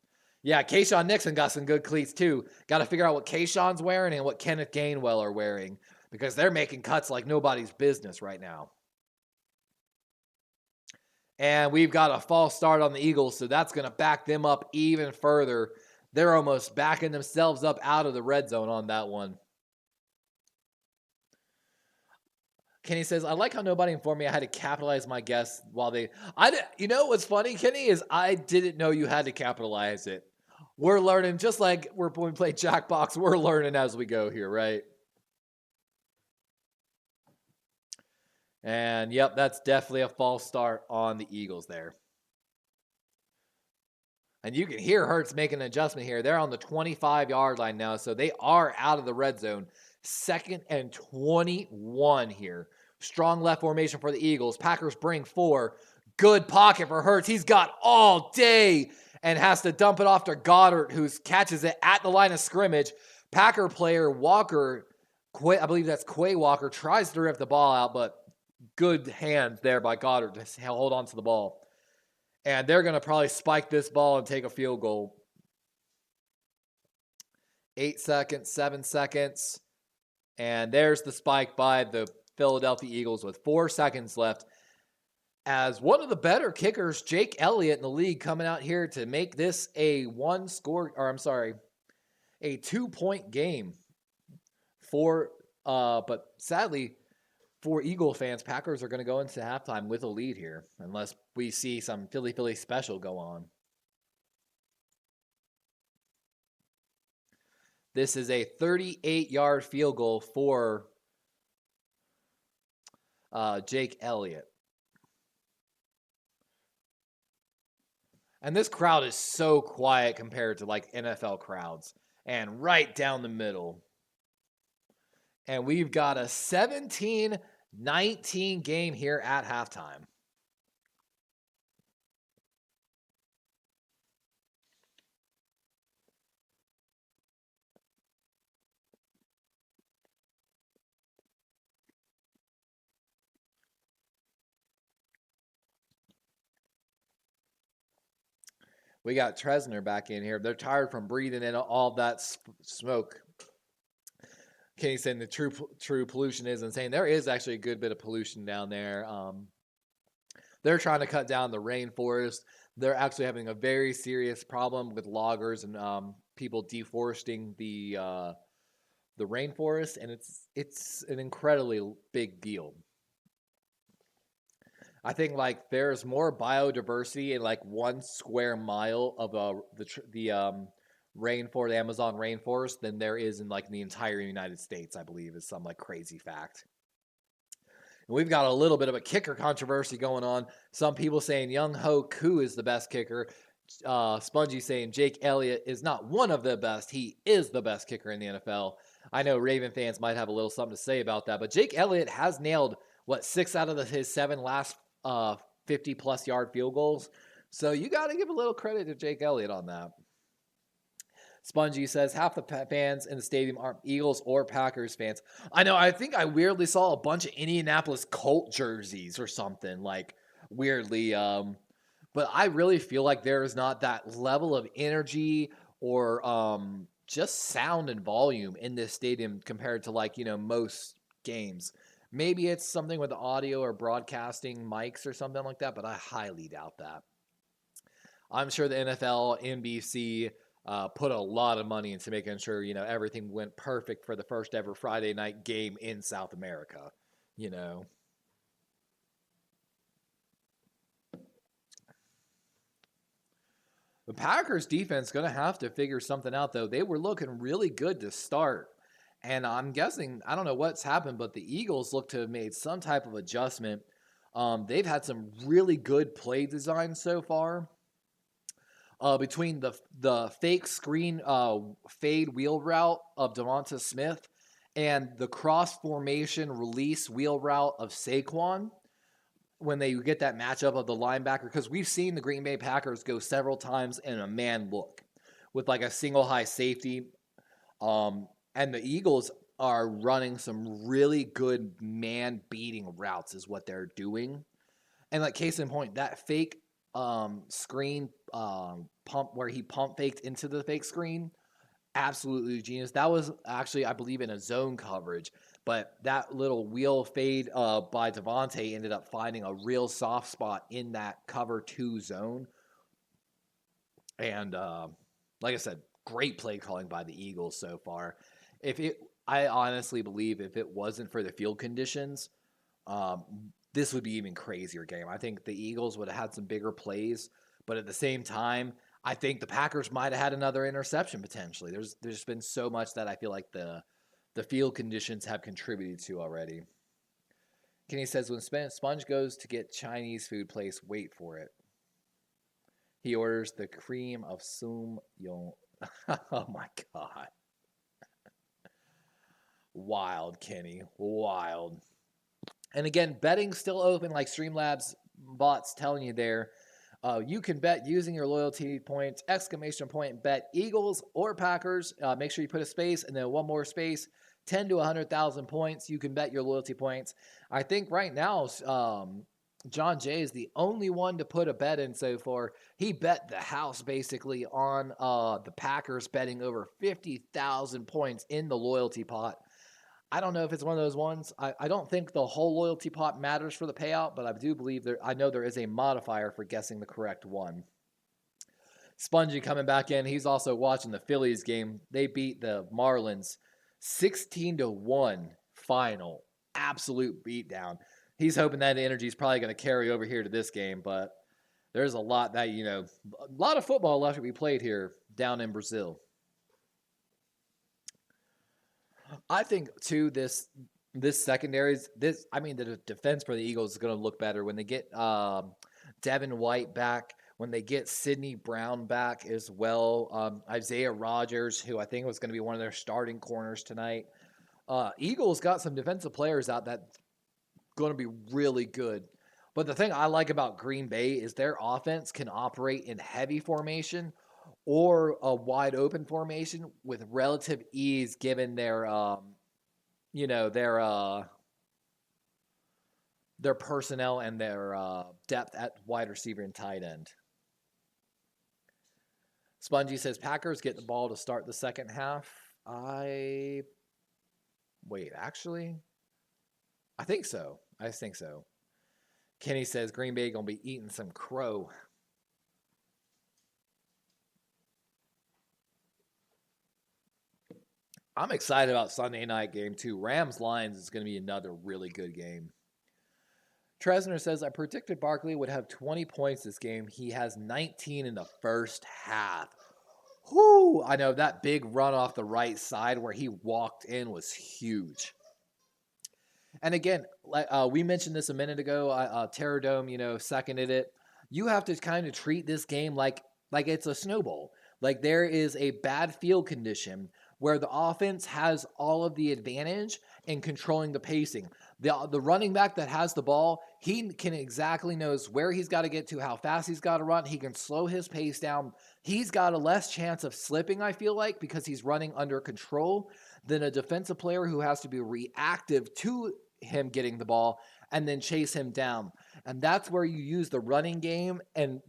Yeah, Kayshawn Nixon got some good cleats too. Got to figure out what Kayshawn's wearing and what Kenneth Gainwell are wearing, because they're making cuts like nobody's business right now. And we've got a false start on the Eagles, so that's going to back them up even further. They're almost backing themselves up out of the red zone on that one. Kenny says, I like how nobody informed me I had to capitalize my guess while they... You know what's funny, Kenny, is I didn't know you had to capitalize it. We're learning, just like when we play Jackbox, we're learning as we go here, right? And, yep, that's definitely a false start on the Eagles there. And you can hear Hurts making an adjustment here. They're on the 25-yard line now, so they are out of the red zone. 2nd and 21 here. Strong left formation for the Eagles. Packers bring 4. Good pocket for Hurts. He's got all day and has to dump it off to Goddard, who catches it at the line of scrimmage. Packer player Walker, I believe that's Quay Walker, tries to rip the ball out, but good hands there by Goddard to hold on to the ball. And they're going to probably spike this ball and take a field goal. 8 seconds, 7 seconds. And there's the spike by the Philadelphia Eagles with 4 seconds left. As one of the better kickers, Jake Elliott in the league, coming out here to make this a 2-point game but sadly for Eagle fans, Packers are going to go into halftime with a lead here unless we see some Philly special go on. This is a 38-yard field goal for Jake Elliott. And this crowd is so quiet compared to like NFL crowds. And right down the middle. And we've got a 17-19 game here at halftime. We got Tresner back in here. They're tired from breathing in all that smoke. Kenny's saying the true pollution is insane. There is actually a good bit of pollution down there. They're trying to cut down the rainforest. They're actually having a very serious problem with loggers and people deforesting the rainforest, and it's an incredibly big deal. I think like there's more biodiversity in like 1 square mile of the Amazon rainforest than there is in like the entire United States, I believe, is some like crazy fact. And we've got a little bit of a kicker controversy going on. Some people saying Young Ho Koo is the best kicker. Spongy saying Jake Elliott is not one of the best. He is the best kicker in the NFL. I know Raven fans might have a little something to say about that, but Jake Elliott has nailed 6 out of his 7 last 50-plus yard field goals. So you got to give a little credit to Jake Elliott on that. Spongy says half the fans in the stadium aren't Eagles or Packers fans. I know. I think I weirdly saw a bunch of Indianapolis Colt jerseys or something, like weirdly. But I really feel like there is not that level of energy or just sound and volume in this stadium compared to most games. Maybe it's something with audio or broadcasting mics or something like that, but I highly doubt that. I'm sure the NFL, NBC put a lot of money into making sure, everything went perfect for the first ever Friday night game in South America, The Packers defense is going to have to figure something out, though. They were looking really good to start. And I'm guessing, I don't know what's happened, but the Eagles look to have made some type of adjustment. They've had some really good play design so far. Between the fake screen fade wheel route of Devonta Smith and the cross formation release wheel route of Saquon, when they get that matchup of the linebacker, because we've seen the Green Bay Packers go several times in a man look with like a single high safety. And the Eagles are running some really good man beating routes is what they're doing. And like case in point, that fake screen pump where he pump faked into the fake screen, absolutely genius. That was actually, I believe, in a zone coverage, but that little wheel fade by Devontae ended up finding a real soft spot in that cover 2 zone. And like I said, great play calling by the Eagles so far. I honestly believe if it wasn't for the field conditions, this would be even crazier game. I think the Eagles would have had some bigger plays, but at the same time, I think the Packers might have had another interception potentially. There's been so much that I feel like the field conditions have contributed to already. Kenny says, when Sponge goes to get Chinese food place, wait for it. He orders the cream of sum yong. Oh my God. Wild, Kenny. Wild. And again, betting's still open, like Streamlabs bots telling you there. You can bet using your loyalty points, exclamation point, bet Eagles or Packers. Make sure you put a space and then one more space, 10 to 100,000 points. You can bet your loyalty points. I think right now, John Jay is the only one to put a bet in so far. He bet the house basically on the Packers betting over 50,000 points in the loyalty pot. I don't know if it's one of those ones. I don't think the whole loyalty pot matters for the payout, but I do believe I know there is a modifier for guessing the correct one. Spongy coming back in. He's also watching the Phillies game. They beat the Marlins 16-1 final. Absolute beatdown. He's hoping that energy is probably going to carry over here to this game, but there's a lot that, a lot of football left to be played here down in Brazil. I think too this secondary the defense for the Eagles is going to look better when they get Devin White back, when they get Sidney Brown back as well. Isaiah Rodgers, who I think was going to be one of their starting corners tonight. Eagles got some defensive players out that's going to be really good. But the thing I like about Green Bay is their offense can operate in heavy formation or a wide open formation with relative ease, given their personnel and their depth at wide receiver and tight end. Spongy says Packers get the ball to start the second half. I think so. Kenny says Green Bay gonna be eating some crow. I'm excited about Sunday night game too. Rams Lions is going to be another really good game. Tresner says, I predicted Barkley would have 20 points this game. He has 19 in the first half. Whoo! I know that big run off the right side where he walked in was huge. And again, we mentioned this a minute ago. Terror Dome, seconded it. You have to kind of treat this game like it's a snowball. Like there is a bad field condition where the offense has all of the advantage in controlling the pacing. The running back that has the ball, he can exactly knows where he's got to get to, how fast he's got to run. He can slow his pace down. He's got a less chance of slipping, I feel like, because he's running under control than a defensive player who has to be reactive to him getting the ball and then chase him down. And that's where you use the running game and,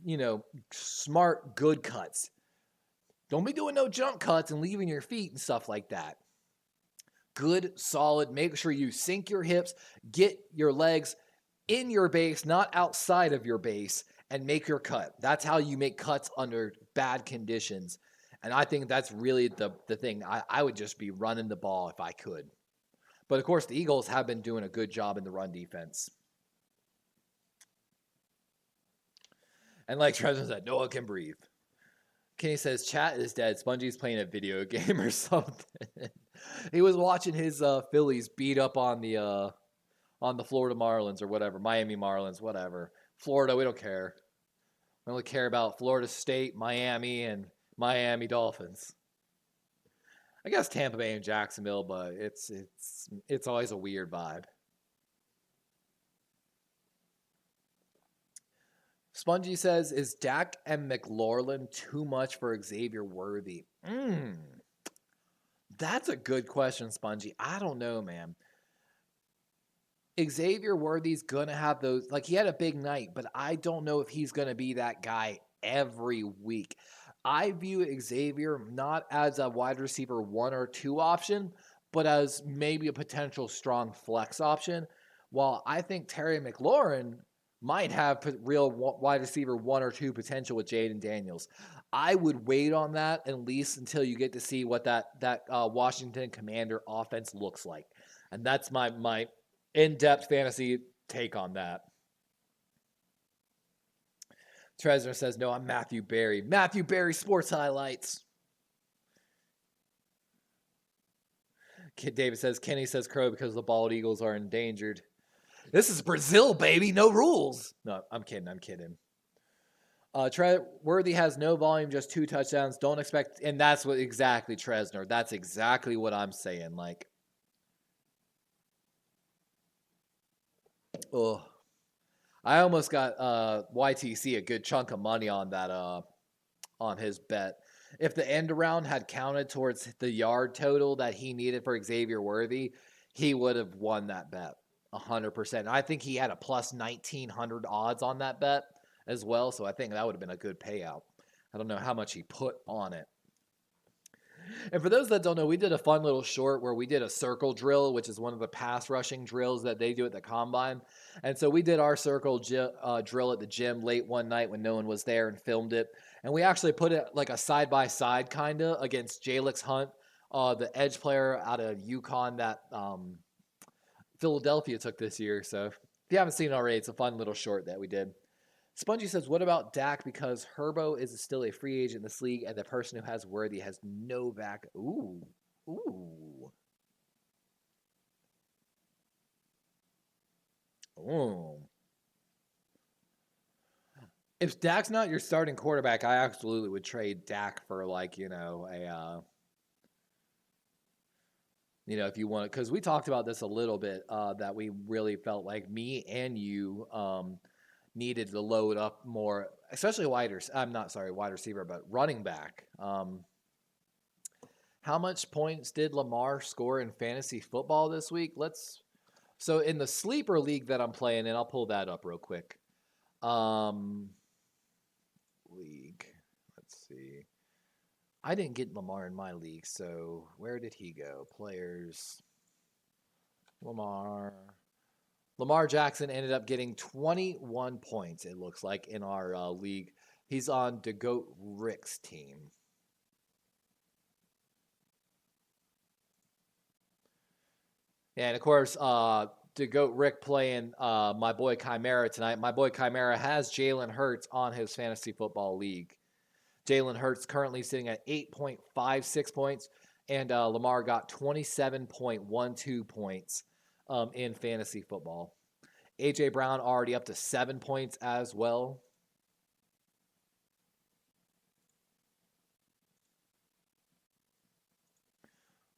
smart, good cuts. Don't be doing no jump cuts and leaving your feet and stuff like that. Good, solid, make sure you sink your hips, get your legs in your base, not outside of your base, and make your cut. That's how you make cuts under bad conditions. And I think that's really the thing. I would just be running the ball if I could. But of course, the Eagles have been doing a good job in the run defense. And like Trevor said, no one can breathe. Kenny says, chat is dead. Spongy's playing a video game or something. He was watching his Phillies beat up on the Florida Marlins or whatever. Miami Marlins, whatever. Florida, we don't care. We only care about Florida State, Miami, and Miami Dolphins. I guess Tampa Bay and Jacksonville, but it's always a weird vibe. Spongy says, is Dak and McLaurin too much for Xavier Worthy? That's a good question, Spongy. I don't know, man. Xavier Worthy's going to have those, like he had a big night, but I don't know if he's going to be that guy every week. I view Xavier not as a wide receiver 1 or 2 option, but as maybe a potential strong flex option. While I think Terry McLaurin might have real wide receiver 1 or 2 potential with Jaden Daniels. I would wait on that at least until you get to see what that Washington Commander offense looks like. And that's my in-depth fantasy take on that. Tresner says, no, I'm Matthew Berry. Matthew Berry Sports Highlights. David says, Kenny says Crow because the bald eagles are endangered. This is Brazil, baby. No rules. No, I'm kidding. Worthy has no volume, just 2 touchdowns. Don't expect, and that's what exactly Tresner. That's exactly what I'm saying. Like, oh, I almost got YTC a good chunk of money on that on his bet. If the end around had counted towards the yard total that he needed for Xavier Worthy, he would have won that bet 100%. I think he had a plus 1,900 odds on that bet as well, so I think that would have been a good payout. I don't know how much he put on it. And for those that don't know, we did a fun little short where we did a circle drill, which is one of the pass rushing drills that they do at the combine. And so we did our circle drill at the gym late one night when no one was there and filmed it. And we actually put it like a side-by-side kind of against Jalix Hunt, the edge player out of UConn that Philadelphia took this year. So if you haven't seen it already, it's a fun little short that we did. Spongy says, what about Dak? Because Herbo is still a free agent in this league, and the person who has Worthy has no back. Ooh. If Dak's not your starting quarterback, I absolutely would trade Dak for if you want, because we talked about this a little bit, that we really felt like me and you needed to load up more, especially wide receiver, but running back. How much points did Lamar score in fantasy football this week? So in the sleeper league that I'm playing in, I'll pull that up real quick. League. Let's see. I didn't get Lamar in my league, so where did he go? Players. Lamar Jackson ended up getting 21 points, it looks like, in our league. He's on DeGoat Rick's team. And, of course, DeGoat Rick playing my boy Chimera tonight. My boy Chimera has Jalen Hurts on his fantasy football league. Jalen Hurts currently sitting at 8.56 points, and Lamar got 27.12 points in fantasy football. A.J. Brown already up to 7 points as well.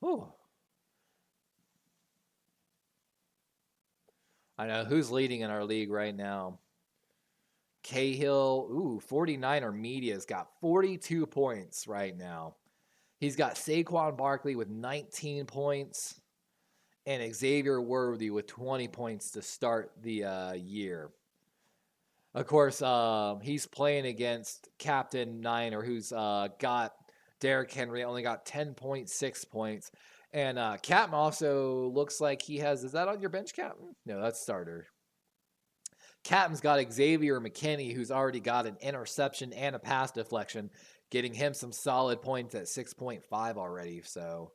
Ooh. I know who's leading in our league right now. Cahill, 49er Media's got 42 points right now. He's got Saquon Barkley with 19 points and Xavier Worthy with 20 points to start the year. Of course, he's playing against Captain Niner, who's got Derrick Henry, only got 10.6 points. And Captain also looks like he has, is that on your bench, Captain? No, that's starter. Captain's got Xavier McKinney, who's already got an interception and a pass deflection, getting him some solid points at 6.5 already. So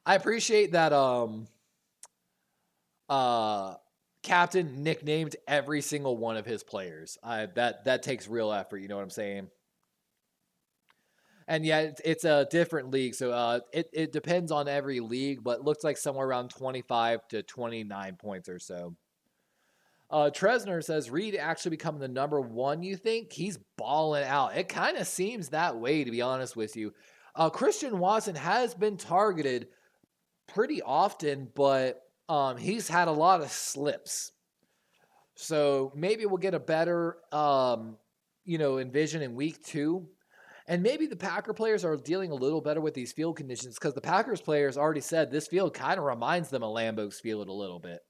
I appreciate that Captain nicknamed every single one of his players. That takes real effort, you know what I'm saying? And yeah, it's a different league, so it depends on every league, but looks like somewhere around 25 to 29 points or so. Tresner says, Reed actually becoming the number 1, you think? He's balling out. It kind of seems that way, to be honest with you. Christian Watson has been targeted pretty often, but he's had a lot of slips. So maybe we'll get a better, envision in week 2. And maybe the Packer players are dealing a little better with these field conditions because the Packers players already said this field kind of reminds them of Lambeau's field a little bit.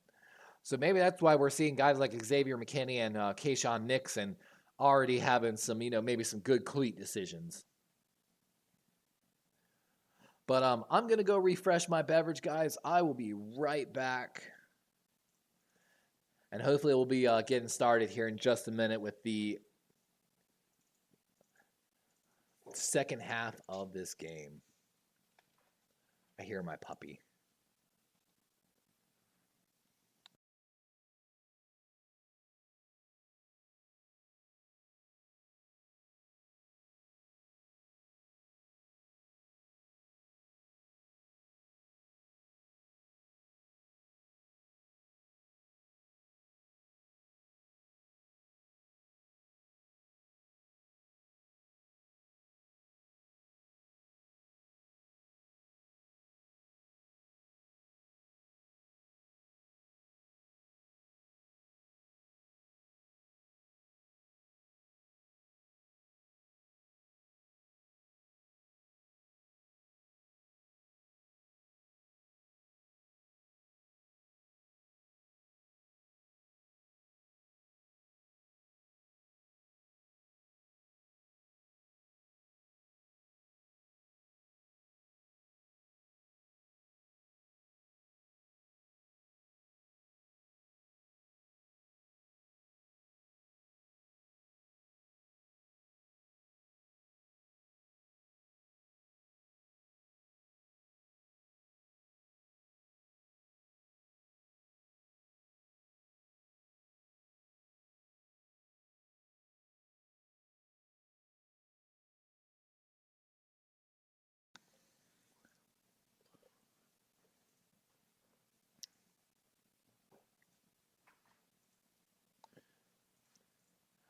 So maybe that's why we're seeing guys like Xavier McKinney and Kayshawn Nixon already having some, maybe some good cleat decisions. But I'm going to go refresh my beverage, guys. I will be right back. And hopefully we'll be getting started here in just a minute with the second half of this game. I hear my puppy.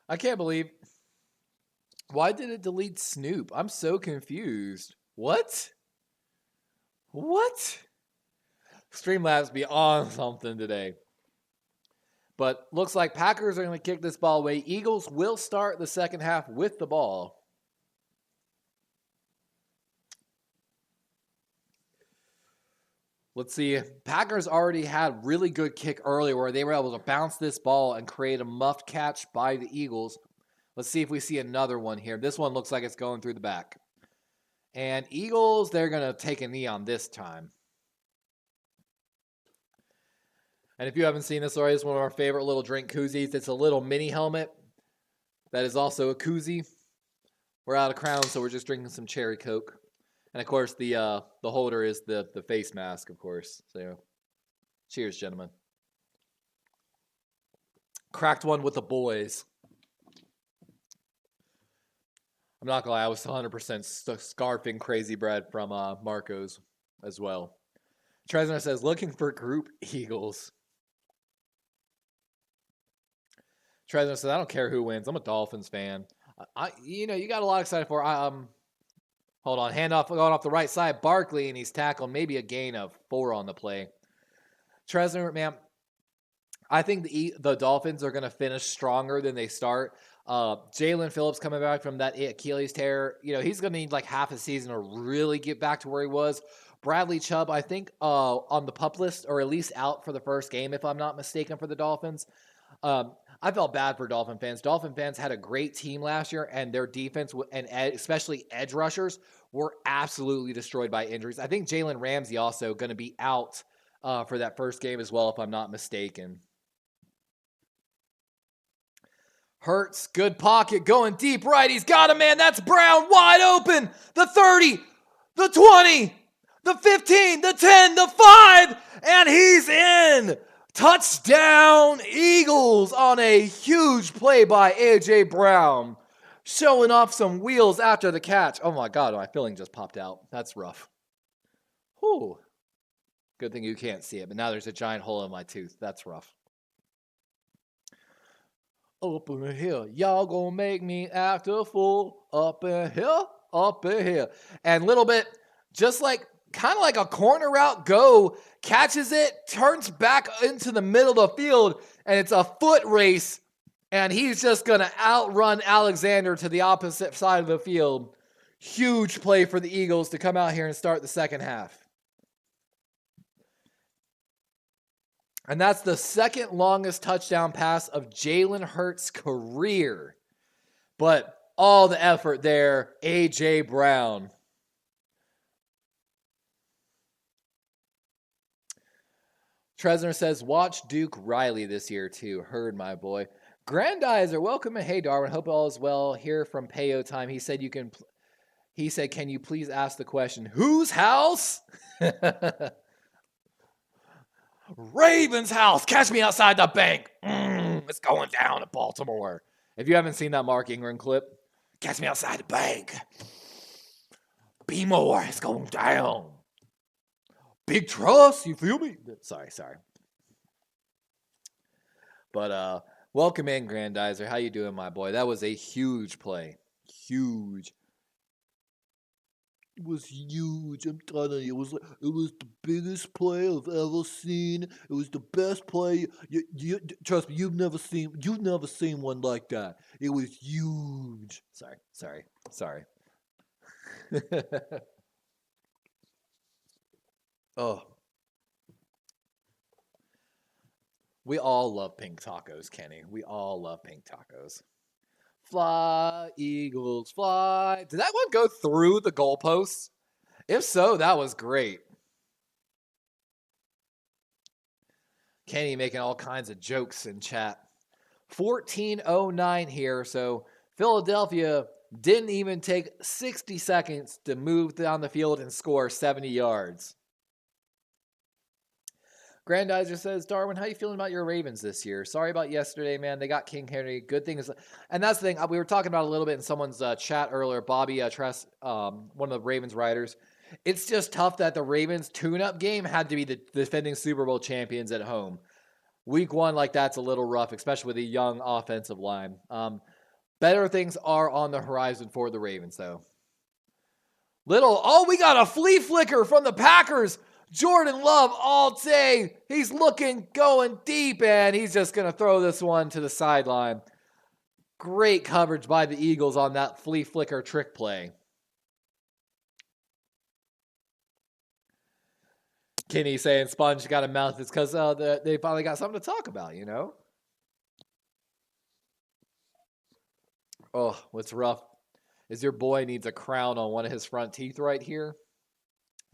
I can't believe. Why did it delete Snoop? I'm so confused. What? Streamlabs be on something today. But looks like Packers are going to kick this ball away. Eagles will start the second half with the ball. Let's see. Packers already had really good kick earlier where they were able to bounce this ball and create a muffed catch by the Eagles. Let's see if we see another one here. This one looks like it's going through the back. And Eagles, they're going to take a knee on this time. And if you haven't seen this already, it's one of our favorite little drink koozies. It's a little mini helmet that is also a koozie. We're out of Crown, so we're just drinking some cherry Coke. And, of course, the holder is the face mask, of course. So, cheers, gentlemen. Cracked one with the boys. I'm not going to lie, I was 100% scarfing Crazy Bread from Marco's as well. Tresner says, looking for group Eagles. Tresner says, I don't care who wins. I'm a Dolphins fan. You got a lot excited for. Hold on, handoff going off the right side. Barkley, and he's tackled. Maybe a gain of 4 on the play. Tresner, man, I think the Dolphins are going to finish stronger than they start. Jalen Phillips coming back from that Achilles tear. He's going to need like half a season to really get back to where he was. Bradley Chubb, I think, on the PUP list, or at least out for the first game, if I'm not mistaken, for the Dolphins. I felt bad for Dolphin fans. Dolphin fans had a great team last year, and their defense, and especially edge rushers, were absolutely destroyed by injuries. I think Jalen Ramsey also going to be out for that first game as well, if I'm not mistaken. Hurts, good pocket, going deep right. He's got a man. That's Brown, wide open. The 30, the 20, the 15, the 10, the 5, and he's in. Touchdown, Eagles, on a huge play by A.J. Brown. Showing off some wheels after the catch. Oh my God, my filling just popped out. That's rough. Whew. Good thing you can't see it, but now there's a giant hole in my tooth. That's rough. Up in here, y'all gonna make me act a fool. Up in here, up in here. And little bit, just like kind of like a corner route go, catches it, turns back into the middle of the field, and it's a foot race, and he's just going to outrun Alexander to the opposite side of the field. Huge play for the Eagles to come out here and start the second half. And that's the second longest touchdown pass of Jalen Hurts' career. But all the effort there, A.J. Brown. Tresner says, watch Duke Riley this year too. Heard, my boy. Grandizer, welcome and hey Darwin. Hope all is well. Here from Payo time. He said, can you please ask the question, whose house? Ravens house. Catch me outside the bank. It's going down at Baltimore. If you haven't seen that Mark Ingram clip, catch me outside the bank. Be more. It's going down. Big trust, you feel me? Sorry. But welcome in, Grandizer. How you doing, my boy? That was a huge play. Huge. It was huge. I'm telling you, it was the biggest play I've ever seen. It was the best play. You trust me, you've never seen one like that. It was huge. Sorry. Oh. We all love pink tacos, Kenny. We all love pink tacos. Fly, Eagles, fly. Did that one go through the goalposts? If so, that was great. Kenny making all kinds of jokes in chat. 14:09 here, so Philadelphia didn't even take 60 seconds to move down the field and score 70 yards. Grandizer says, Darwin, how you feeling about your Ravens this year? Sorry about yesterday, man. They got King Henry. Good thing is, and that's the thing. We were talking about a little bit in someone's chat earlier. Bobby Tress, one of the Ravens writers. It's just tough that the Ravens tune-up game had to be the defending Super Bowl champions at home. Week one like that's a little rough, especially with a young offensive line. Better things are on the horizon for the Ravens, though. We got a flea flicker from the Packers. Jordan Love all day. He's going deep, and he's just going to throw this one to the sideline. Great coverage by the Eagles on that flea flicker trick play. Kenny saying Sponge got a mouth. It's because they finally got something to talk about, you know? Oh, what's rough is your boy needs a crown on one of his front teeth right here.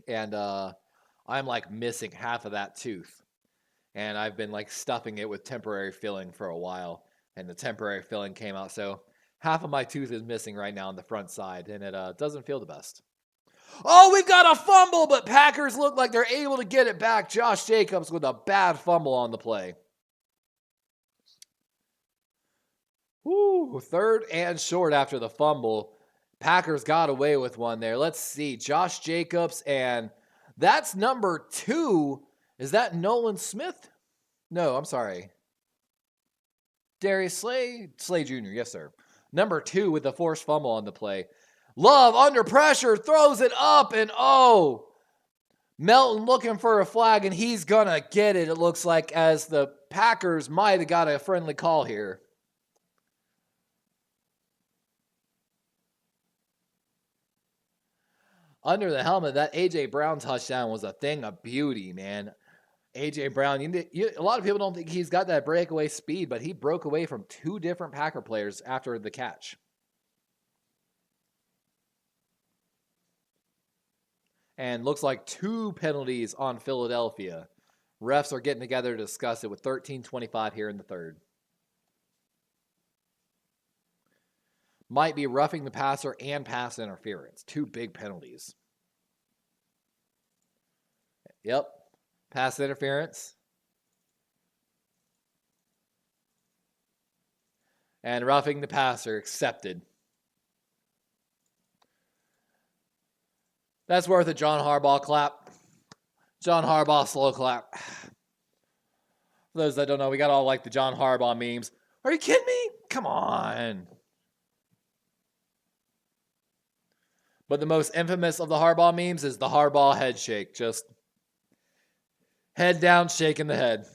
And I'm like missing half of that tooth. And I've been like stuffing it with temporary filling for a while. And the temporary filling came out. So half of my tooth is missing right now on the front side. And it doesn't feel the best. Oh, we've got a fumble, but Packers look like they're able to get it back. Josh Jacobs with a bad fumble on the play. Woo, 3rd and short after the fumble. Packers got away with one there. Let's see. Josh Jacobs, and that's number 2. Is that Nolan Smith? No, I'm sorry. Darius Slay Jr., yes, sir. Number 2 with the forced fumble on the play. Love under pressure, throws it up, and Melton looking for a flag, and he's going to get it, it looks like, as the Packers might have got a friendly call here. Under the helmet, that A.J. Brown touchdown was a thing of beauty, man. A.J. Brown, a lot of people don't think he's got that breakaway speed, but he broke away from 2 different Packer players after the catch. And looks like 2 penalties on Philadelphia. Refs are getting together to discuss it with 13:25 here in the 3rd. Might be roughing the passer and pass interference. 2 big penalties. Yep. Pass interference. And roughing the passer accepted. That's worth a John Harbaugh clap. John Harbaugh slow clap. For those that don't know, we got all like the John Harbaugh memes. Are you kidding me? Come on. But the most infamous of the Harbaugh memes is the Harbaugh head shake. Just head down, shaking the head.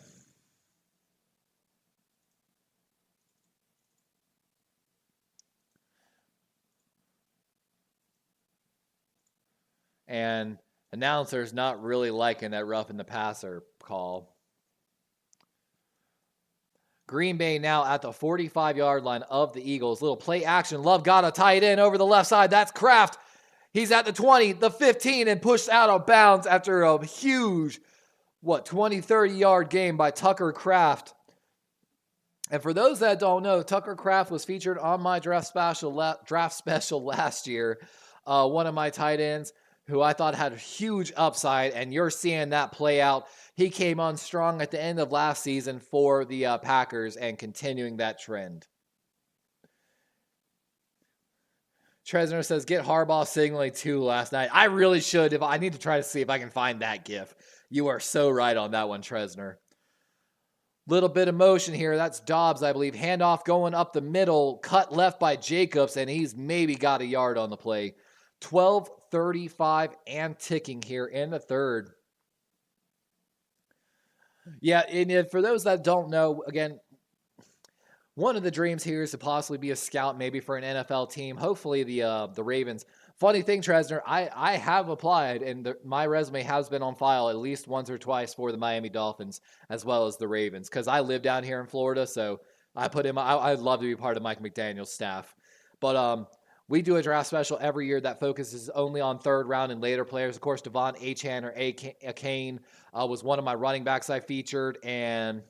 And announcers not really liking that roughing the passer call. Green Bay now at the 45-yard line of the Eagles. Little play action. Love got a tight end over the left side. That's Kraft. He's at the 20, the 15, and pushed out of bounds after a huge, 20, 30-yard game by Tucker Kraft. And for those that don't know, Tucker Kraft was featured on my draft special last year. One of my tight ends who I thought had a huge upside, and you're seeing that play out. He came on strong at the end of last season for the Packers and continuing that trend. Tresner says, get Harbaugh signaling 2 last night. I really should. I need to try to see if I can find that GIF. You are so right on that one, Tresner. Little bit of motion here. That's Dobbs, I believe. Handoff going up the middle. Cut left by Jacobs, and he's maybe got a yard on the play. 12:35 and ticking here in the third. Yeah, and for those that don't know, again, one of the dreams here is to possibly be a scout, maybe for an NFL team. Hopefully the Ravens. Funny thing, Tresner, I have applied, and my resume has been on file at least once or twice for the Miami Dolphins as well as the Ravens, because I live down here in Florida, so I put in I'd love to be part of Mike McDaniel's staff. But we do a draft special every year that focuses only on third round and later players. Of course, Devon Achane or Akane was one of my running backs I featured, and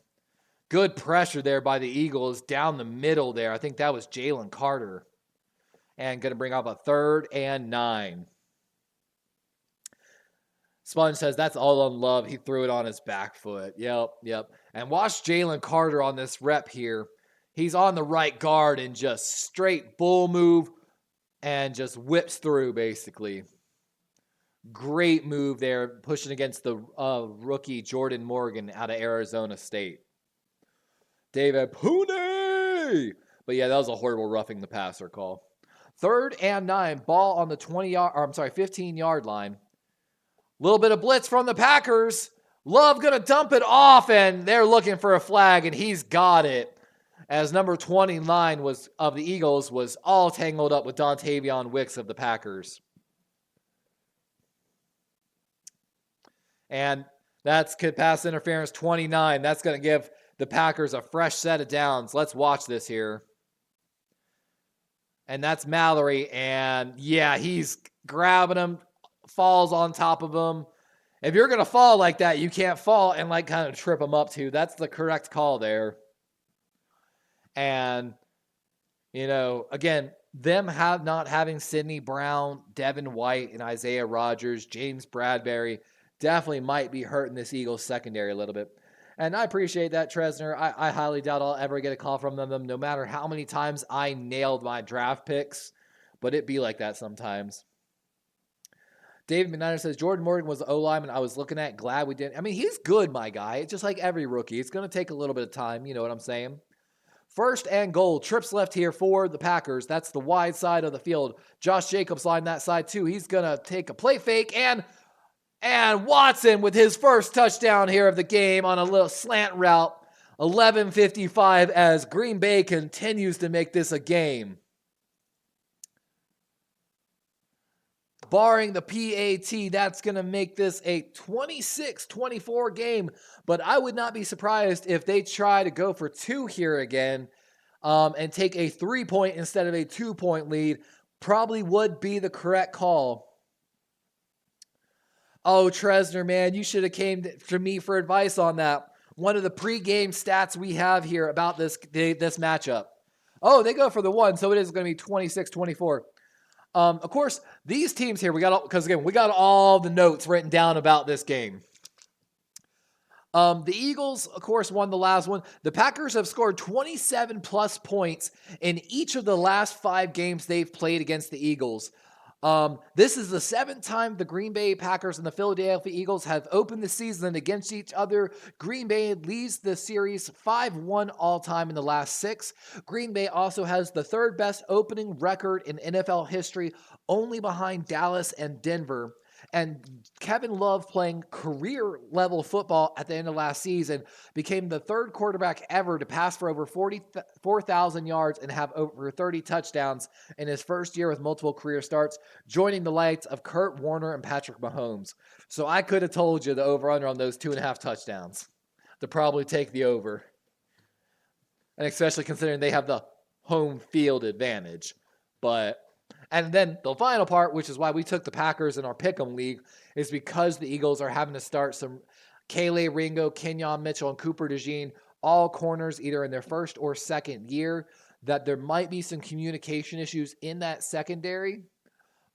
good pressure there by the Eagles down the middle there. I think that was Jalen Carter. And going to bring up a 3rd and 9. Sponge says that's all on Love. He threw it on his back foot. Yep. And watch Jalen Carter on this rep here. He's on the right guard and just straight bull move and just whips through, basically. Great move there, pushing against the rookie Jordan Morgan out of Arizona State. David Pooney! But yeah, that was a horrible roughing the passer call. 3rd and 9, ball on the 15-yard line. Little bit of blitz from the Packers. Love going to dump it off, and they're looking for a flag, and he's got it. As number 29 of the Eagles was all tangled up with Dontavion Wicks of the Packers. And that's pass interference 29. That's going to give the Packers a fresh set of downs. Let's watch this here. And that's Mallory. And yeah, he's grabbing him, falls on top of him. If you're going to fall like that, you can't fall and kind of trip him up too. That's the correct call there. And, again, them not having Sidney Brown, Devin White, and Isaiah Rodgers, James Bradbury definitely might be hurting this Eagles secondary a little bit. And I appreciate that, Tresner. I highly doubt I'll ever get a call from them, no matter how many times I nailed my draft picks. But it be like that sometimes. David McNiner says, Jordan Morgan was the O-lineman I was looking at. Glad we didn't. I mean, he's good, my guy. It's just like every rookie. It's going to take a little bit of time. You know what I'm saying? 1st and goal. Trips left here for the Packers. That's the wide side of the field. Josh Jacobs lined that side too. He's going to take a play fake, and Watson with his first touchdown here of the game on a little slant route. 11:55 as Green Bay continues to make this a game. Barring the PAT, that's going to make this a 26-24 game. But I would not be surprised if they try to go for 2 here again and take a 3-point instead of a 2-point lead. Probably would be the correct call. Oh, Tresner, man, you should have came to me for advice on that. One of the pregame stats we have here about this matchup. Oh, they go for the 1, so it is going to be 26-24. Of course, these teams here, we got all the notes written down about this game. The Eagles, of course, won the last one. The Packers have scored 27-plus points in each of the last 5 games they've played against the Eagles. This is the 7th time the Green Bay Packers and the Philadelphia Eagles have opened the season against each other. Green Bay leads the series 5-1 all-time in the last 6. Green Bay also has the 3rd best opening record in NFL history, only behind Dallas and Denver. And Kevin Love, playing career-level football at the end of last season, became the 3rd quarterback ever to pass for over 4,000 yards and have over 30 touchdowns in his first year with multiple career starts, joining the likes of Kurt Warner and Patrick Mahomes. So I could have told you the over-under on those 2.5 touchdowns to probably take the over. And especially considering they have the home field advantage. And then the final part, which is why we took the Packers in our Pick'em League, is because the Eagles are having to start some Kayleigh Ringo, Kenyon Mitchell, and Cooper DeJean, all corners either in their 1st or 2nd year, that there might be some communication issues in that secondary.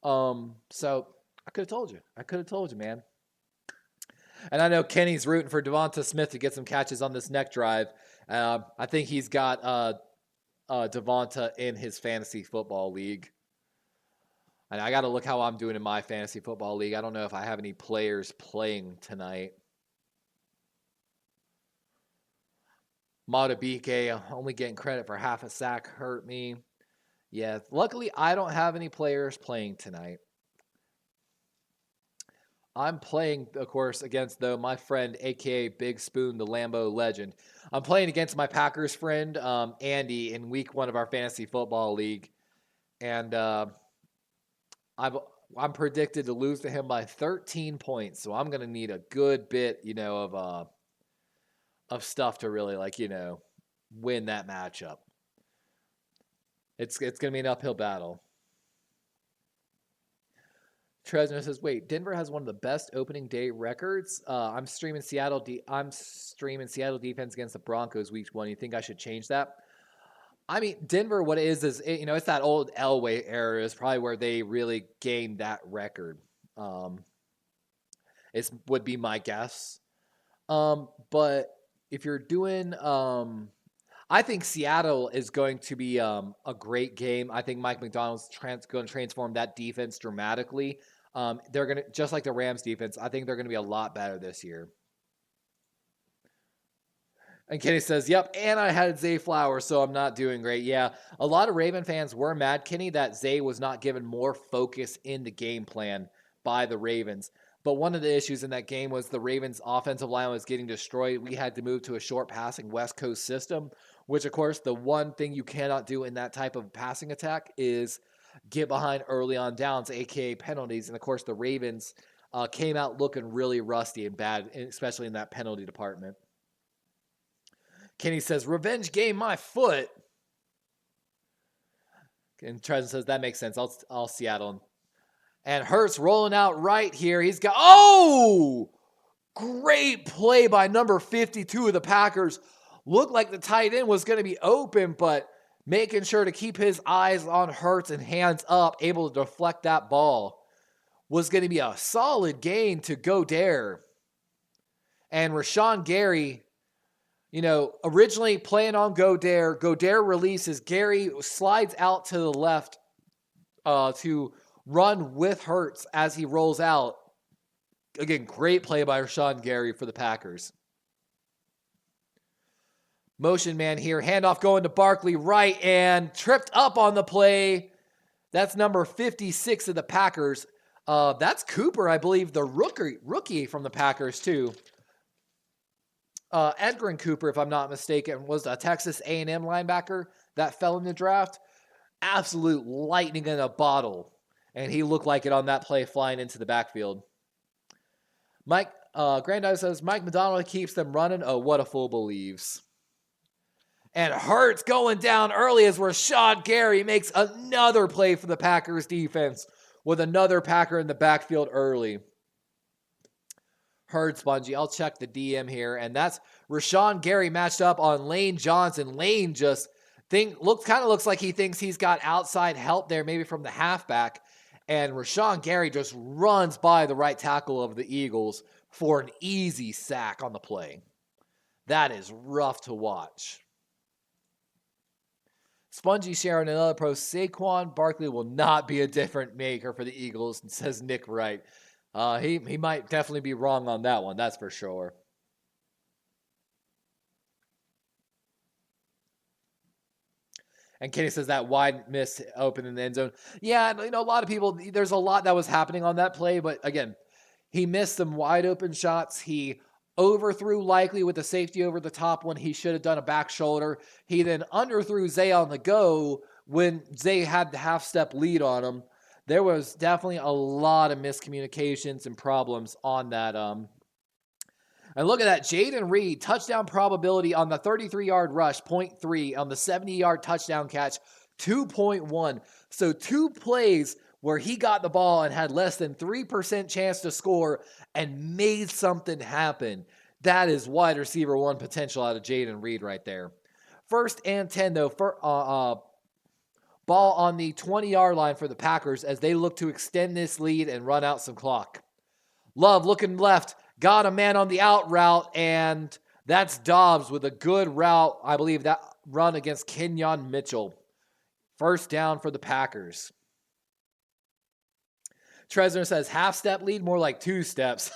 So I could have told you. I could have told you, man. And I know Kenny's rooting for Devonta Smith to get some catches on this neck drive. I think he's got Devonta in his fantasy football league. And I got to look how I'm doing in my fantasy football league. I don't know if I have any players playing tonight. Matabike only getting credit for half a sack hurt me. Yeah, luckily I don't have any players playing tonight. I'm playing, of course, against, though, my friend, a.k.a. Big Spoon, the Lambo legend. I'm playing against my Packers friend, Andy, in week 1 of our fantasy football league. And I'm predicted to lose to him by 13 points. So I'm going to need a good bit, of stuff to really, win that matchup. It's going to be an uphill battle. Tresner says, "Wait, Denver has one of the best opening day records. I'm streaming Seattle defense against the Broncos week 1. You think I should change that?" I mean, Denver, what it is it's that old Elway era is probably where they really gained that record. It would be my guess. But if you're doing, I think Seattle is going to be a great game. I think Mike McDonald's going to transform that defense dramatically. They're going to, just like the Rams defense, I think they're going to be a lot better this year. And Kenny says, "Yep, and I had Zay Flowers, so I'm not doing great." Yeah, a lot of Raven fans were mad, Kenny, that Zay was not given more focus in the game plan by the Ravens. But one of the issues in that game was the Ravens' offensive line was getting destroyed. We had to move to a short passing West Coast system, which, of course, the one thing you cannot do in that type of passing attack is get behind early on downs, a.k.a. penalties. And, of course, the Ravens came out looking really rusty and bad, especially in that penalty department. Kenny says, "Revenge game my foot." And Trezor says, "That makes sense. I'll Seattle." And Hurts rolling out right here. He's got, great play by number 52 of the Packers. Looked like the tight end was going to be open, but making sure to keep his eyes on Hurts and hands up, able to deflect that ball, was going to be a solid gain to Godare. And Rashawn Gary, originally playing on Godare. Godare releases. Gary slides out to the left to run with Hurts as he rolls out. Again, great play by Rashawn Gary for the Packers. Motion man here. Handoff going to Barkley right and tripped up on the play. That's number 56 of the Packers. That's Cooper, I believe, the rookie from the Packers too. Edgar Cooper, if I'm not mistaken, was a Texas A&M linebacker that fell in the draft. Absolute lightning in a bottle. And he looked like it on that play flying into the backfield. Mike Grandize says, "Mike McDonald keeps them running." Oh, what a fool believes. And Hurts going down early as Rashawn Gary makes another play for the Packers defense with another Packer in the backfield early. Heard Spongy. I'll check the DM here. And that's Rashawn Gary matched up on Lane Johnson. Lane just looks like he thinks he's got outside help there, maybe from the halfback. And Rashawn Gary just runs by the right tackle of the Eagles for an easy sack on the play. That is rough to watch. Spongy sharing another post. Saquon Barkley will not be a different maker for the Eagles, says Nick Wright. He might definitely be wrong on that one, that's for sure. And Kenny says that wide miss open in the end zone. Yeah, a lot of people, there's a lot that was happening on that play, but again, he missed some wide open shots. He overthrew likely with the safety over the top when he should have done a back shoulder. He then underthrew Zay on the go when Zay had the half-step lead on him. There was definitely a lot of miscommunications and problems on that. And look at that, Jaden Reed, touchdown probability on the 33-yard rush, 0.3. On the 70-yard touchdown catch, 2.1. So 2 plays where he got the ball and had less than 3% chance to score and made something happen. That is wide receiver 1 potential out of Jaden Reed right there. 1st and 10, though, for ball on the 20-yard line for the Packers as they look to extend this lead and run out some clock. Love looking left. Got a man on the out route, and that's Dobbs with a good route. I believe that run against Kenyon Mitchell. 1st down for the Packers. Tresner says half-step lead, more like 2 steps.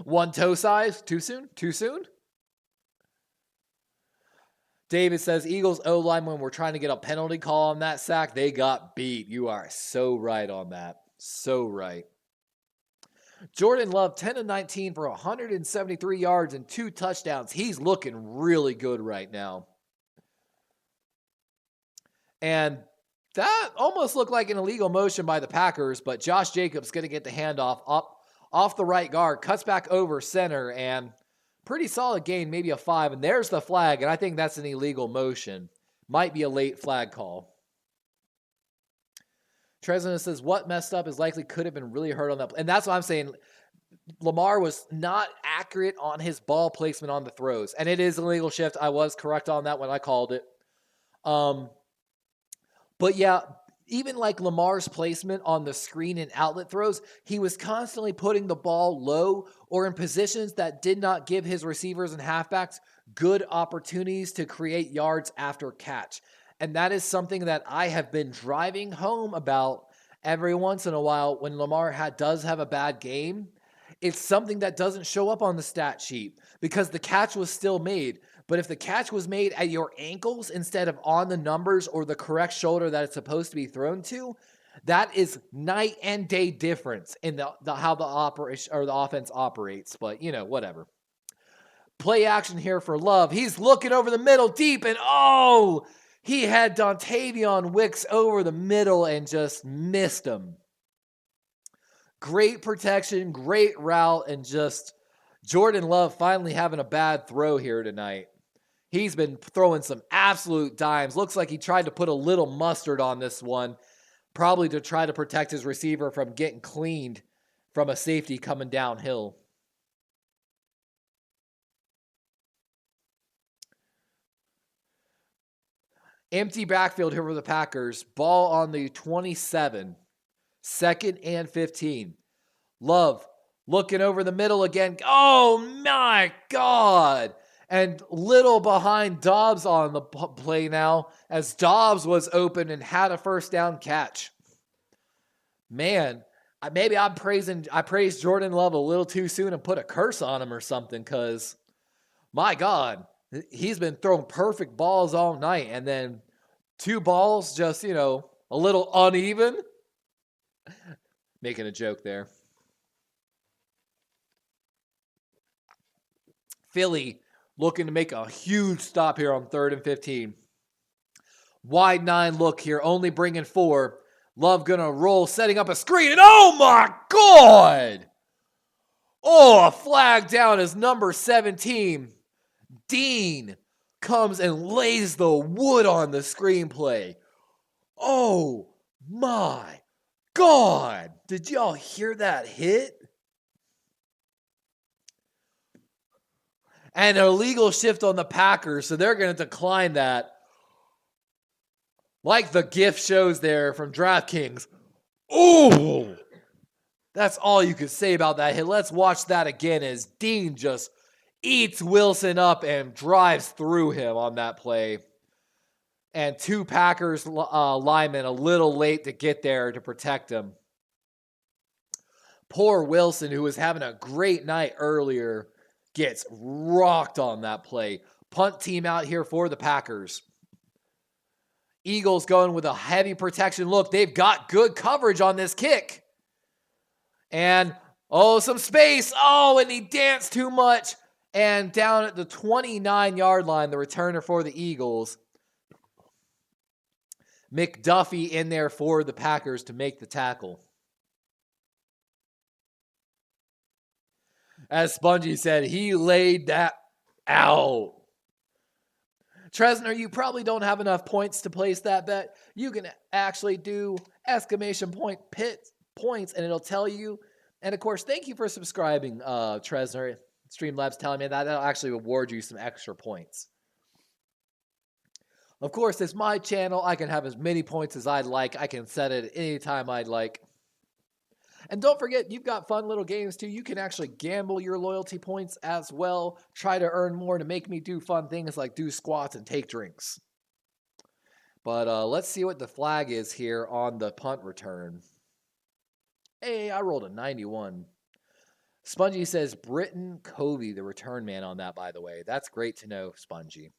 1 toe size, too soon? Too soon? David says Eagles O-line, when we're trying to get a penalty call on that sack, they got beat. You are so right on that. So right. Jordan Love, 10-19 for 173 yards and 2 touchdowns. He's looking really good right now. And that almost looked like an illegal motion by the Packers, but Josh Jacobs going to get the handoff up off the right guard, cuts back over center, and pretty solid gain, maybe a 5. And there's the flag, and I think that's an illegal motion. Might be a late flag call. Tresna says, what messed up is likely could have been really hurt on that. And that's what I'm saying. Lamar was not accurate on his ball placement on the throws. And it is an illegal shift. I was correct on that when I called it. But yeah, even like Lamar's placement on the screen and outlet throws, he was constantly putting the ball low or in positions that did not give his receivers and halfbacks good opportunities to create yards after catch. And that is something that I have been driving home about every once in a while when Lamar does have a bad game. It's something that doesn't show up on the stat sheet because the catch was still made. But if the catch was made at your ankles instead of on the numbers or the correct shoulder that it's supposed to be thrown to, that is night and day difference in how the operation or the offense operates. But, whatever. Play action here for Love. He's looking over the middle deep and he had Dontavion Wicks over the middle and just missed him. Great protection, great route, and just Jordan Love finally having a bad throw here tonight. He's been throwing some absolute dimes. Looks like he tried to put a little mustard on this one, probably to try to protect his receiver from getting cleaned from a safety coming downhill. Empty backfield here for the Packers. Ball on the 27. 2nd and 15. Love looking over the middle again. Oh my God. And little behind Dobbs on the play now as Dobbs was open and had a 1st down catch. Man, maybe I praised Jordan Love a little too soon and put a curse on him or something because, my God, he's been throwing perfect balls all night. And then 2 balls just, a little uneven. Making a joke there. Philly looking to make a huge stop here on 3rd and 15. Wide 9 look here, only bringing 4. Love gonna roll, setting up a screen, and oh my God! A flag down as number 17. Dean comes and lays the wood on the screenplay. Oh my God! Did y'all hear that hit? And an illegal shift on the Packers, so they're going to decline that. Like the GIF shows there from DraftKings. Oh! That's all you could say about that hit. Let's watch that again as Dean just eats Wilson up and drives through him on that play. And 2 Packers linemen a little late to get there to protect him. Poor Wilson, who was having a great night earlier, gets rocked on that play. Punt team out here for the Packers. Eagles going with a heavy protection. Look, they've got good coverage on this kick. And, some space. And he danced too much. And down at the 29-yard line, the returner for the Eagles. McDuffie in there for the Packers to make the tackle. As Spongy said, he laid that out. Tresner, you probably don't have enough points to place that bet. You can actually do exclamation point points and it'll tell you. And of course, thank you for subscribing, Tresner. Streamlabs telling me that that'll actually reward you some extra points. Of course, it's my channel. I can have as many points as I'd like. I can set it any time I'd like. And don't forget, you've got fun little games too. You can actually gamble your loyalty points as well. Try to earn more to make me do fun things like do squats and take drinks. But let's see what the flag is here on the punt return. Hey, I rolled a 91. Spongy says Britton Covey, the return man on that, by the way. That's great to know, Spongy.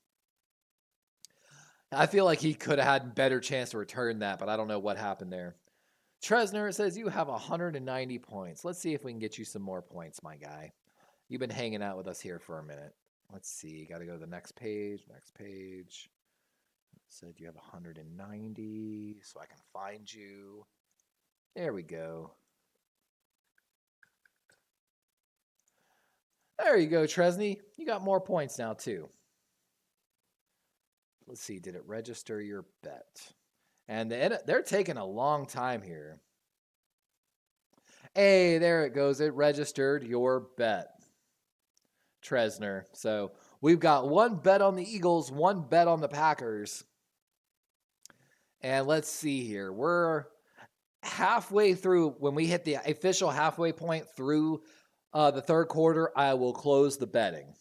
I feel like he could have had a better chance to return that, but I don't know what happened there. Tresner says you have 190 points. Let's see if we can get you some more points, my guy. You've been hanging out with us here for a minute. Let's see. Got to go to the next page. Next page. It said you have 190, so I can find you. There we go. There you go, Tresney. You got more points now, too. Let's see. Did it register your bet? And they're taking a long time here. Hey, there it goes. It registered your bet, Tresner. So we've got 1 bet on the Eagles, 1 bet on the Packers. And let's see here. We're halfway through. When we hit the official halfway point through the third quarter, I will close the betting.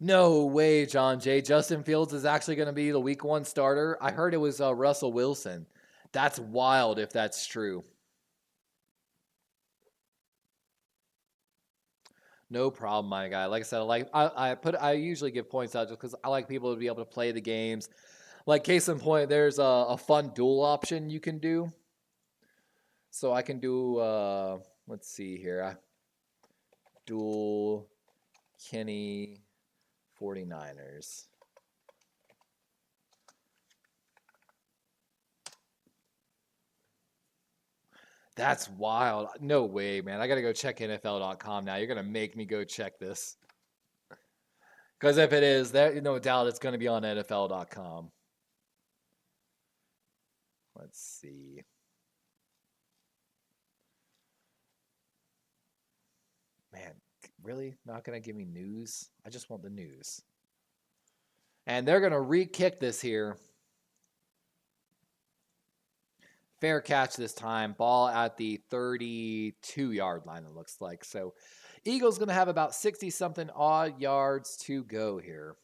No way, John J. Justin Fields is actually going to be the week 1 starter. I heard it was Russell Wilson. That's wild if that's true. No problem, my guy. Like I said, I usually give points out just because I like people to be able to play the games. Like case in point, there's a fun duel option you can do. So I can do let's see here. Duel Kenny 49ers. That's wild. No way, man. I got to go check NFL.com now. You're going to make me go check this. Because if it is, there no doubt it's going to be on NFL.com. Let's see. Man, really? Not going to give me news? I just want the news. And they're going to re-kick this here. Fair catch this time. Ball at the 32-yard line, it looks like. So Eagles going to have about 60-something odd yards to go here.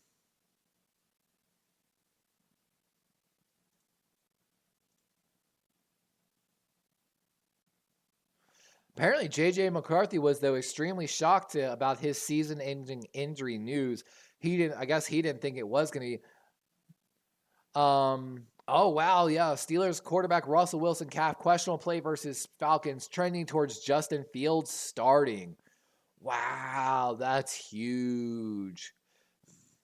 Apparently, J.J. McCarthy was, though, extremely shocked about his season-ending injury news. I guess he didn't think it was going to be. Oh, wow, yeah. Steelers quarterback Russell Wilson calf questionable play versus Falcons trending towards Justin Fields starting. Wow, that's huge.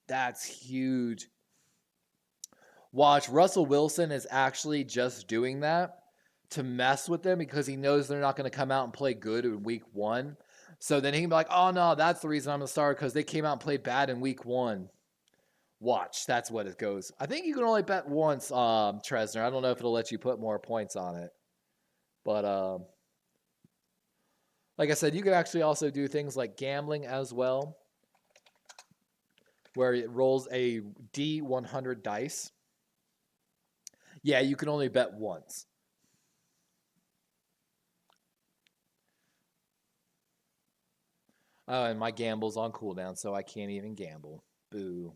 That's huge. Watch, Russell Wilson is actually just doing that to mess with them because he knows they're not going to come out and play good in week 1. So then he can be like, oh, no, that's the reason I'm going to start because they came out and played bad in week 1. Watch, that's what it goes. I think you can only bet once, Tresner. I don't know if it'll let you put more points on it. But like I said, you can actually also do things like gambling as well, where it rolls a D100 dice. Yeah, you can only bet once. Oh, and my gamble's on cooldown, so I can't even gamble. Boo.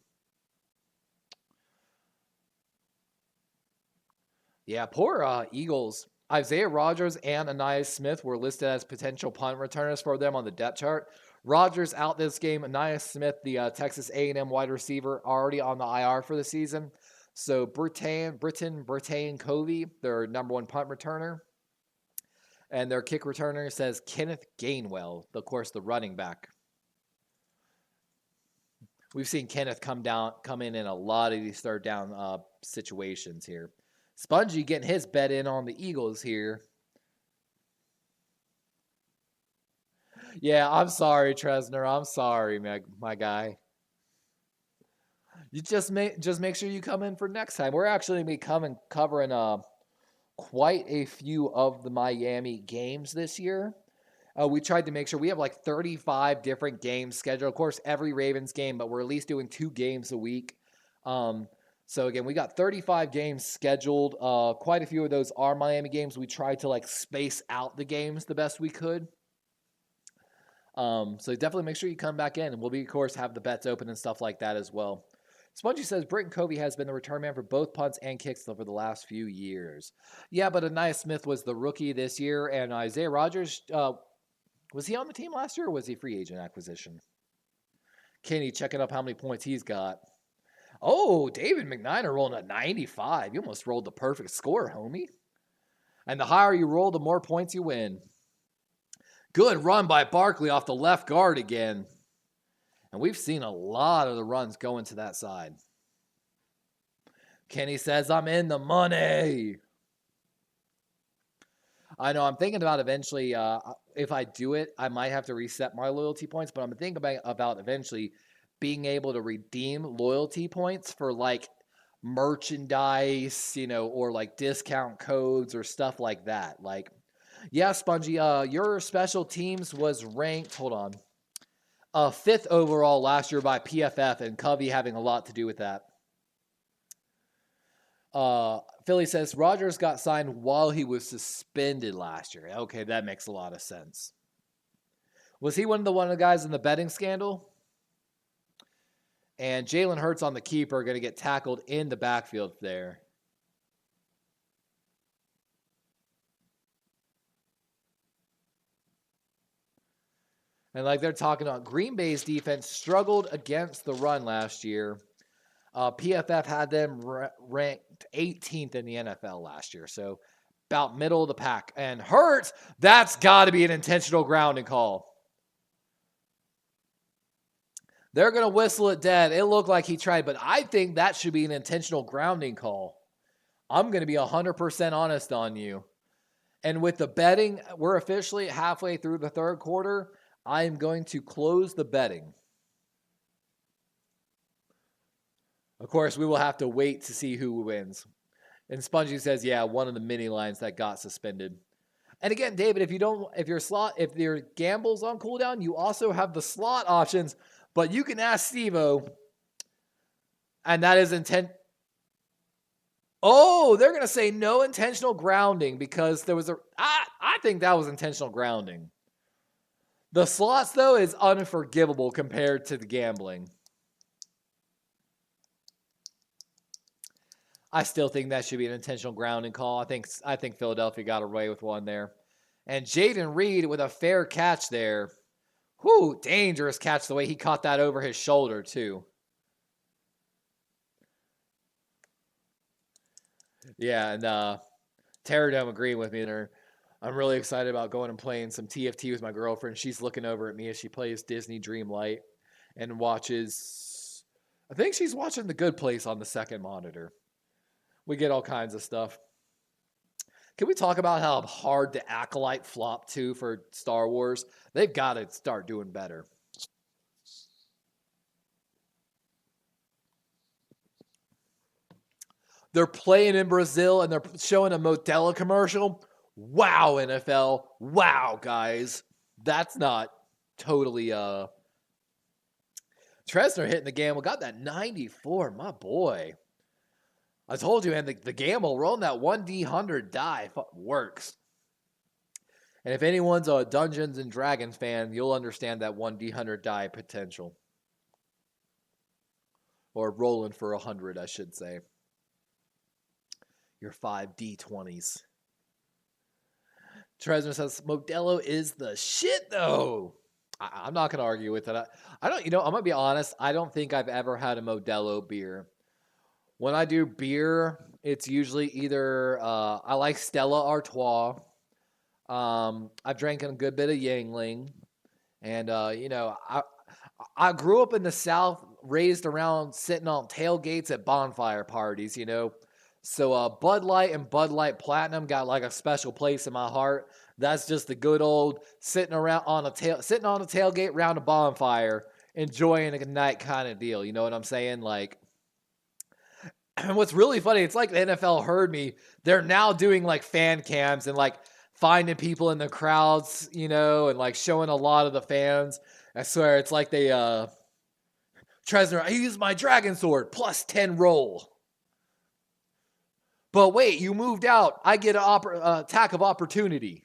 Yeah, poor Eagles. Isaiah Rodgers and Anais Smith were listed as potential punt returners for them on the depth chart. Rodgers out this game. Anais Smith, the Texas A&M wide receiver, already on the IR for the season. So Brittain Covey, their number one punt returner. And their kick returner says Kenneth Gainwell, of course, the running back. We've seen Kenneth come in a lot of these third down situations here. Spongy getting his bet in on the Eagles here. Yeah, I'm sorry, Tresner. I'm sorry, my guy. You just make sure you come in for next time. We're actually going to be covering quite a few of the Miami games this year. We tried to make sure we have like 35 different games scheduled. Of course, every Ravens game, but we're at least doing 2 games a week. So again, we got 35 games scheduled. Quite a few of those are Miami games. We tried to like space out the games the best we could. So definitely make sure you come back in, and we'll be, of course, have the bets open and stuff like that as well. Spongy says Brittain Covey has been the return man for both punts and kicks over the last few years. Yeah, but Anais Smith was the rookie this year, and Isaiah Rodgers, was he on the team last year, or was he free agent acquisition? Kenny checking up how many points he's got. Oh, David McNiner rolling a 95. You almost rolled the perfect score, homie. And the higher you roll, the more points you win. Good run by Barkley off the left guard again. And we've seen a lot of the runs going to that side. Kenny says, I'm in the money. I know, I'm thinking about eventually, if I do it, I might have to reset my loyalty points, but I'm thinking about eventually being able to redeem loyalty points for like merchandise, or like discount codes or stuff like that. Like, yeah, Spongy, your special teams was ranked, hold on, 5th overall last year by PFF, and Covey having a lot to do with that. Philly says Rodgers got signed while he was suspended last year. Okay, that makes a lot of sense. Was he one of the guys in the betting scandal? And Jalen Hurts on the keeper going to get tackled in the backfield there. And like they're talking about, Green Bay's defense struggled against the run last year. PFF had them ranked 18th in the NFL last year. So about middle of the pack. And Hurts, that's got to be an intentional grounding call. They're going to whistle it dead. It looked like he tried, but I think that should be an intentional grounding call. I'm going to be 100% honest on you. And with the betting, we're officially halfway through the third quarter. I am going to close the betting. Of course, we will have to wait to see who wins. And Spongy says, yeah, one of the mini lines that got suspended. And again, David, if your gamble's on cooldown, you also have the slot options. But you can ask Steve-O, and that is intent. Oh, they're going to say no intentional grounding because there was I think that was intentional grounding. The slots, though, is unforgivable compared to the gambling. I still think that should be an intentional grounding call. I think Philadelphia got away with one there. And Jaden Reed with a fair catch there. Whew, dangerous catch the way he caught that over his shoulder, too. Yeah, and Terradome agreeing with me there. I'm really excited about going and playing some TFT with my girlfriend. She's looking over at me as she plays Disney Dreamlight and watches, I think she's watching The Good Place on the second monitor. We get all kinds of stuff. Can we talk about how hard the Acolyte flopped to for Star Wars? They've got to start doing better. They're playing in Brazil and they're showing a Modelo commercial. Wow, NFL. Wow, guys. That's not totally Tresner hitting the gamble. Got that 94, my boy. I told you, man, the gamble rolling that 1D100 die works. And if anyone's a Dungeons and Dragons fan, you'll understand that 1d100 die potential. Or rolling for 100, I should say. Your 5d20s. Tresner says Modelo is the shit, though. I'm not going to argue with it. I don't, I'm going to be honest. I don't think I've ever had a Modelo beer. When I do beer, it's usually either, I like Stella Artois. I've drank a good bit of Yangling. And, I grew up in the South, raised around sitting on tailgates at bonfire parties, So Bud Light and Bud Light Platinum got like a special place in my heart. That's just the good old sitting on a tailgate around a bonfire, enjoying a night kind of deal. You know what I'm saying? Like, and what's really funny, it's like the NFL heard me. They're now doing like fan cams and like finding people in the crowds, and like showing a lot of the fans. I swear, it's like they, Tresner, I used my dragon sword, plus 10 roll. But wait, you moved out. I get an attack of opportunity.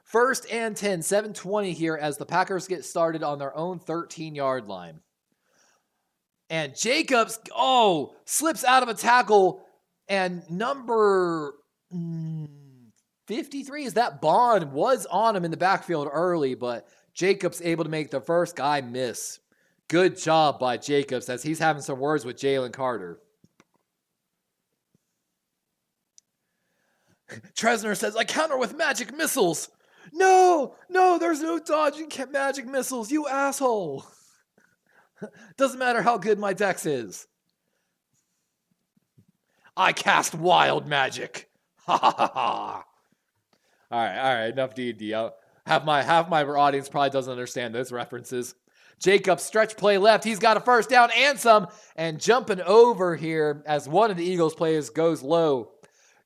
First and 10, 7:20 here as the Packers get started on their own 13-yard line. And Jacobs, slips out of a tackle. And number 53, is that Bond, was on him in the backfield early, but Jacobs able to make the first guy miss. Good job by Jacobs as he's having some words with Jalen Carter. Tresner says, I counter with magic missiles. No, there's no dodging magic missiles, you asshole. Doesn't matter how good my dex is. I cast wild magic. Ha ha ha ha. All right, enough D&D. Half my audience probably doesn't understand those references. Jacobs stretch play left. He's got a first down and some. And jumping over here as one of the Eagles players goes low.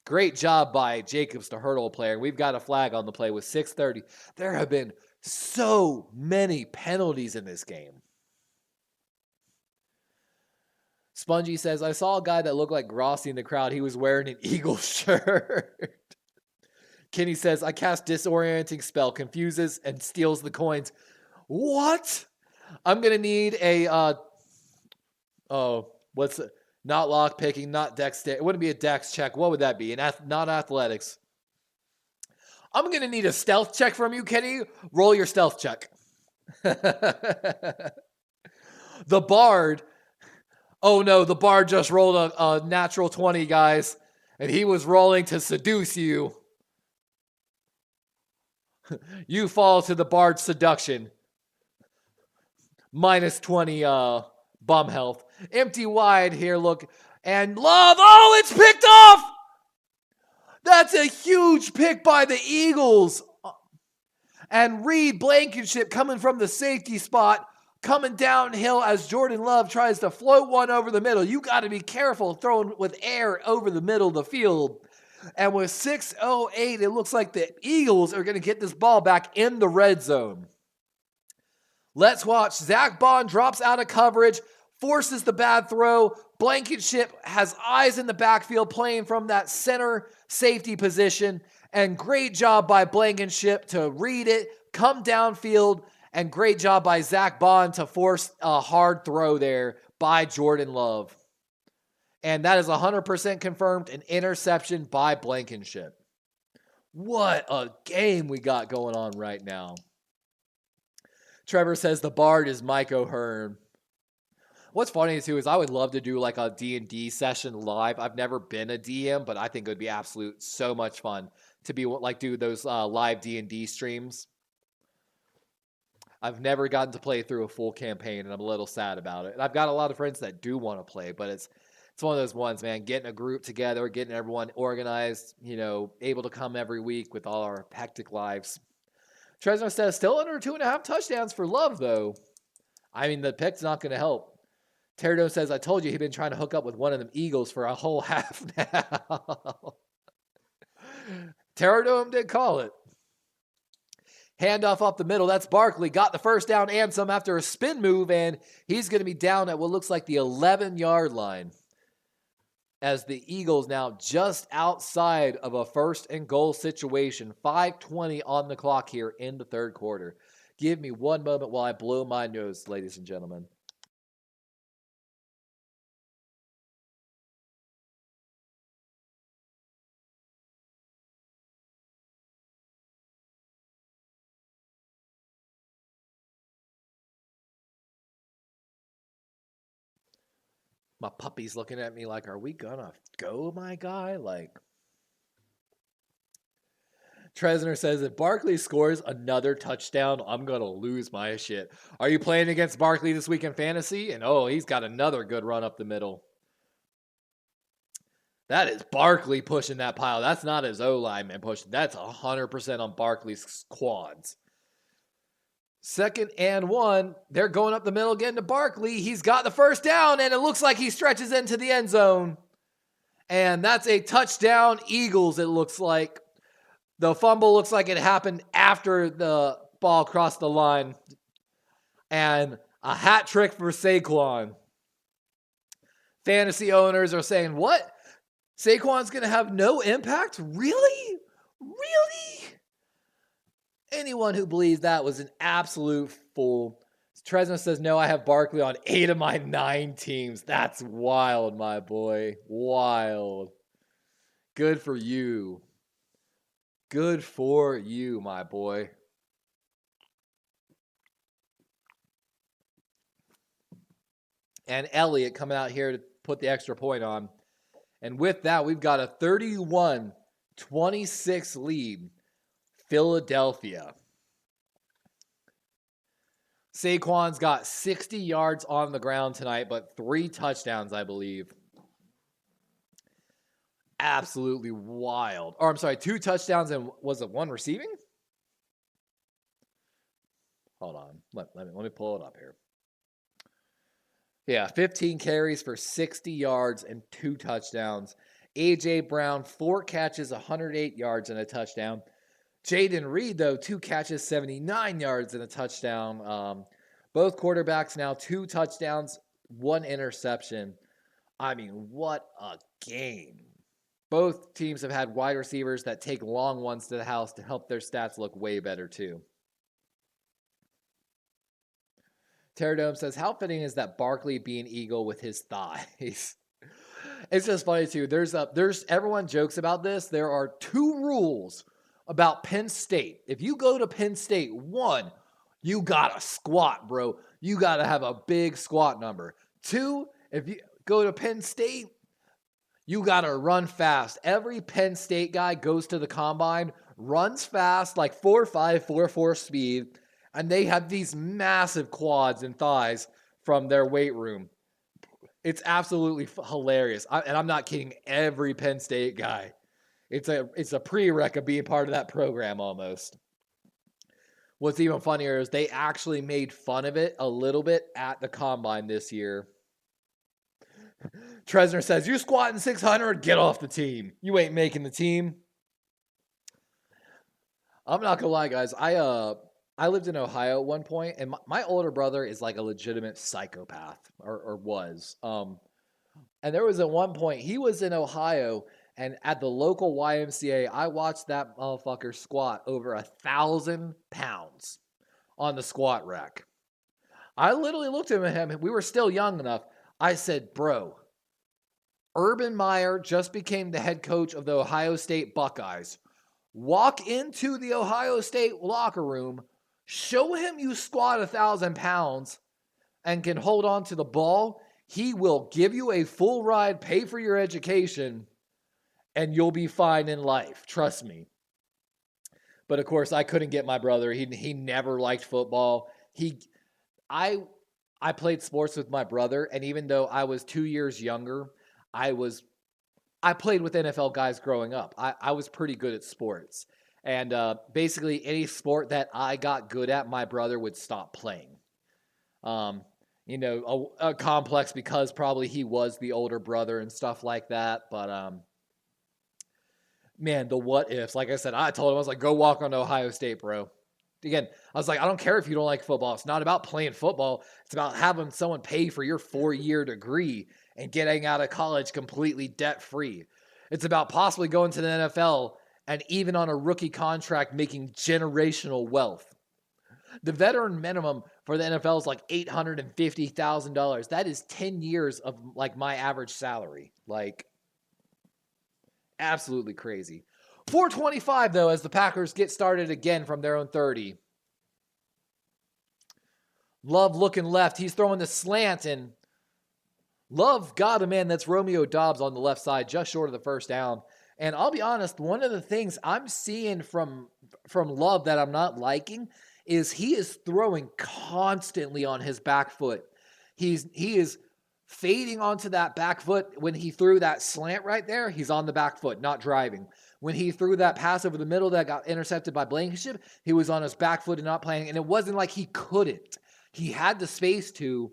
Great job by Jacobs to hurdle a player. We've got a flag on the play with 6:30. There have been so many penalties in this game. Spongy says, I saw a guy that looked like Grossi in the crowd. He was wearing an Eagles shirt. Kenny says, I cast disorienting spell, confuses and steals the coins. What? I'm going to need a, not lock picking, not dex. It wouldn't be a dex check. What would that be? Not athletics. I'm going to need a stealth check from you, Kenny. Roll your stealth check. The Bard. Oh no, the Bard just rolled a natural 20, guys. And he was rolling to seduce you. You fall to the Bard's seduction. Minus 20 bum health. Empty wide here, look. And Love, it's picked off! That's a huge pick by the Eagles. And Reed Blankenship coming from the safety spot, coming downhill as Jordan Love tries to float one over the middle. You got to be careful throwing with air over the middle of the field. And with 6:08, it looks like the Eagles are going to get this ball back in the red zone. Let's watch. Zach Bond drops out of coverage, forces the bad throw. Blankenship has eyes in the backfield playing from that center safety position. And great job by Blankenship to read it, come downfield, and great job by Zach Bond to force a hard throw there by Jordan Love. And that is 100% confirmed, an interception by Blankenship. What a game we got going on right now. Trevor says the Bard is Mike O'Hearn. What's funny too is I would love to do like a D&D session live. I've never been a DM, but I think it would be absolute so much fun to be like do those live D&D streams. I've never gotten to play through a full campaign, and I'm a little sad about it. And I've got a lot of friends that do want to play, but it's one of those ones, man, getting a group together, getting everyone organized, able to come every week with all our hectic lives. Tresno says, still under 2.5 touchdowns for Love, though. I mean, the pick's not going to help. Pterodome says, I told you he'd been trying to hook up with one of them Eagles for a whole half now. Pterodome did call it. Handoff off the middle. That's Barkley. Got the first down and some after a spin move, and he's going to be down at what looks like the 11-yard line. as the Eagles now just outside of a first and goal situation. 5:20 on the clock here in the third quarter. Give me one moment while I blow my nose, ladies and gentlemen. My puppy's looking at me like, are we gonna go, my guy? Like, Tresner says, if Barkley scores another touchdown, I'm going to lose my shit. Are you playing against Barkley this week in fantasy? And oh, he's got another good run up the middle. That is Barkley pushing that pile. That's not his O-lineman pushing. That's 100% on Barkley's quads. 2nd and 1. They're going up the middle again to Barkley. He's got the first down, and it looks like he stretches into the end zone. And that's a touchdown, Eagles, it looks like. The fumble looks like it happened after the ball crossed the line. And a hat trick for Saquon. Fantasy owners are saying, what? Saquon's going to have no impact? Really? Really? Anyone who believes that was an absolute fool. Tresna says, no, I have Barkley on 8 of my 9 teams. That's wild, my boy. Wild. Good for you. Good for you, my boy. And Elliott coming out here to put the extra point on. And with that, we've got a 31-26 lead. Philadelphia. Saquon's got 60 yards on the ground tonight, but 3 touchdowns, I believe. Absolutely wild. Or I'm sorry, 2 touchdowns and was it 1 receiving? Hold on. Let me pull it up here. Yeah, 15 carries for 60 yards and 2 touchdowns. A.J. Brown, 4 catches, 108 yards and a touchdown. Jaden Reed, though, 2 catches, 79 yards and a touchdown. Both quarterbacks now 2 touchdowns, 1 interception. I mean, what a game. Both teams have had wide receivers that take long ones to the house to help their stats look way better, too. Terradome says, how fitting is that Barkley being Eagle with his thighs? It's just funny, too. There's everyone jokes about this. There are 2 rules about Penn State. If you go to Penn State, 1, you got to squat, bro. You got to have a big squat number. 2, if you go to Penn State, you got to run fast. Every Penn State guy goes to the combine, runs fast, like 4.5, 4.4 speed, and they have these massive quads and thighs from their weight room. It's absolutely hilarious. And I'm not kidding, every Penn State guy. It's a prereq of being part of that program almost. What's even funnier is they actually made fun of it a little bit at the combine this year. Tresner says, you squatting 600, get off the team. You ain't making the team. I'm not going to lie, guys. I lived in Ohio at one point, and my older brother is like a legitimate psychopath, or was. And there was at one point, he was in Ohio, and at the local YMCA, I watched that motherfucker squat over 1,000 pounds on the squat rack. I literally looked at him. We were still young enough. I said, bro, Urban Meyer just became the head coach of the Ohio State Buckeyes. Walk into the Ohio State locker room, show him you squat 1,000 pounds and can hold on to the ball. He will give you a full ride, pay for your education, and you'll be fine in life. Trust me. But of course, I couldn't get my brother. He never liked football. I played sports with my brother, and even though I was 2 years younger, I played with NFL guys growing up. I was pretty good at sports. And basically any sport that I got good at, my brother would stop playing. A complex because probably he was the older brother and stuff like that. But man, the what ifs. Like I said, I told him, I was like, go walk on Ohio State, bro. Again, I was like, I don't care if you don't like football. It's not about playing football. It's about having someone pay for your 4-year degree and getting out of college completely debt-free. It's about possibly going to the NFL and even on a rookie contract making generational wealth. The veteran minimum for the NFL is like $850,000. That is 10 years of like my average salary. Like, absolutely crazy. 425 though, as the Packers get started again from their own 30. Love looking left. He's throwing the slant, and Love got a man that's Romeo Doubs on the left side, just short of the first down. And I'll be honest, one of the things I'm seeing from Love that I'm not liking is he is throwing constantly on his back foot. He is fading onto that back foot. When he threw that slant right there, he's on the back foot, not driving. When he threw that pass over the middle that got intercepted by Blankenship, he was on his back foot and not playing. And it wasn't like he couldn't. He had the space to.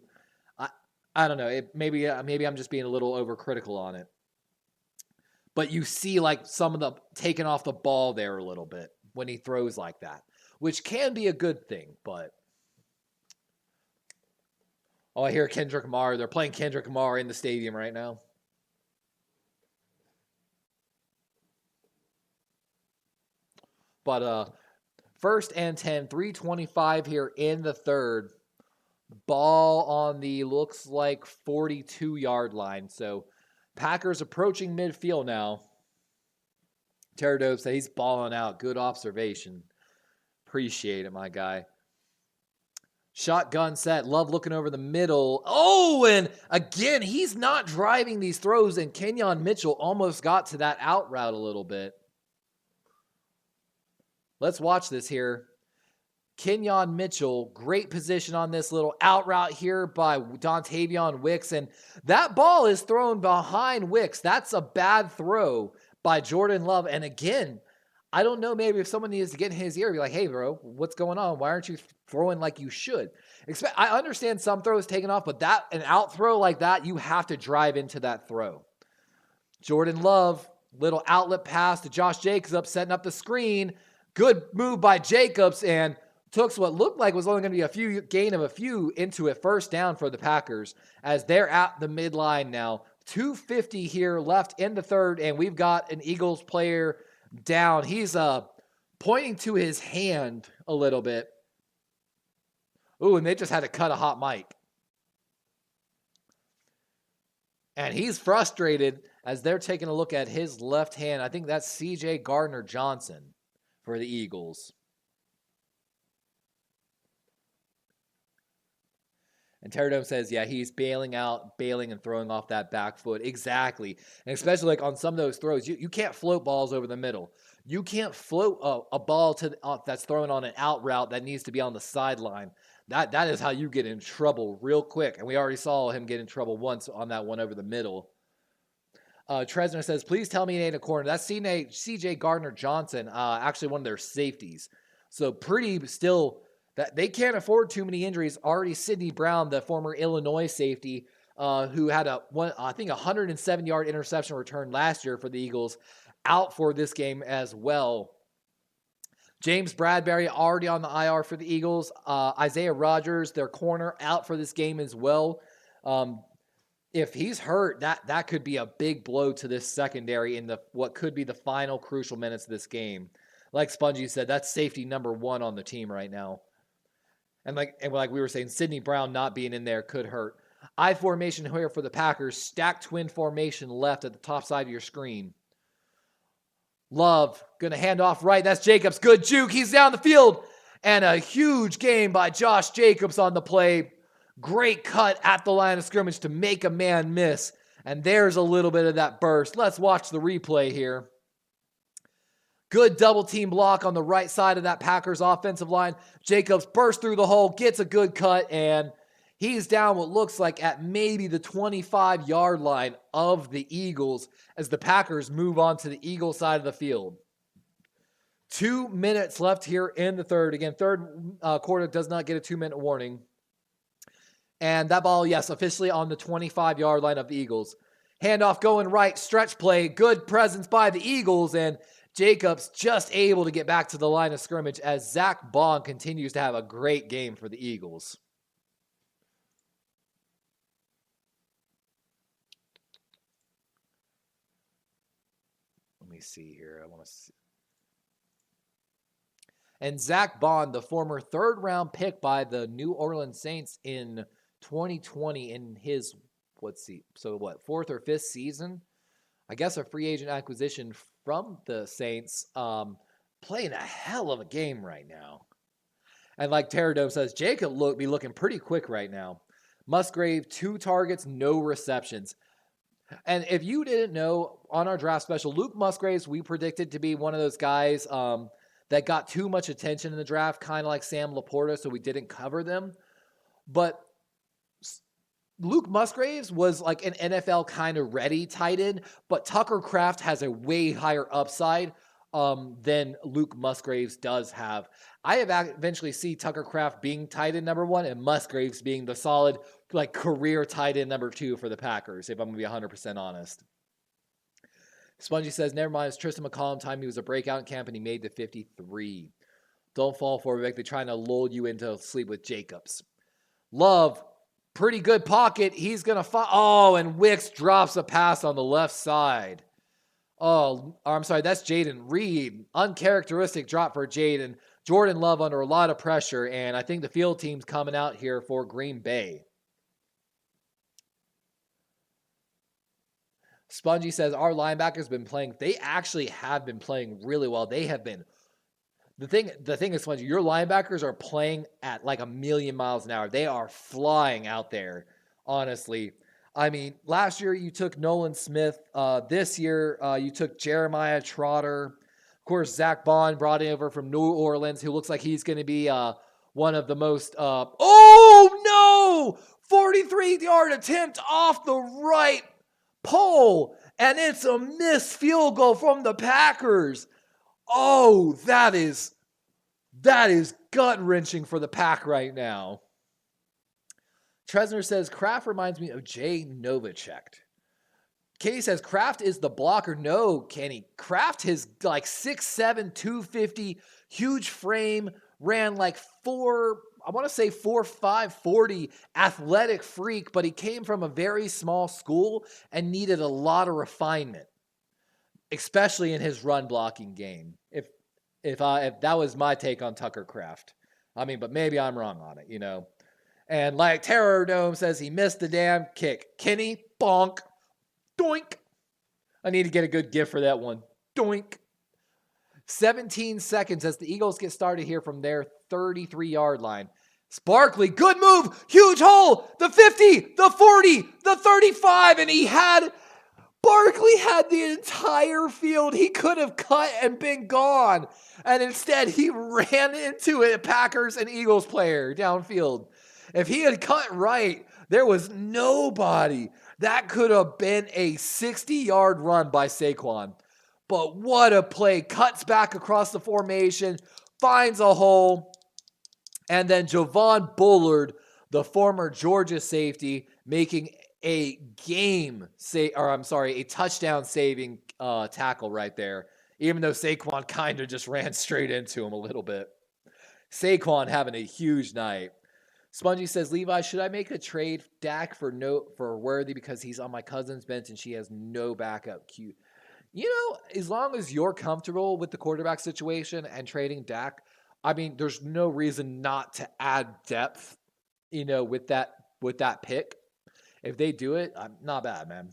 I don't know. Maybe I'm just being a little overcritical on it. But you see like some of the taking off the ball there a little bit when he throws like that, which can be a good thing. But oh, I hear Kendrick Lamar. They're playing Kendrick Lamar in the stadium right now. But first and 10, 3:25 here in the third. Ball on the looks like 42-yard line. So Packers approaching midfield now. Pterodome says he's balling out. Good observation. Appreciate it, my guy. Shotgun set. Love looking over the middle. Oh, and again, he's not driving these throws, and Kenyon Mitchell almost got to that out route a little bit. Let's watch this here. Kenyon Mitchell, great position on this little out route here by Dontavion Wicks. And that ball is thrown behind Wicks. That's a bad throw by Jordan Love. And again, I don't know, maybe if someone needs to get in his ear, be like, hey, bro, what's going on? Why aren't you throwing like you should? I understand some throws taken off, but an out throw like that, you have to drive into that throw. Jordan Love, little outlet pass to Josh Jacobs, setting up the screen. Good move by Jacobs, and took what looked like was only going to be a gain of a few into a first down for the Packers as they're at the midline now. 2:50 here left in the third, and we've got an Eagles player down. He's pointing to his hand a little bit. Ooh, and they just had to cut a hot mic. And he's frustrated as they're taking a look at his left hand. I think that's C.J. Gardner-Johnson for the Eagles. And Pterodome says, yeah, he's bailing and throwing off that back foot. Exactly. And especially like on some of those throws, you can't float balls over the middle. You can't float a ball that's thrown on an out route that needs to be on the sideline. That is how you get in trouble real quick. And we already saw him get in trouble once on that one over the middle. Tresner says, please tell me it ain't a corner. That's C.J. Gardner-Johnson, actually one of their safeties. So pretty still... that they can't afford too many injuries. Already Sidney Brown, the former Illinois safety, who had a 107-yard interception return last year for the Eagles, out for this game as well. James Bradberry already on the IR for the Eagles. Isaiah Rodgers, their corner, out for this game as well. If he's hurt, that could be a big blow to this secondary in what could be the final crucial minutes of this game. Like Spongy said, that's safety number one on the team right now. And like we were saying, Sidney Brown not being in there could hurt. I formation here for the Packers. Stacked twin formation left at the top side of your screen. Love going to hand off right. That's Jacobs. Good juke. He's down the field. And a huge game by Josh Jacobs on the play. Great cut at the line of scrimmage to make a man miss. And there's a little bit of that burst. Let's watch the replay here. Good double team block on the right side of that Packers offensive line. Jacobs bursts through the hole, gets a good cut, and he's down what looks like at maybe the 25-yard line of the Eagles as the Packers move on to the Eagles side of the field. 2 minutes left here in the third. Again, third quarter does not get a 2-minute warning. And that ball, yes, officially on the 25-yard line of the Eagles. Handoff going right, stretch play, good presence by the Eagles, and Jacobs just able to get back to the line of scrimmage as Zach Bond continues to have a great game for the Eagles. see here. I want to see. And Zach Bond, the former third-round pick by the New Orleans Saints in 2020 in his, fourth or fifth season? I guess a free agent acquisition from the Saints, playing a hell of a game right now. And like Terradome says, Jake could be looking pretty quick right now. Musgrave, 2 targets, no receptions. And if you didn't know, on our draft special, Luke Musgraves, we predicted to be one of those guys that got too much attention in the draft, kind of like Sam Laporta, so we didn't cover them. But Luke Musgraves was like an NFL kind of ready tight end, but Tucker Kraft has a way higher upside than Luke Musgraves does have. I have eventually see Tucker Kraft being tight end number 1 and Musgraves being the solid like career tight end number 2 for the Packers, if I'm going to be 100% honest. Spongy says, never mind, it's Tristan McCollum time. He was a breakout in camp and he made the 53. Don't fall for it, Vic. They're trying to lull you into sleep with Jacobs. Love, pretty good pocket. He's going to fall. Oh, and Wicks drops a pass on the left side. Oh, I'm sorry, that's Jaden Reed. Uncharacteristic drop for Jaden. Jordan Love under a lot of pressure, and I think the field team's coming out here for Green Bay. Spongy says, our linebackers been playing. They actually have been playing really well. They have been. The thing is, Spongy, your linebackers are playing at like 1,000,000 miles an hour. They are flying out there, honestly. I mean, last year you took Nolan Smith. This year you took Jeremiah Trotter. Of course, Zach Bond brought over from New Orleans, who looks like he's going to be one of the most... oh, no! 43-yard attempt off the right pole, and it's a missed field goal from the Packers. Oh, that is gut-wrenching for the Pack right now. Tresner says, Kraft reminds me of Jay Novacek. Kenny says, Kraft is the blocker. No, Kenny. Kraft is like 6'7", 250, huge frame, ran like 4'5", 40, athletic freak, but he came from a very small school and needed a lot of refinement, especially in his run blocking game. If that was my take on Tucker Kraft. I mean, but maybe I'm wrong on it, you know. And like Terror Dome says, he missed the damn kick. Kenny, bonk, doink. I need to get a good gift for that one. Doink. 17 seconds as the Eagles get started here from their 33-yard line. Sparkley, good move, huge hole, the 50, the 40, the 35, and Barkley had the entire field. He could have cut and been gone. And instead, he ran into a Packers and Eagles player downfield. If he had cut right, there was nobody. That could have been a 60-yard run by Saquon. But what a play. Cuts back across the formation, finds a hole, and then Javon Bullard, the former Georgia safety, making a touchdown-saving tackle right there, even though Saquon kind of just ran straight into him a little bit. Saquon having a huge night. Spongy says, Levi, should I make a trade Dak for Worthy because he's on my cousin's bench and she has no backup? Cute. You know, as long as you're comfortable with the quarterback situation and trading Dak, I mean, there's no reason not to add depth, you know, with that pick. If they do it, not bad, man.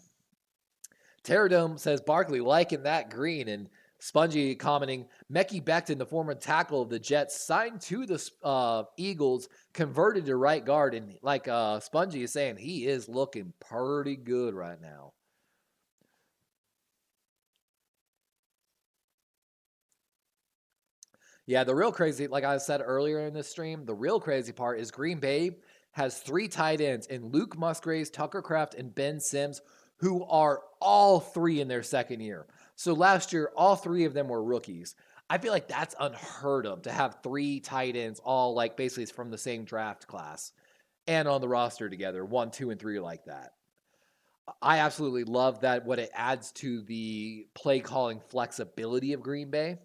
Terradome says, Barkley liking that green, and Spongy commenting, Mekhi Becton, the former tackle of the Jets, signed to the Eagles, converted to right guard, and like Spongy is saying, he is looking pretty good right now. Yeah, the real crazy, like I said earlier in this stream, the real crazy part is Green Bay has 3 tight ends in Luke Musgraves, Tucker Kraft, and Ben Sims, who are all 3 in their second year. So last year, all 3 of them were rookies. I feel like that's unheard of to have 3 tight ends all like basically from the same draft class and on the roster together, 1, 2, and 3 like that. I absolutely love that, what it adds to the play calling flexibility of Green Bay.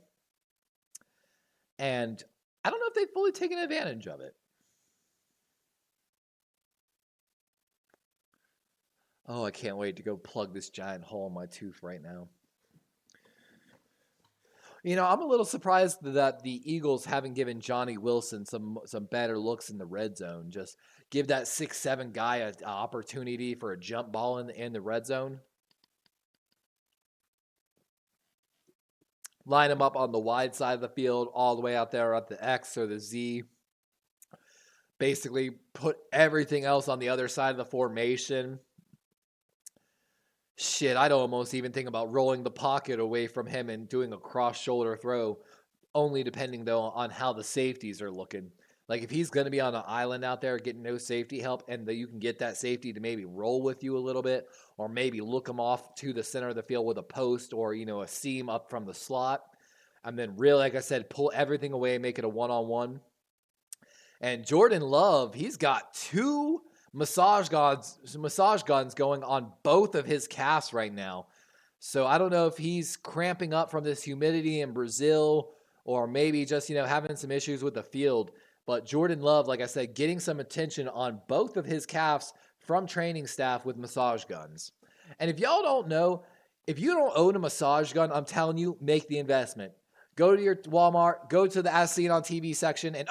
And I don't know if they've fully taken advantage of it. Oh, I can't wait to go plug this giant hole in my tooth right now. I'm a little surprised that the Eagles haven't given Johnny Wilson some better looks in the red zone. Just give that 6'7" guy an opportunity for a jump ball in the red zone. Line him up on the wide side of the field, all the way out there at the X or the Z. Basically, put everything else on the other side of the formation. Shit, I'd almost even think about rolling the pocket away from him and doing a cross-shoulder throw, only depending, though, on how the safeties are looking. Like, if he's going to be on an island out there getting no safety help, and that you can get that safety to maybe roll with you a little bit, or maybe look him off to the center of the field with a post or, a seam up from the slot, and then really, like I said, pull everything away and make it a one-on-one. And Jordan Love, he's got 2 massage guns going on both of his calves right now. So I don't know if he's cramping up from this humidity in Brazil or maybe just, having some issues with the field. But Jordan Love, like I said, getting some attention on both of his calves from training staff with massage guns. And if y'all don't know, if you don't own a massage gun, I'm telling you, make the investment. Go to your Walmart, go to the As Seen on TV section, and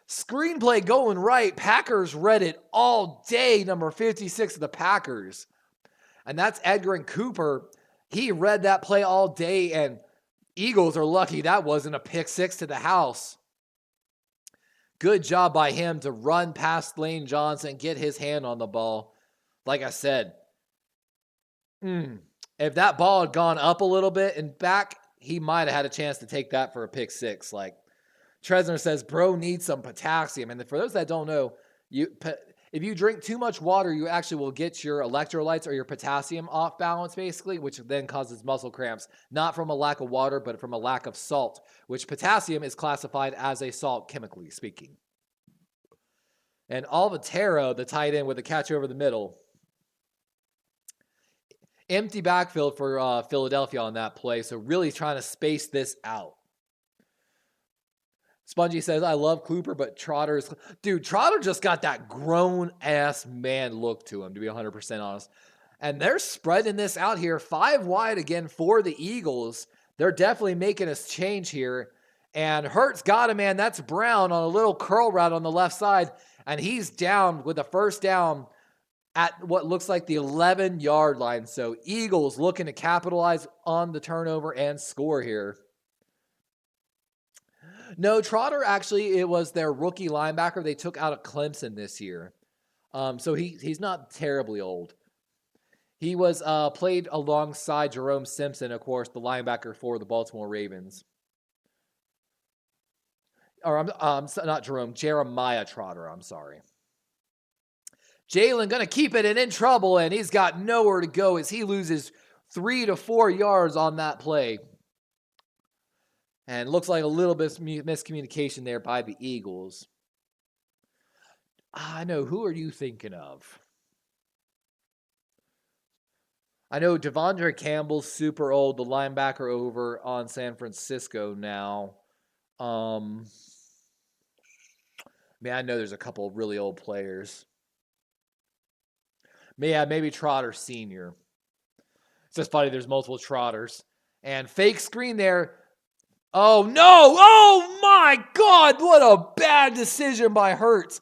screenplay going right. Packers read it all day, number 56 of the Packers. And that's Edgar and Cooper. He read that play all day, and Eagles are lucky that wasn't a pick six to the house. Good job by him to run past Lane Johnson, get his hand on the ball. Like I said, if that ball had gone up a little bit and back, he might have had a chance to take that for a pick six. Like Tresner says, bro needs some potassium. And for those that don't know, if you drink too much water, you actually will get your electrolytes or your potassium off balance, basically, which then causes muscle cramps, not from a lack of water, but from a lack of salt, which potassium is classified as a salt, chemically speaking. And Alvatero, the tight end with a catch over the middle. Empty backfield for Philadelphia on that play, so really trying to space this out. Spongy says, I love Cooper, but Trotter's... Dude, Trotter just got that grown-ass man look to him, to be 100% honest. And they're spreading this out here. 5 wide again for the Eagles. They're definitely making a change here. And Hurts got him, man. That's Brown on a little curl route on the left side. And he's down with a first down at what looks like the 11-yard line. So Eagles looking to capitalize on the turnover and score here. No, Trotter actually, it was their rookie linebacker they took out of Clemson this year. So he's not terribly old. He was played alongside Jerome Simpson, of course, the linebacker for the Baltimore Ravens. Or not Jerome, Jeremiah Trotter, I'm sorry. Jalen going to keep it and in trouble, and he's got nowhere to go as he loses 3 to 4 yards on that play. And looks like a little bit of miscommunication there by the Eagles. I know. Who are you thinking of? I know Devondre Campbell's super old, the linebacker over on San Francisco now. Man, I know there's a couple of really old players. Yeah, maybe Trotter Sr. It's just funny, there's multiple Trotters. And fake screen there. Oh, no. Oh, my God. What a bad decision by Hurts.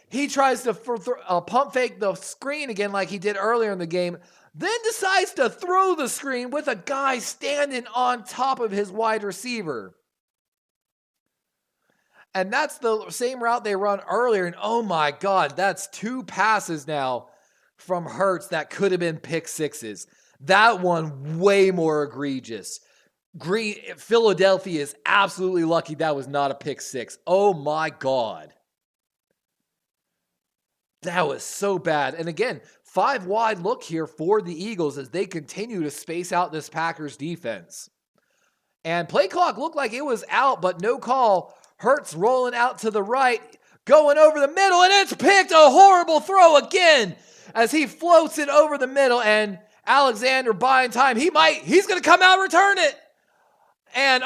He tries to pump fake the screen again like he did earlier in the game, then decides to throw the screen with a guy standing on top of his wide receiver. And that's the same route they run earlier. And oh, my God, that's 2 passes now from Hurts that could have been pick sixes. That one way more egregious. Philadelphia is absolutely lucky that was not a pick six. Oh my God. That was so bad. And again, 5 wide look here for the Eagles as they continue to space out this Packers defense. And play clock looked like it was out, but no call. Hurts rolling out to the right, going over the middle, and it's picked. A horrible throw again as he floats it over the middle, and Alexander buying time. He's going to come out and return it. And,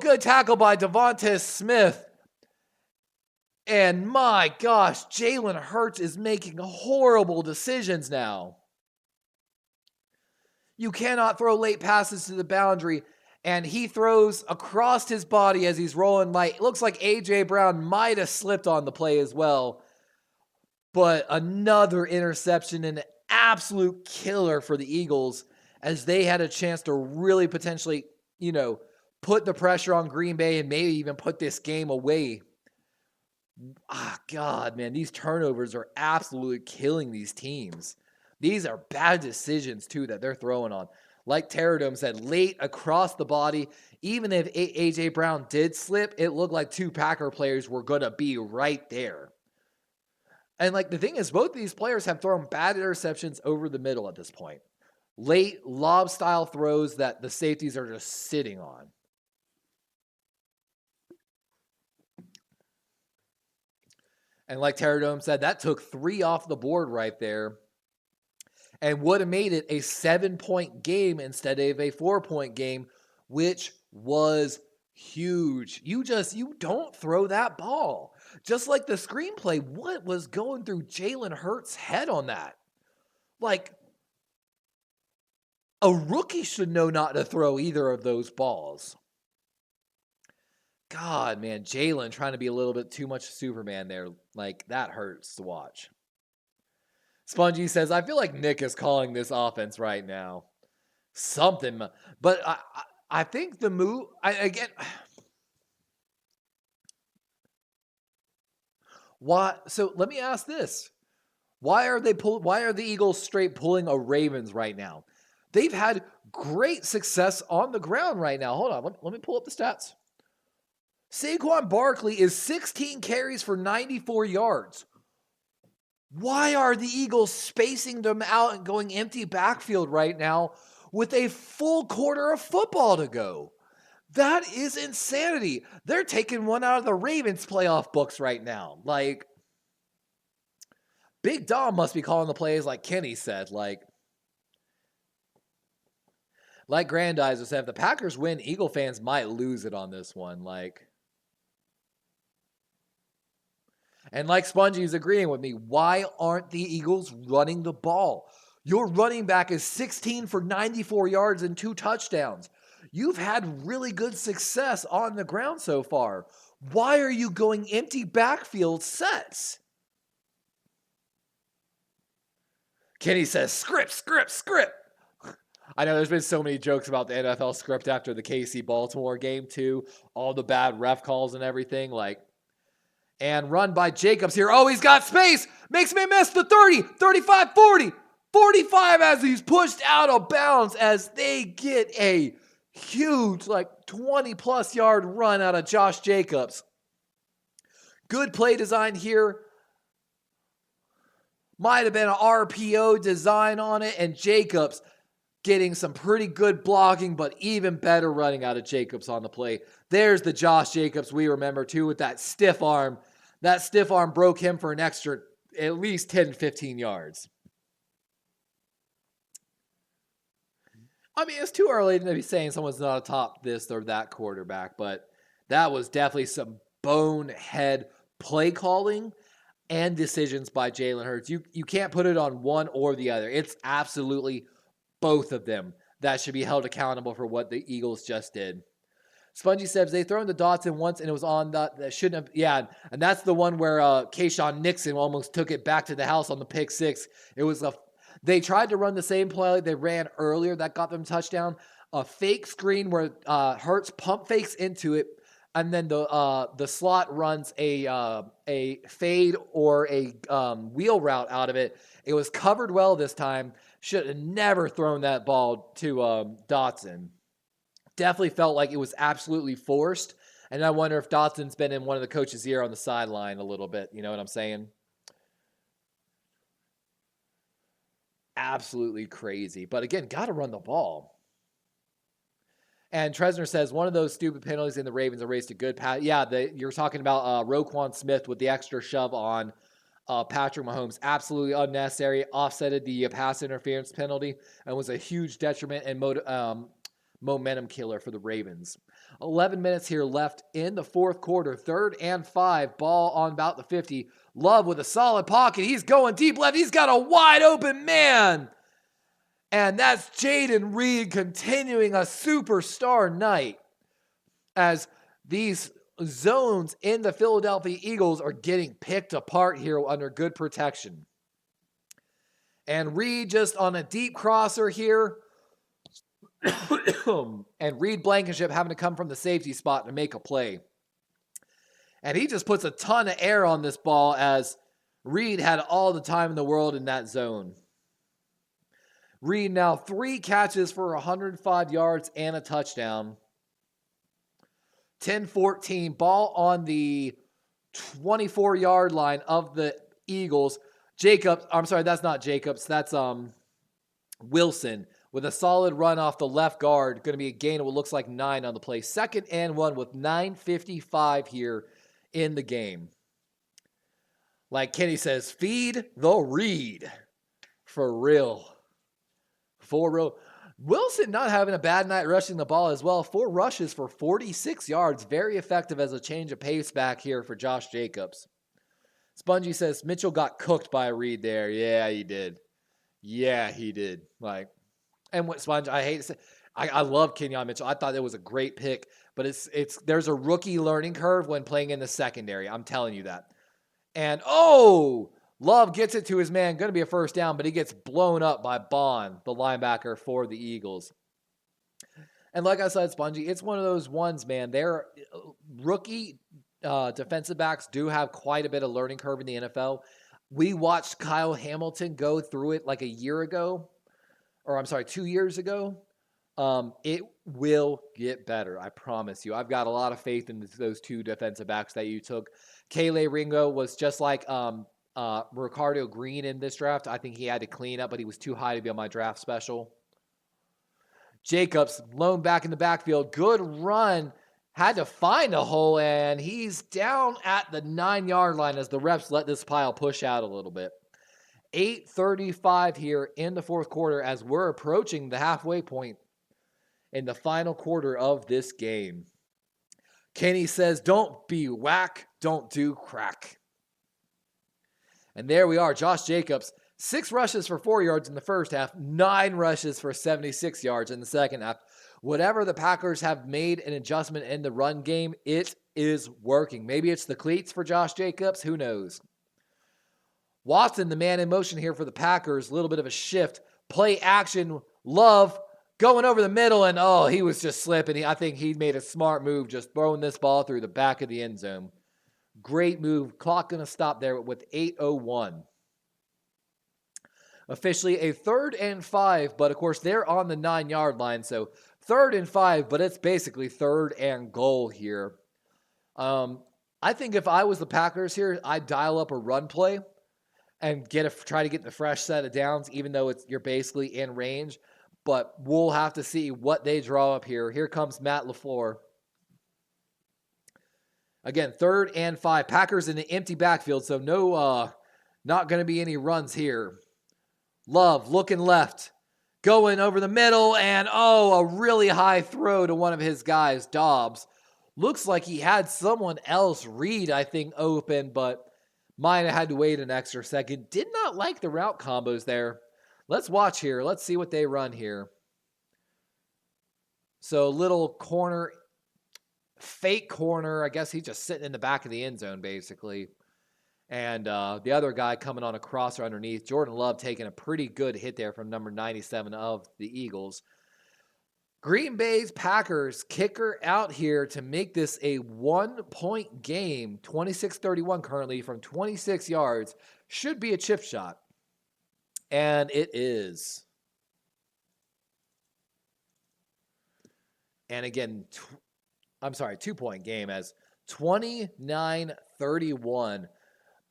good tackle by Devonta Smith. And, my gosh, Jalen Hurts is making horrible decisions now. You cannot throw late passes to the boundary And he throws across his body as he's rolling. Like, it looks like A.J. Brown might have slipped on the play as well. But another interception and an absolute killer for the Eagles as they had a chance to really potentially, put the pressure on Green Bay and maybe even put this game away. God, man, these turnovers are absolutely killing these teams. These are bad decisions, too, that they're throwing on. Like Terradome said, late across the body, even if A.J. Brown did slip, it looked like two Packer players were going to be right there. And the thing is, both of these players have thrown bad interceptions over the middle at this point. Late lob-style throws that the safeties are just sitting on. And like Terradome said, that took 3 off the board right there and would have made it a 7-point game instead of a 4-point game, which was huge. You don't throw that ball. Just like the screenplay, what was going through Jalen Hurts' head on that? A rookie should know not to throw either of those balls. God, man, Jalen trying to be a little bit too much Superman there. That hurts to watch. Spongy says, I feel like Nick is calling this offense right now. Something. But I think the move, why? So let me ask this. Why are the Eagles straight pulling a Ravens right now? They've had great success on the ground right now. Hold on. Let me pull up the stats. Saquon Barkley is 16 carries for 94 yards. Why are the Eagles spacing them out and going empty backfield right now with a full quarter of football to go? That is insanity. They're taking one out of the Ravens playoff books right now. Big Dom must be calling the plays like Kenny said. Like Grandizer said, if the Packers win, Eagle fans might lose it on this one. And like Spongy's agreeing with me, why aren't the Eagles running the ball? Your running back is 16 for 94 yards and 2 touchdowns. You've had really good success on the ground so far. Why are you going empty backfield sets? Kenny says, script. I know there's been so many jokes about the NFL script after the KC-Baltimore game too. All the bad ref calls and everything. And run by Jacobs here. Oh, he's got space. Makes me miss the 30, 35, 40. 45 as he's pushed out of bounds as they get a huge 20-plus yard run out of Josh Jacobs. Good play design here. Might have been an RPO design on it. And Jacobs getting some pretty good blocking, but even better running out of Jacobs on the play. There's the Josh Jacobs we remember too with that stiff arm. That stiff arm broke him for an extra at least 10, 15 yards. I mean, it's too early to be saying someone's not a top this or that quarterback, but that was definitely some bonehead play calling and decisions by Jalen Hurts. You can't put it on one or the other. It's absolutely both of them that should be held accountable for what the Eagles just did. Spongy says they thrown the Dotson once and it was on that shouldn't have. Yeah, and that's the one where Kayshawn Nixon almost took it back to the house on the pick six. It was they tried to run the same play they ran earlier that got them touchdown. A fake screen where Hurts pump fakes into it, and then the slot runs a fade or a wheel route out of it. It was covered well this time. Should have never thrown that ball to Dotson. Definitely felt like it was absolutely forced. And I wonder if Dotson's been in one of the coach's ear on the sideline a little bit. You know what I'm saying? Absolutely crazy. But again, got to run the ball. And Tresner says, one of those stupid penalties in the Ravens erased a good pass. Yeah, you're talking about Roquan Smith with the extra shove on Patrick Mahomes. Absolutely unnecessary. Offsetted the pass interference penalty and was a huge detriment and momentum killer for the Ravens. 11 minutes here left in the fourth quarter. 3rd and 5. Ball on about the 50. Love with a solid pocket. He's going deep left. He's got a wide open man. And that's Jayden Reed continuing a superstar night as these zones in the Philadelphia Eagles are getting picked apart here under good protection. And Reed just on a deep crosser here. And Reed Blankenship having to come from the safety spot to make a play. And he just puts a ton of air on this ball as Reed had all the time in the world in that zone. Reed now 3 catches for 105 yards and a touchdown. 10-14, ball on the 24-yard line of the Eagles. Jacobs, I'm sorry, that's not Jacobs. That's Wilson with a solid run off the left guard. Going to be a gain of what looks like 9 on the play. 2nd and 1 with 9:55 here in the game. Like Kenny says, feed the Reed. For real. For real. Wilson not having a bad night rushing the ball as well. 4 rushes for 46 yards. Very effective as a change of pace back here for Josh Jacobs. Spongy says, Mitchell got cooked by Reed there. Yeah, he did. Yeah, he did. And what Sponge, I hate to say, I love Kenyon Mitchell. I thought it was a great pick, but there's a rookie learning curve when playing in the secondary. I'm telling you that. And, Love gets it to his man. Going to be a first down, but he gets blown up by Bond, the linebacker for the Eagles. And like I said, Spongy, it's one of those ones, man. Their rookie defensive backs do have quite a bit of learning curve in the NFL. We watched Kyle Hamilton go through it like a year ago. Or I'm sorry, 2 years ago. It will get better. I promise you. I've got a lot of faith in those 2 defensive backs that you took. Kale Ringo was just like Ricardo Green in this draft. I think he had to clean up, but he was too high to be on my draft special. Jacobs, lone back in the backfield. Good run. Had to find a hole, and he's down at the 9-yard line as the refs let this pile push out a little bit. 8:35 here in the 4th quarter as we're approaching the halfway point in the final quarter of this game. Kenny says, don't be whack, don't do crack. And there we are, Josh Jacobs, 6 rushes for 4 yards in the first half, 9 rushes for 76 yards in the second half. Whatever the Packers have made an adjustment in the run game, it is working. Maybe it's the cleats for Josh Jacobs, who knows? Watson, the man in motion here for the Packers, a little bit of a shift. Play action, Love going over the middle, and he was just slipping. I think he made a smart move just throwing this ball through the back of the end zone. Great move. Clock going to stop there with 8:01. Officially a 3rd and 5, but of course they're on the 9-yard line, so 3rd and 5, but it's basically 3rd and goal here. I think if I was the Packers here, I'd dial up a run play and try to get the fresh set of downs, even though you're basically in range. But we'll have to see what they draw up here. Here comes Matt LaFleur. Again, 3rd and 5. Packers in the empty backfield, so not going to be any runs here. Love looking left, going over the middle, and a really high throw to one of his guys, Dobbs. Looks like he had someone else, Reed, I think, open, but might have had to wait an extra second. Did not like the route combos there. Let's watch here. Let's see what they run here. So little corner, fake corner. I guess he's just sitting in the back of the end zone, basically. And the other guy coming on a crosser underneath. Jordan Love taking a pretty good hit there from number 97 of the Eagles. Green Bay's Packers kicker out here to make this a 1-point game. 26-31 currently from 26 yards. Should be a chip shot. And it is. And again, 2-point game as 29-31.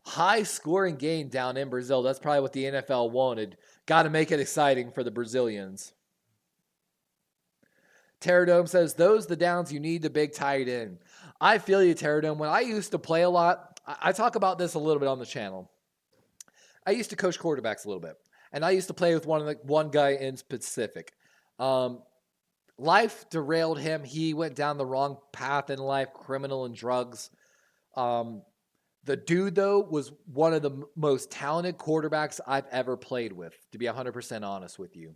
High scoring game down in Brazil. That's probably what the NFL wanted. Got to make it exciting for the Brazilians. Terradome says, those the downs you need the big tight end. I feel you, Terradome. When I used to play a lot, I talk about this a little bit on the channel. I used to coach quarterbacks a little bit. And I used to play with one guy in specific. Life derailed him. He went down the wrong path in life, criminal and drugs. The dude, though, was one of the most talented quarterbacks I've ever played with, to be 100% honest with you.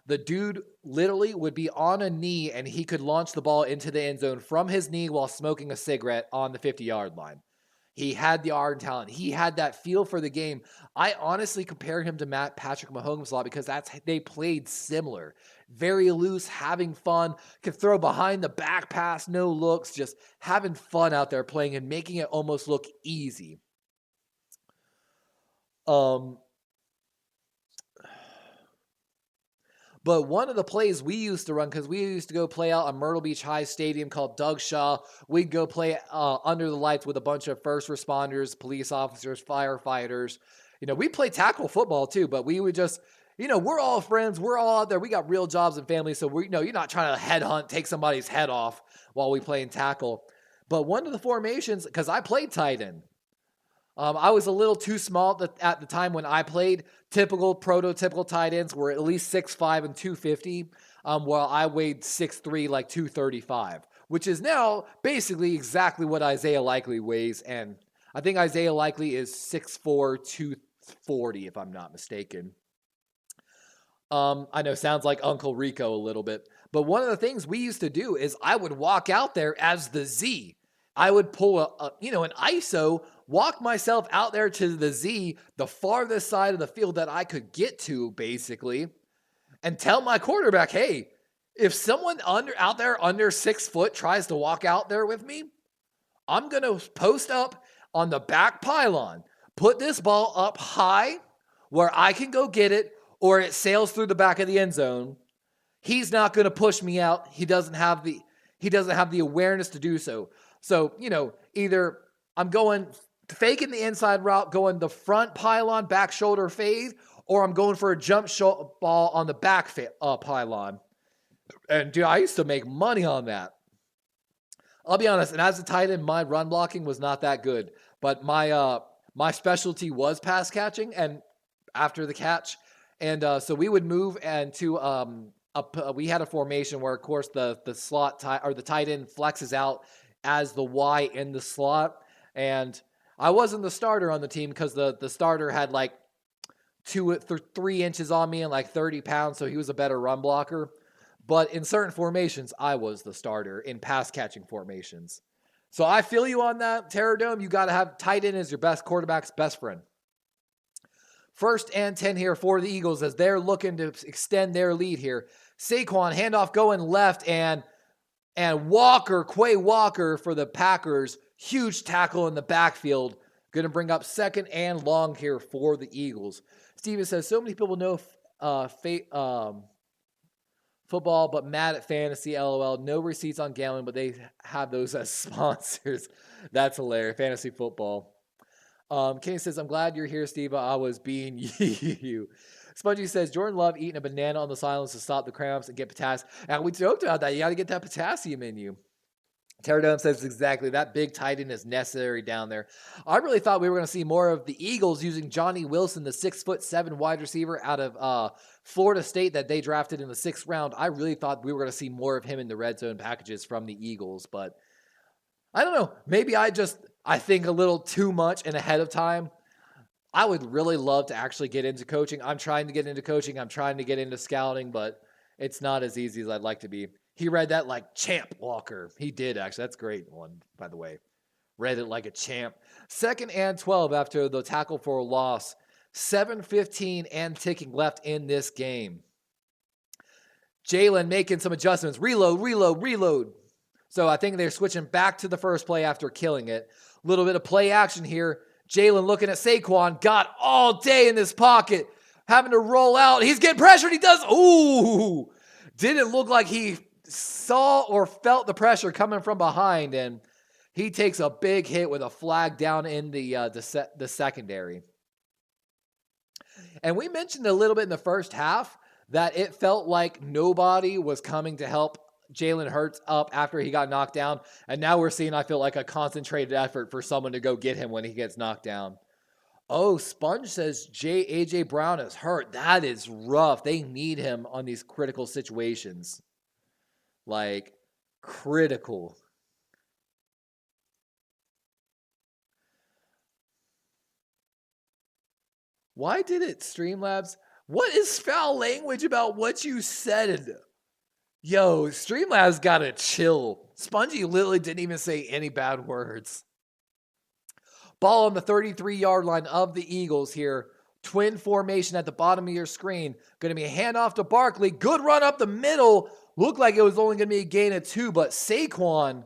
The dude literally would be on a knee and he could launch the ball into the end zone from his knee while smoking a cigarette on the 50-yard line. He had the art and talent. He had that feel for the game. I honestly compare him to Patrick Mahomes a lot because they played similar. Very loose, having fun, could throw behind the back pass, no looks, just having fun out there playing and making it almost look easy. But one of the plays we used to run, because we used to go play out at Myrtle Beach High Stadium called Doug Shaw. We'd go play under the lights with a bunch of first responders, police officers, firefighters. We play tackle football too, but we would just, we're all friends. We're all out there. We got real jobs and families. So you're not trying to headhunt, take somebody's head off while we play in tackle. But one of the formations, because I played tight end. I was a little too small at the time when I played. Prototypical tight ends were at least 6'5" and 250, while I weighed 6'3", like 235, which is now basically exactly what Isaiah Likely weighs. And I think Isaiah Likely is 6'4", 240, if I'm not mistaken. I know, sounds like Uncle Rico a little bit. But one of the things we used to do is I would walk out there as the Z. I would pull an ISO, walk myself out there to the Z, the farthest side of the field that I could get to, basically, and tell my quarterback, hey, if someone out there under 6 foot tries to walk out there with me, I'm going to post up on the back pylon, put this ball up high where I can go get it, or it sails through the back of the end zone. He's not going to push me out. He doesn't have the awareness to do so. So, either I'm going faking the inside route, going the front pylon, back shoulder fade, or I'm going for a jump ball on the back pylon. And dude, I used to make money on that. I'll be honest, and as a tight end, my run blocking was not that good, but my specialty was pass catching and after the catch. And so we would move and we had a formation where, of course, the slot or the tight end flexes out as the Y in the slot. And I wasn't the starter on the team because the starter had like 3 inches on me and like 30 pounds. So he was a better run blocker. But in certain formations, I was the starter in pass catching formations. So I feel you on that, Terror Dome. You got to have tight end as your quarterback's best friend. 1st and 10 here for the Eagles as they're looking to extend their lead here. Saquon, handoff going left, and Quay Walker for the Packers. Huge tackle in the backfield. Going to bring up 2nd and long here for the Eagles. Steven says, so many people know football, but mad at fantasy, LOL. No receipts on gambling, but they have those as sponsors. That's hilarious. Fantasy football. Kenny says, I'm glad you're here, Steve. I was being you. Spongy says, Jordan Love eating a banana on the sidelines to stop the cramps and get potassium. And we joked about that. You got to get that potassium in you. Terradome says exactly. That big tight end is necessary down there. I really thought we were going to see more of the Eagles using Johnny Wilson, the 6'7" wide receiver out of Florida State that they drafted in the 6th round. I really thought we were going to see more of him in the red zone packages from the Eagles, but I don't know. Maybe I think a little too much and ahead of time. I would really love to actually get into coaching. I'm trying to get into coaching. I'm trying to get into scouting, but it's not as easy as I'd like to be. He read that like champ, Walker. He did, actually. That's a great one, by the way. Read it like a champ. 2nd and 12 after the tackle for a loss. 7:15 and ticking left in this game. Jalen making some adjustments. Reload. So I think they're switching back to the first play after killing it. A little bit of play action here. Jalen looking at Saquon. Got all day in this pocket. Having to roll out. He's getting pressured. He does. Ooh. Didn't look like he saw or felt the pressure coming from behind. And he takes a big hit with a flag down in the secondary. And we mentioned a little bit in the first half that it felt like nobody was coming to help Jalen Hurts up after he got knocked down. And now we're seeing, I feel like, a concentrated effort for someone to go get him when he gets knocked down. Oh, Sponge says A.J. Brown is hurt. That is rough. They need him on these critical situations. Like, critical. Why did it, Streamlabs? What is foul language about what you said? Yo, Streamlabs gotta chill. Spongy literally didn't even say any bad words. Ball on the 33-yard line of the Eagles here. Twin formation at the bottom of your screen. Going to be a handoff to Barkley. Good run up the middle. Looked like it was only going to be a gain of 2, but Saquon,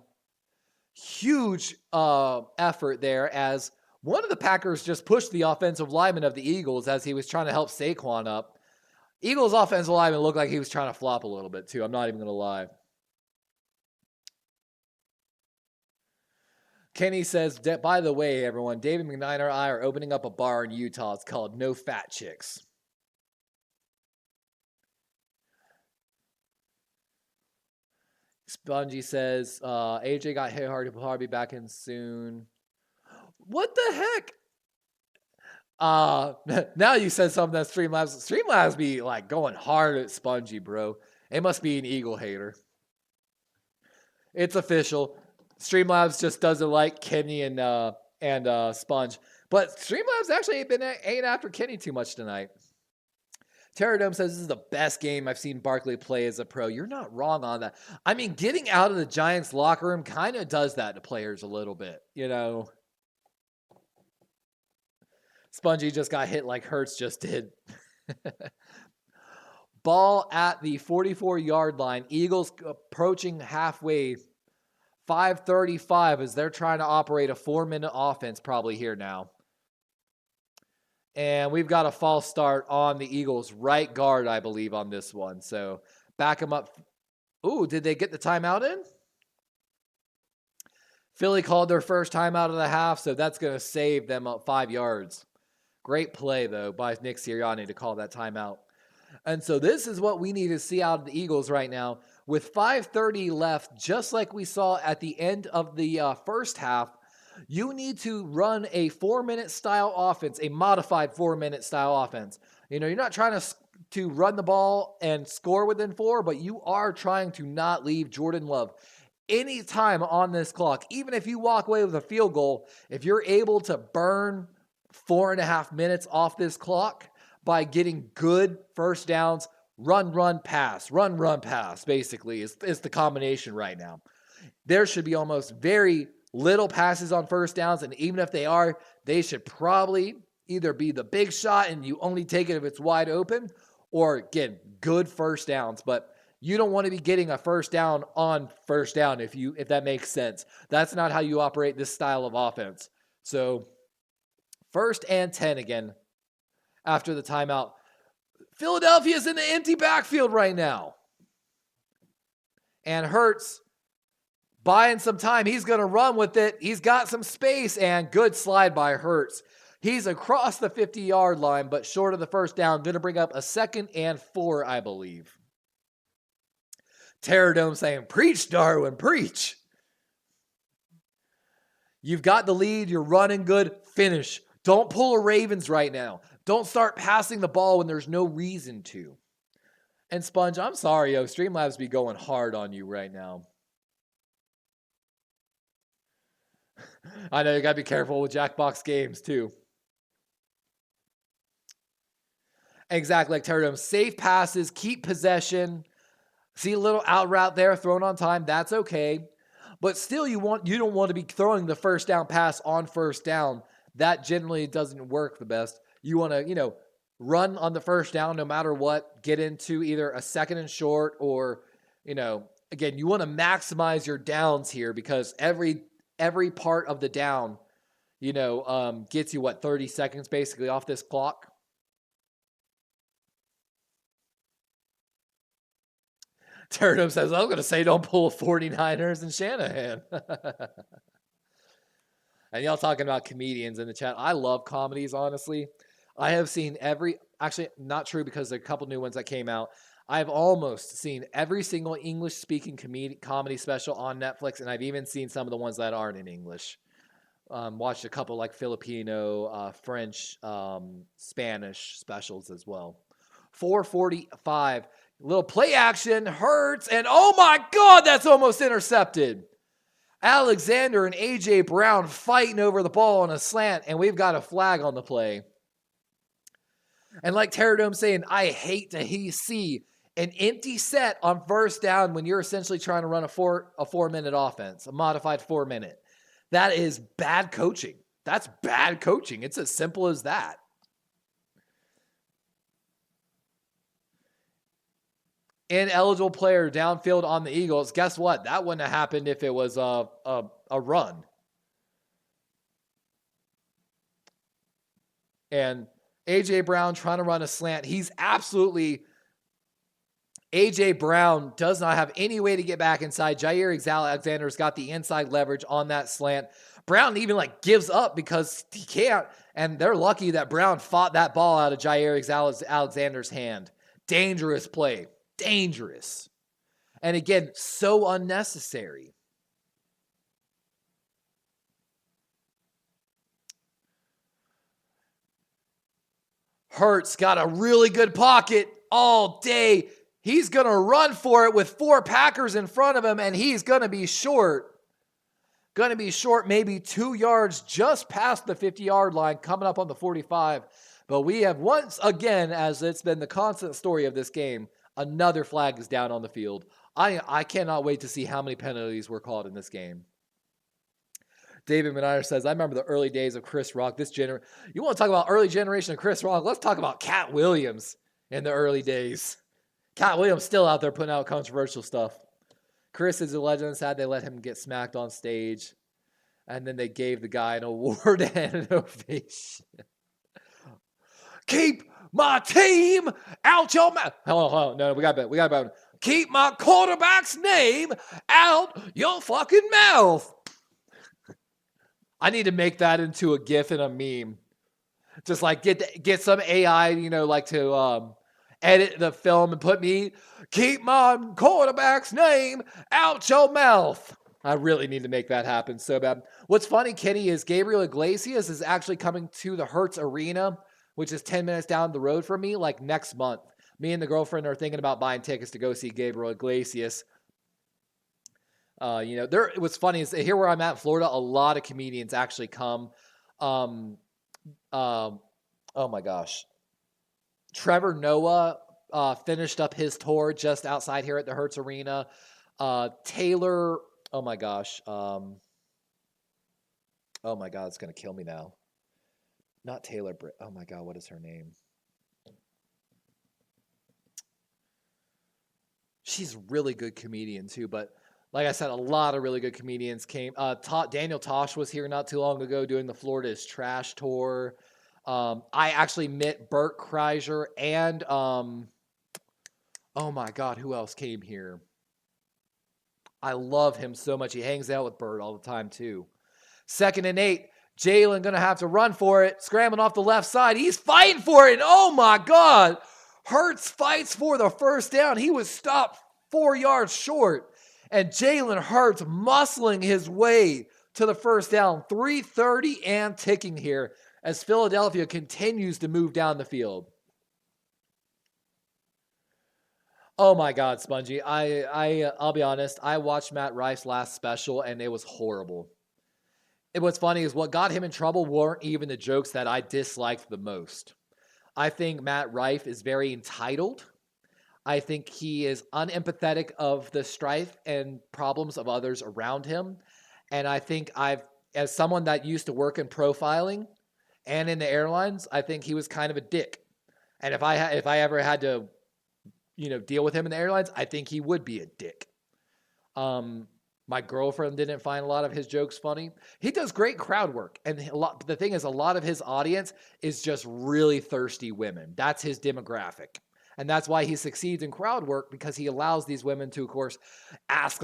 huge effort there as one of the Packers just pushed the offensive lineman of the Eagles as he was trying to help Saquon up. Eagles offensive lineman looked like he was trying to flop a little bit too. I'm not even going to lie. Kenny says, by the way, everyone, David McKnight and I are opening up a bar in Utah. It's called No Fat Chicks. Spongy says, AJ got hit hard. He'll probably be back in soon. What the heck? Now you said something that Streamlabs be like going hard at Spongy, bro. It must be an Eagle hater. It's official. Streamlabs just doesn't like Kenny and Sponge. But Streamlabs actually ain't after Kenny too much tonight. Terradome says this is the best game I've seen Barkley play as a pro. You're not wrong on that. I mean, getting out of the Giants locker room kind of does that to players a little bit, you know. Spongy just got hit like Hurts just did. Ball at the 44-yard line. Eagles approaching halfway. 5:35 as they're trying to operate a 4-minute offense probably here now. And we've got a false start on the Eagles' right guard, I believe, on this one. So back them up. Ooh, did they get the timeout in? Philly called their first timeout of the half, so that's going to save them up 5 yards. Great play, though, by Nick Sirianni to call that timeout. And so this is what we need to see out of the Eagles right now. With 5:30 left, just like we saw at the end of the first half, you need to run a 4-minute style offense, a modified 4-minute style offense. You know, you're not trying to run the ball and score within 4, but you are trying to not leave Jordan Love any time on this clock. Even if you walk away with a field goal, if you're able to burn 4.5 minutes off this clock by getting good first downs, run, pass, basically is the combination right now. There should be almost very little passes on first downs, and even if they are, they should probably either be the big shot and you only take it if it's wide open, or again, good first downs. But you don't want to be getting a first down on first down if that makes sense. That's not how you operate this style of offense. So 1st and 10 again after the timeout. Philadelphia's in the empty backfield right now. And Hurts buying some time. He's going to run with it. He's got some space, and good slide by Hurts. He's across the 50-yard line, but short of the first down. Going to bring up a 2nd and 4, I believe. Terradome saying, preach, Darwin, preach. You've got the lead. You're running good. Finish. Don't pull a Ravens right now. Don't start passing the ball when there's no reason to. And Sponge, I'm sorry, yo. Streamlabs be going hard on you right now. I know you got to be careful with Jackbox games too. Exactly like Terradome. Safe passes, keep possession. See a little out route there thrown on time. That's okay. But still, you don't want to be throwing the first down pass on first down. That generally doesn't work the best. You want to, run on the first down no matter what. Get into either a 2nd and short or, again, you want to maximize your downs here because every part of the down, gets you 30 seconds basically off this clock. Turnham says, I was going to say don't pull 49ers and Shanahan. And y'all talking about comedians in the chat. I love comedies, honestly. I have seen actually not true because there are a couple new ones that came out. I've almost seen every single English-speaking comedy special on Netflix, and I've even seen some of the ones that aren't in English. Watched a couple like Filipino, French, Spanish specials as well. 4:45, little play action, Hurts, and oh my God, that's almost intercepted. Alexander and A.J. Brown fighting over the ball on a slant, and we've got a flag on the play. And like Terradome saying, I hate to see an empty set on first down when you're essentially trying to run a 4-minute offense, a modified 4-minute. That is bad coaching. That's bad coaching. It's as simple as that. Ineligible player downfield on the Eagles. Guess what? That wouldn't have happened if it was a run. And A.J. Brown trying to run a slant. He's absolutely... A.J. Brown does not have any way to get back inside. Jair Alexander's got the inside leverage on that slant. Brown even gives up because he can't. And they're lucky that Brown fought that ball out of Jair Alexander's hand. Dangerous play. Dangerous. And again, so unnecessary. Hurts got a really good pocket all day. He's going to run for it with 4 Packers in front of him, and he's going to be short. Going to be short maybe 2 yards just past the 50-yard line, coming up on the 45. But we have once again, as it's been the constant story of this game, another flag is down on the field. I cannot wait to see how many penalties were called in this game. David Menard says, I remember the early days of Chris Rock. You want to talk about early generation of Chris Rock? Let's talk about Cat Williams in the early days. Cat Williams still out there putting out controversial stuff. Chris is a legend. Sad they let him get smacked on stage. And then they gave the guy an award and an ovation. Keep my team out your mouth. Hold on. No, we got better. Keep my quarterback's name out your fucking mouth. I need to make that into a GIF and a meme. Just get some AI, to edit the film and keep my quarterback's name out your mouth. I really need to make that happen so bad. What's funny, Kenny, is Gabriel Iglesias is actually coming to the Hertz Arena, which is 10 minutes down the road from me, next month. Me and the girlfriend are thinking about buying tickets to go see Gabriel Iglesias. What's funny is here where I'm at in Florida, a lot of comedians actually come. Oh my gosh. Trevor Noah finished up his tour just outside here at the Hertz Arena. Taylor, oh my gosh. Oh my God, it's going to kill me now. Not Taylor Britt. Oh my God, what is her name? She's a really good comedian too, but like I said, a lot of really good comedians came. Daniel Tosh was here not too long ago doing the Florida is Trash tour. I actually met Bert Kreischer and, oh my God, who else came here? I love him so much. He hangs out with Bert all the time too. 2nd and 8. Jalen going to have to run for it. Scrambling off the left side. He's fighting for it. Oh my God. Hurts fights for the first down. He was stopped 4 yards short. And Jalen Hurts muscling his way to the first down. 3:30 and ticking here as Philadelphia continues to move down the field. Oh my God, Spongy. I'll be honest. I watched Matt Rife's last special and it was horrible. And what's funny is what got him in trouble weren't even the jokes that I disliked the most. I think Matt Rife is very entitled. I think he is unempathetic of the strife and problems of others around him. And I think as someone that used to work in profiling and in the airlines, I think he was kind of a dick. And if I ever had to, deal with him in the airlines, I think he would be a dick. My girlfriend didn't find a lot of his jokes funny. He does great crowd work. And the thing is, a lot of his audience is just really thirsty women. That's his demographic. And that's why he succeeds in crowd work, because he allows these women to, of course, ask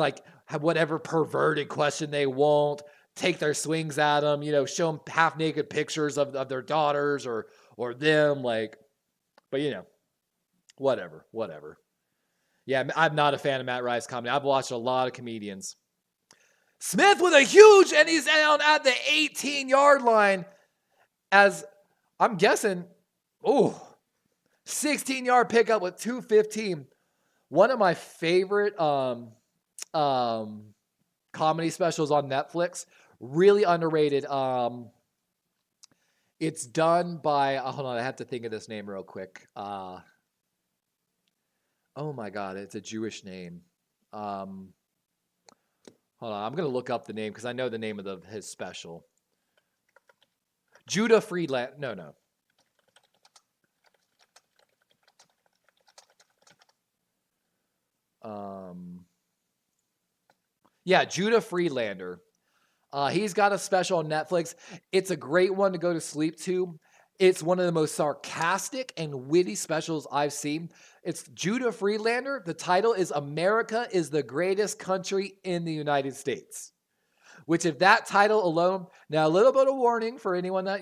whatever perverted question they want, take their swings at them, show them half-naked pictures of their daughters or them. But, whatever. Yeah, I'm not a fan of Matt Rife's comedy. I've watched a lot of comedians. Smith with a huge, and he's down at the 18-yard line as I'm guessing, 16-yard pickup with 2:15. One of my favorite comedy specials on Netflix, really underrated, It's done by, hold on, I have to think of this name real quick. Oh my God, it's a Jewish name. Hold on, I'm going to look up the name because I know the name of his special. Judah Friedland. No. Yeah, Judah Friedlander. He's got a special on Netflix. It's a great one to go to sleep to. It's one of the most sarcastic and witty specials I've seen. It's Judah Friedlander. The title is America is the Greatest Country in the United States. Which, if that title alone, now a little bit of warning for anyone that,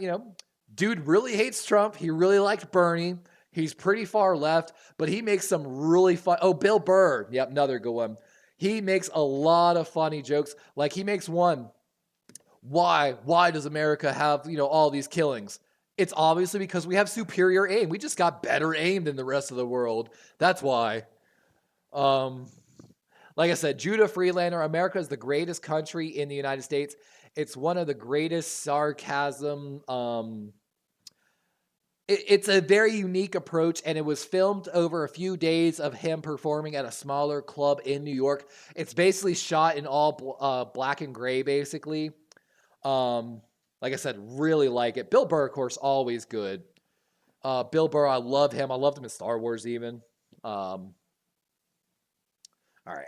dude really hates Trump. He really liked Bernie. He's pretty far left, but he makes some really fun. Oh, Bill Burr. Yep, another good one. He makes a lot of funny jokes. Like he makes one. Why does America have, all these killings? It's obviously because we have superior aim. We just got better aim than the rest of the world. That's why. Like I said, Judah Friedlander, America is the greatest country in the United States. It's one of the greatest sarcasm. It's a very unique approach, and it was filmed over a few days of him performing at a smaller club in New York. It's basically shot in all black and gray, basically. Like I said, really like it. Bill Burr, of course, always good. Bill Burr, I love him. I loved him in Star Wars even. All right.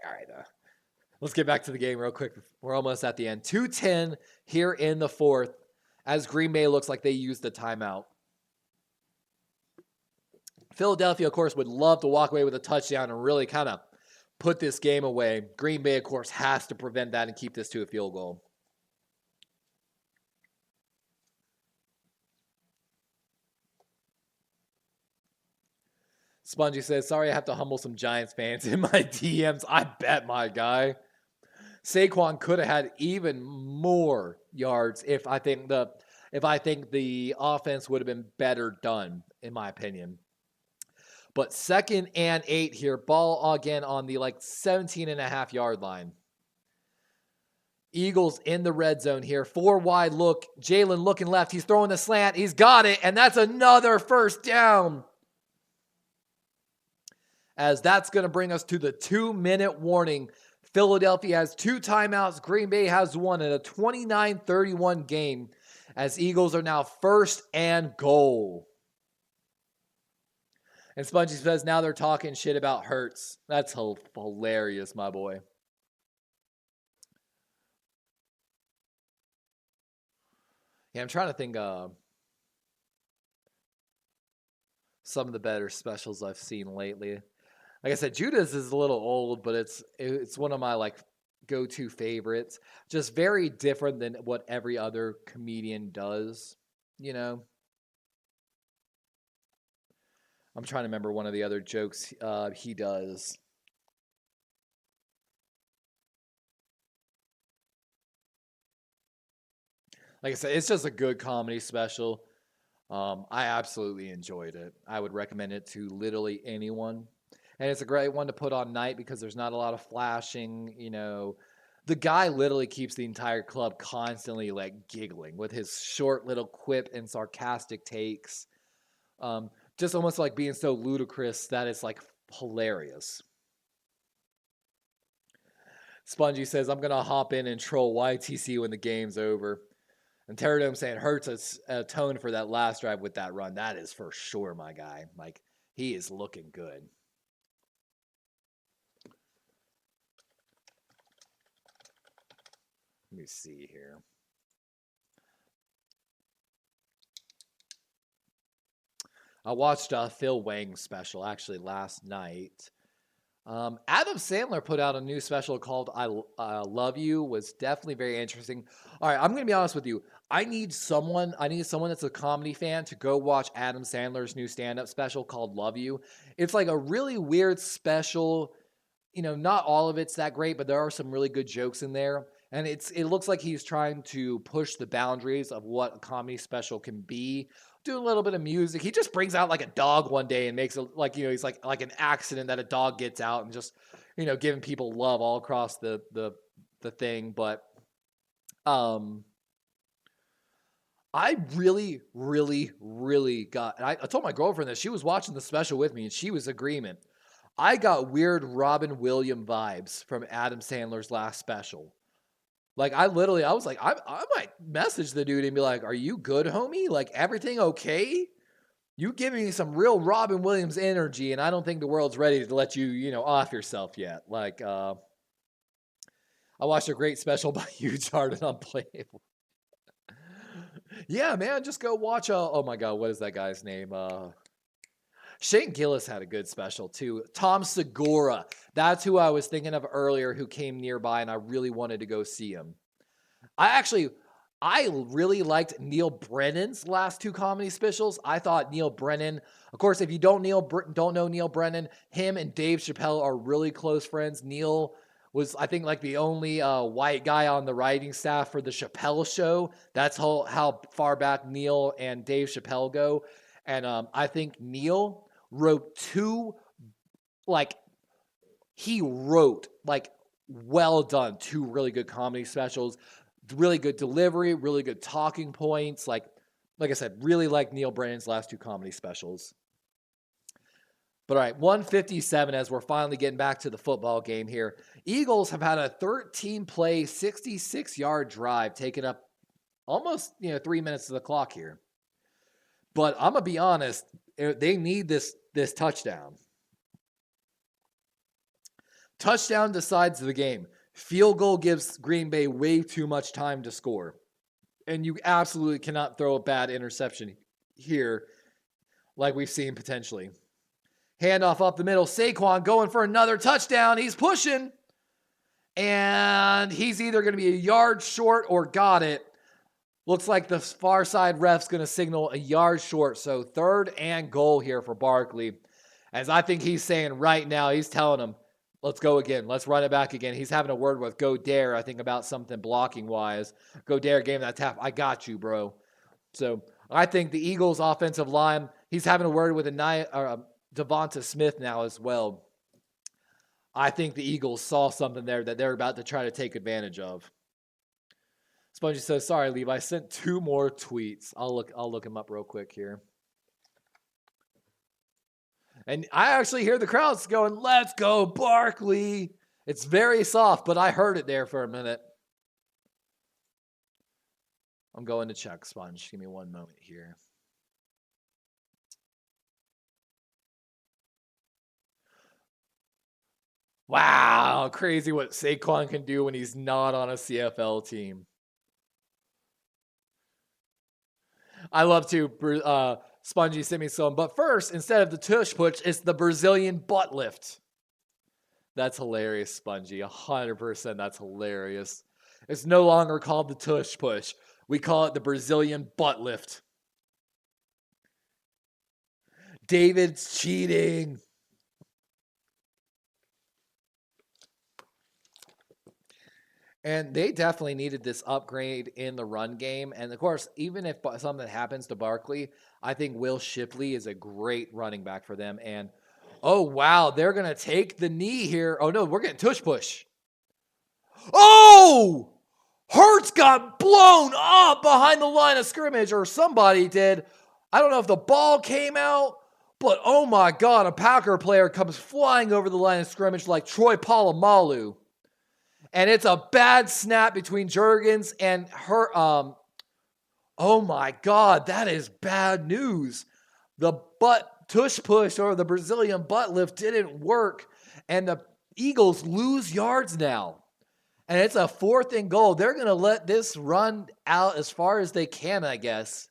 Let's get back to the game real quick. We're almost at the end. 2:10 here in the fourth, as Green Bay looks like they used the timeout. Philadelphia, of course, would love to walk away with a touchdown and really kind of put this game away. Green Bay, of course, has to prevent that and keep this to a field goal. Spongy says, sorry I have to humble some Giants fans in my DMs. I bet, my guy. Saquon could have had even more yards if I think the offense would have been better done, in my opinion. But 2nd and 8 here. Ball again on the 17.5 yard line. Eagles in the red zone here. 4 wide look. Jalen looking left. He's throwing the slant. He's got it. And that's another first down. As that's going to bring us to the 2-minute warning. Philadelphia has 2 timeouts. Green Bay has 1 in a 29-31 game. As Eagles are now 1st and goal. And Spongy says now they're talking shit about Hurts. That's hilarious, my boy. Yeah, I'm trying to think some of the better specials I've seen lately. Like I said, Judas is a little old, but it's one of my go-to favorites. Just very different than what every other comedian does, I'm trying to remember one of the other jokes he does. Like I said, it's just a good comedy special. I absolutely enjoyed it. I would recommend it to literally anyone. And it's a great one to put on night because there's not a lot of flashing, The guy literally keeps the entire club constantly giggling with his short little quip and sarcastic takes. Just almost like being so ludicrous that it's hilarious. Spongy says, I'm going to hop in and troll YTC when the game's over. And Terradome saying, Hurts a tone for that last drive with that run. That is for sure, my guy. He is looking good. Let me see here. I watched Phil Wang's special actually last night. Adam Sandler put out a new special called I Love You. Was definitely very interesting. All right, I'm going to be honest with you. I need someone that's a comedy fan to go watch Adam Sandler's new stand-up special called Love You. It's a really weird special. Not all of it's that great, but there are some really good jokes in there. And it looks like he's trying to push the boundaries of what a comedy special can be. Do a little bit of music. He just brings out a dog one day and makes it he's like an accident that a dog gets out and just giving people love all across the thing. But I really, really, really got, and I told my girlfriend that she was watching the special with me and she was agreement. I got weird Robin Williams vibes from Adam Sandler's last special. Like I was like, I might message the dude and be like, "Are you good, homie? Like everything okay? You giving me some real Robin Williams energy, and I don't think the world's ready to let you, off yourself yet." Like, I watched a great special by Huge Heart and Unplayable. Yeah, man, just go watch. Oh my God, what is that guy's name? Shane Gillis had a good special too. Tom Segura, that's who I was thinking of earlier, who came nearby, and I really wanted to go see him. I really liked Neil Brennan's last two comedy specials. I thought Neil Brennan, of course, if you don't know Neil Brennan, him and Dave Chappelle are really close friends. Neil was, I think, like the only white guy on the writing staff for the Chappelle Show. That's how far back Neil and Dave Chappelle go. And I think Neil wrote he wrote well done, two really good comedy specials. Really good delivery, really good talking points. Like I said, really like Neil Brennan's last two comedy specials. But all right, 157 as we're finally getting back to the football game here. Eagles have had a 13-play, 66-yard drive taking up almost 3 minutes of the clock here. But I'm going to be honest, they need this touchdown. Touchdown decides the game. Field goal gives Green Bay way too much time to score. And you absolutely cannot throw a bad interception here like we've seen potentially. Handoff up the middle. Saquon going for another touchdown. He's pushing. And he's either going to be a yard short or got it. Looks like the far side ref's going to signal a yard short. So 3rd and goal here for Barkley. As I think he's saying right now, he's telling him, let's go again. Let's run it back again. He's having a word with Godare, I think, about something blocking-wise. Godare gave him that tap. I got you, bro. So I think the Eagles' offensive line, he's having a word with Devonta Smith now as well. I think the Eagles saw something there that they're about to try to take advantage of. Spongy says, sorry, Levi, I sent 2 more tweets. I'll look him up real quick here. And I actually hear the crowds going, let's go, Barkley. It's very soft, but I heard it there for a minute. I'm going to check, Sponge. Give me one moment here. Wow, crazy what Saquon can do when he's not on a CFL team. I love to... Spongy sent me some. But first, instead of the tush push, it's the Brazilian butt lift. That's hilarious, Spongy. 100% that's hilarious. It's no longer called the tush push. We call it the Brazilian butt lift. David's cheating. And they definitely needed this upgrade in the run game. And of course, even if something happens to Barkley, I think Will Shipley is a great running back for them. And, oh, wow, they're going to take the knee here. Oh, no, we're getting tush push. Oh! Hurts got blown up behind the line of scrimmage, or somebody did. I don't know if the ball came out, but oh my God, a Packer player comes flying over the line of scrimmage like Troy Polamalu. And it's a bad snap between Juergens and her. Oh my God, that is bad news. The butt tush push or the Brazilian butt lift didn't work. And the Eagles lose yards now. And it's a 4th and goal. They're going to let this run out as far as they can, I guess.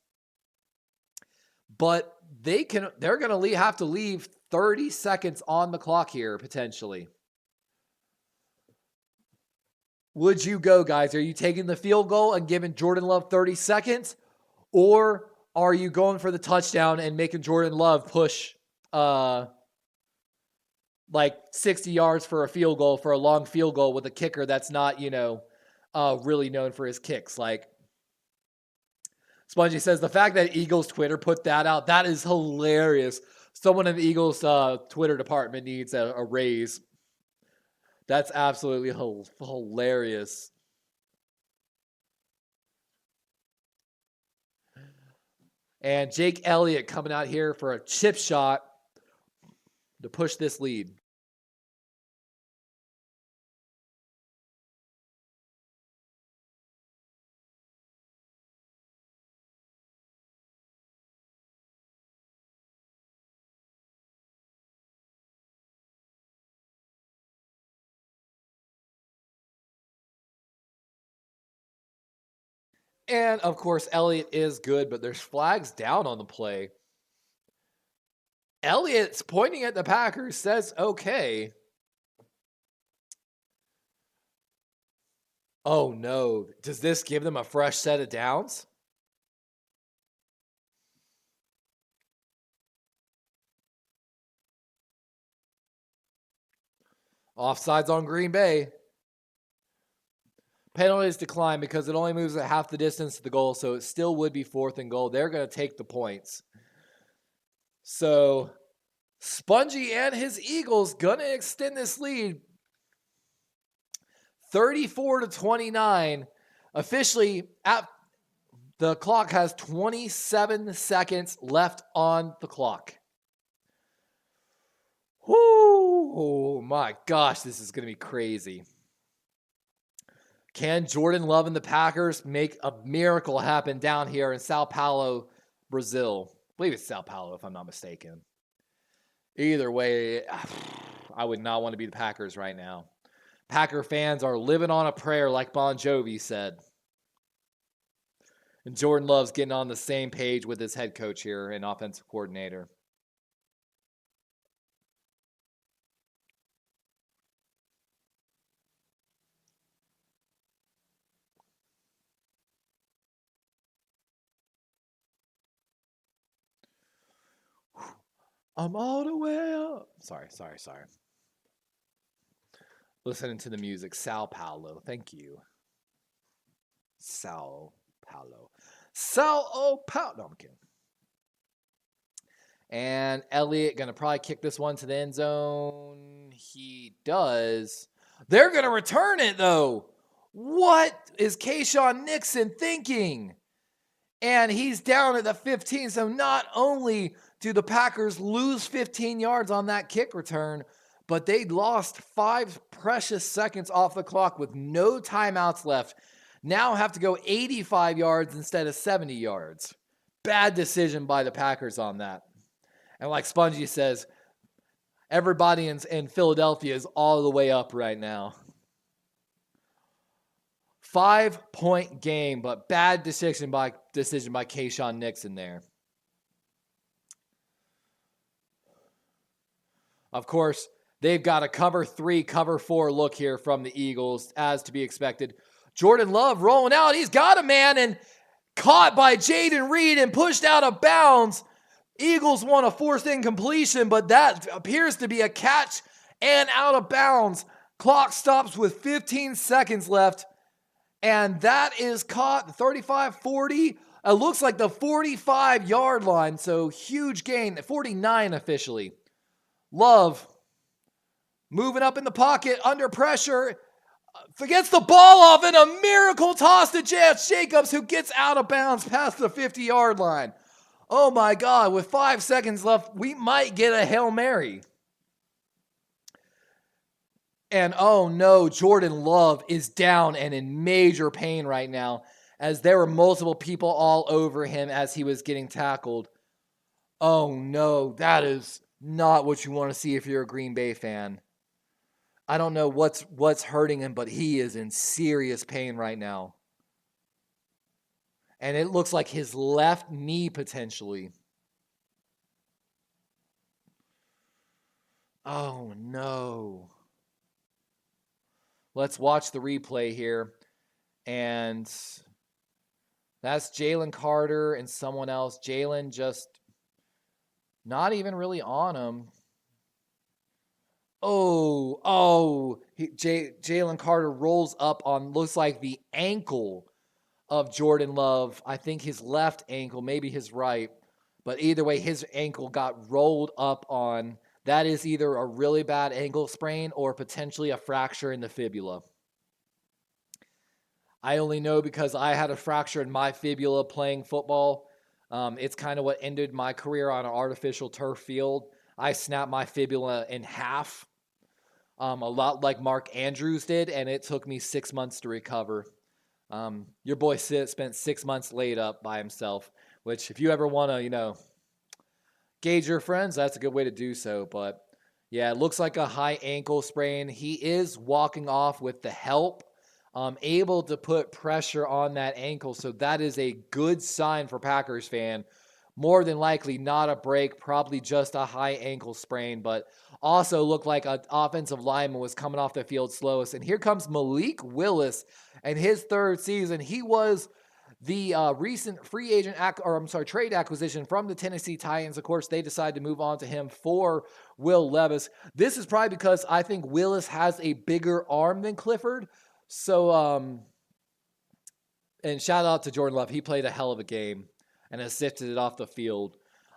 But they're going to have to leave 30 seconds on the clock here, potentially. Would you go, guys? Are you taking the field goal and giving Jordan Love 30 seconds? Or are you going for the touchdown and making Jordan Love push like 60 yards for a field goal, for a long field goal with a kicker that's not, really known for his kicks? Like, Spongy says, the fact that Eagles Twitter put that out, that is hilarious. Someone in the Eagles Twitter department needs a raise. That's absolutely hilarious. And Jake Elliott coming out here for a chip shot to push this lead. And, of course, Elliott is good, but there's flags down on the play. Elliott's pointing at the Packers, says, okay. Oh, no. Does this give them a fresh set of downs? Offsides on Green Bay. Penalties decline because it only moves at half the distance to the goal, so it still would be 4th and goal. They're going to take the points. So Spongy and his Eagles going to extend this lead 34-29. Officially, the clock has 27 seconds left on the clock. Whoo! Oh my gosh, this is going to be crazy. Can Jordan Love and the Packers make a miracle happen down here in Sao Paulo, Brazil? I believe it's Sao Paulo, if I'm not mistaken. Either way, I would not want to be the Packers right now. Packer fans are living on a prayer, like Bon Jovi said. And Jordan Love's getting on the same page with his head coach here and offensive coordinator. I'm all the way up. Sorry. Listening to the music. Sao Paulo. Thank you. Sao Paulo. No, I'm kidding. And Elliott going to probably kick this one to the end zone. He does. They're going to return it, though. What is Kayshawn Nixon thinking? And he's down at the 15. So not only do the Packers lose 15 yards on that kick return, but they lost 5 precious seconds off the clock with no timeouts left. Now have to go 85 yards instead of 70 yards. Bad decision by the Packers on that. And like Spongy says, everybody in Philadelphia is all the way up right now. 5-point game, but bad decision by Kayshawn Nixon there. Of course, they've got a cover 3, cover 4 look here from the Eagles, as to be expected. Jordan Love rolling out. He's got a man and caught by Jaden Reed and pushed out of bounds. Eagles want a forced incompletion, but that appears to be a catch and out of bounds. Clock stops with 15 seconds left, and that is caught 35-40. It looks like the 45-yard line, so huge gain, 49 officially. Love moving up in the pocket, under pressure, forgets the ball off, and a miracle toss to Josh Jacobs, who gets out of bounds past the 50-yard line. Oh my God, with 5 seconds left, we might get a Hail Mary. And oh no, Jordan Love is down and in major pain right now, as there were multiple people all over him as he was getting tackled. Oh no, that is not what you want to see if you're a Green Bay fan. I don't know what's hurting him, but he is in serious pain right now. And it looks like his left knee potentially. Oh no. Let's watch the replay here. And that's Jalen Carter and someone else. Jalen just not even really on him. Jalen Carter rolls up on, looks like the ankle of Jordan Love. I think his left ankle, maybe his right. But either way, his ankle got rolled up on. That is either a really bad ankle sprain or potentially a fracture in the fibula. I only know because I had a fracture in my fibula playing football. It's kind of what ended my career on an artificial turf field. I snapped my fibula in half, a lot like Mark Andrews did, and it took me 6 months to recover. Your boy Sid spent 6 months laid up by himself, which if you ever want to, gauge your friends, that's a good way to do so. But yeah, it looks like a high ankle sprain. He is walking off with the help, able to put pressure on that ankle. So that is a good sign for Packers fan. More than likely not a break, probably just a high ankle sprain, but also looked like an offensive lineman was coming off the field slowest. And here comes Malik Willis and his third season. He was the recent trade acquisition from the Tennessee Titans. Of course, they decided to move on to him for Will Levis. This is probably because I think Willis has a bigger arm than Clifford. So, and shout out to Jordan Love. He played a hell of a game and assisted it off the field.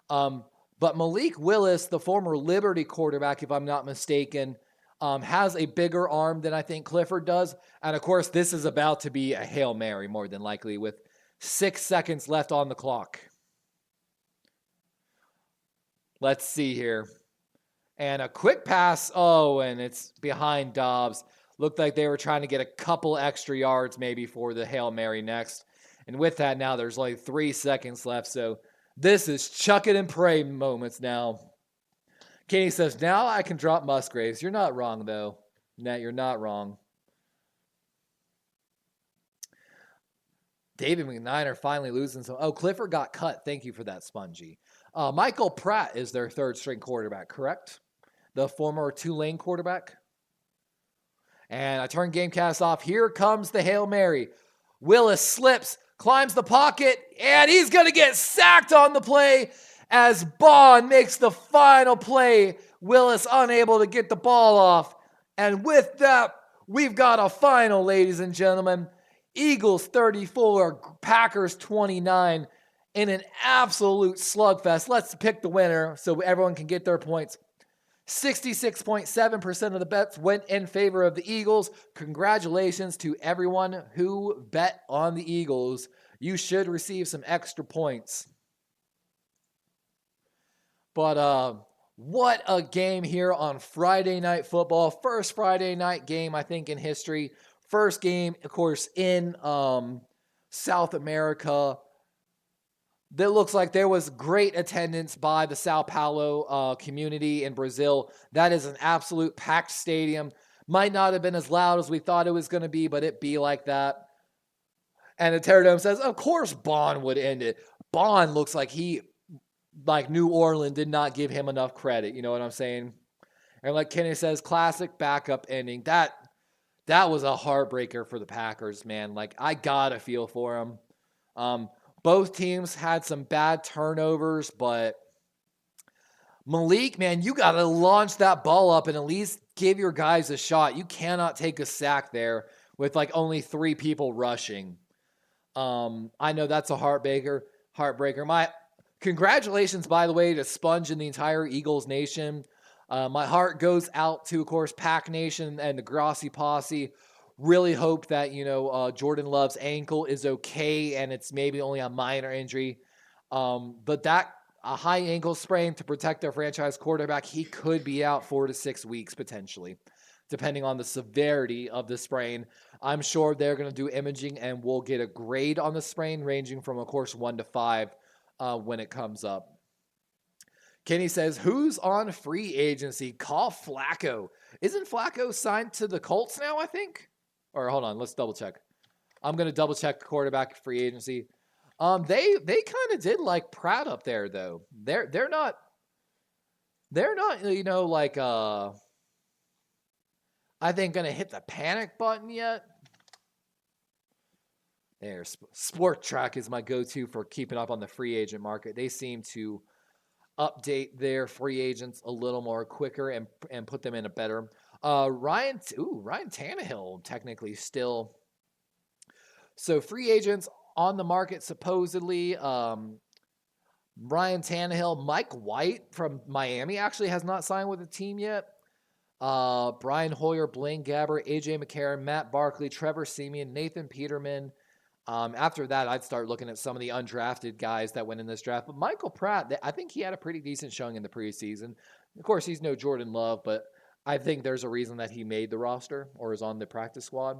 But Malik Willis, the former Liberty quarterback, if I'm not mistaken, has a bigger arm than I think Clifford does. And, of course, this is about to be a Hail Mary, more than likely, with 6 seconds left on the clock. Let's see here. And a quick pass. Oh, and it's behind Dobbs. Looked like they were trying to get a couple extra yards maybe for the Hail Mary next. And with that now, there's only 3 seconds left. So this is chuck it and pray moments now. Kenny says, now I can drop Musgraves. You're not wrong, though. No, you're not wrong. David McNiner finally losing some. Oh, Clifford got cut. Thank you for that, Spongy. Michael Pratt is their third string quarterback, correct? The former Tulane quarterback. And I turn Gamecast off. Here comes the Hail Mary. Willis slips, climbs the pocket, and he's going to get sacked on the play as Bond makes the final play. Willis unable to get the ball off. And with that, we've got a final, ladies and gentlemen. Eagles 34, Packers 29 in an absolute slugfest. Let's pick the winner so everyone can get their points. 66.7% of the bets went in favor of the Eagles. Congratulations to everyone who bet on the Eagles. You should receive some extra points. But what a game here on Friday Night Football. First Friday night game, I think, in history. First game, of course, in South America. That looks like there was great attendance by the Sao Paulo community in Brazil. That is an absolute packed stadium. Might not have been as loud as we thought it was going to be, but it be like that. And the Terradome says, of course Bond would end it. Bond looks like New Orleans did not give him enough credit. You know what I'm saying? And like Kenny says, classic backup ending. That was a heartbreaker for the Packers, man. Like, I got a feel for them. Both teams had some bad turnovers, but Malik, man, you got to launch that ball up and at least give your guys a shot. You cannot take a sack there with like only 3 people rushing. I know that's a heartbreaker. My congratulations, by the way, to Sponge and the entire Eagles Nation. My heart goes out to, of course, Pack Nation and the Grossi Posse. Really hope that, Jordan Love's ankle is okay and it's maybe only a minor injury. But a high ankle sprain to protect their franchise quarterback, he could be out 4 to 6 weeks potentially, depending on the severity of the sprain. I'm sure they're going to do imaging and we'll get a grade on the sprain ranging from, of course, 1 to 5 when it comes up. Kenny says, who's on free agency? Call Flacco. Isn't Flacco signed to the Colts now, I think? Or hold on, let's double check. I'm going to double check the quarterback free agency. They kind of did like Pratt up there though. They're not I think going to hit the panic button yet. There, Sport Track is my go-to for keeping up on the free agent market. They seem to update their free agents a little more quicker and put them in a better. Ryan Tannehill technically still. So free agents on the market supposedly. Ryan Tannehill, Mike White from Miami actually has not signed with the team yet. Brian Hoyer, Blaine Gabbert, AJ McCarron, Matt Barkley, Trevor Siemian, Nathan Peterman, After that, I'd start looking at some of the undrafted guys that went in this draft. But Michael Pratt, I think he had a pretty decent showing in the preseason. Of course, he's no Jordan Love, but I think there's a reason that he made the roster or is on the practice squad.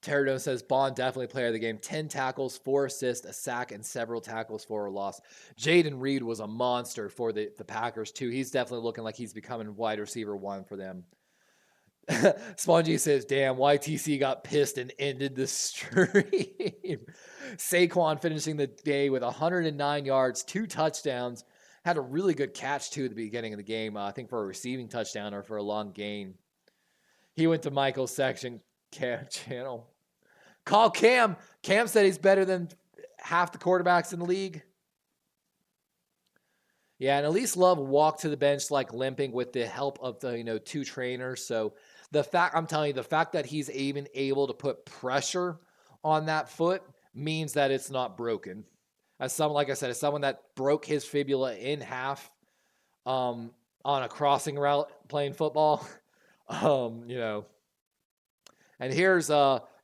Teradone says Bond definitely player of the game. 10 tackles, 4 assists, a sack, and several tackles for a loss. Jaden Reed was a monster for the Packers, too. He's definitely looking like he's becoming wide receiver 1 for them. Spongy says, damn, YTC got pissed and ended the stream. Saquon finishing the day with 109 yards, 2 touchdowns. Had a really good catch, too, at the beginning of the game. I think for a receiving touchdown or for a long gain. He went to Michael's section channel. Call Cam. Cam said he's better than half the quarterbacks in the league. Yeah, and Elise Love walked to the bench like limping with the help of the 2 trainers. So I'm telling you, the fact that he's even able to put pressure on that foot means that it's not broken. As someone that broke his fibula in half on a crossing route playing football, And here's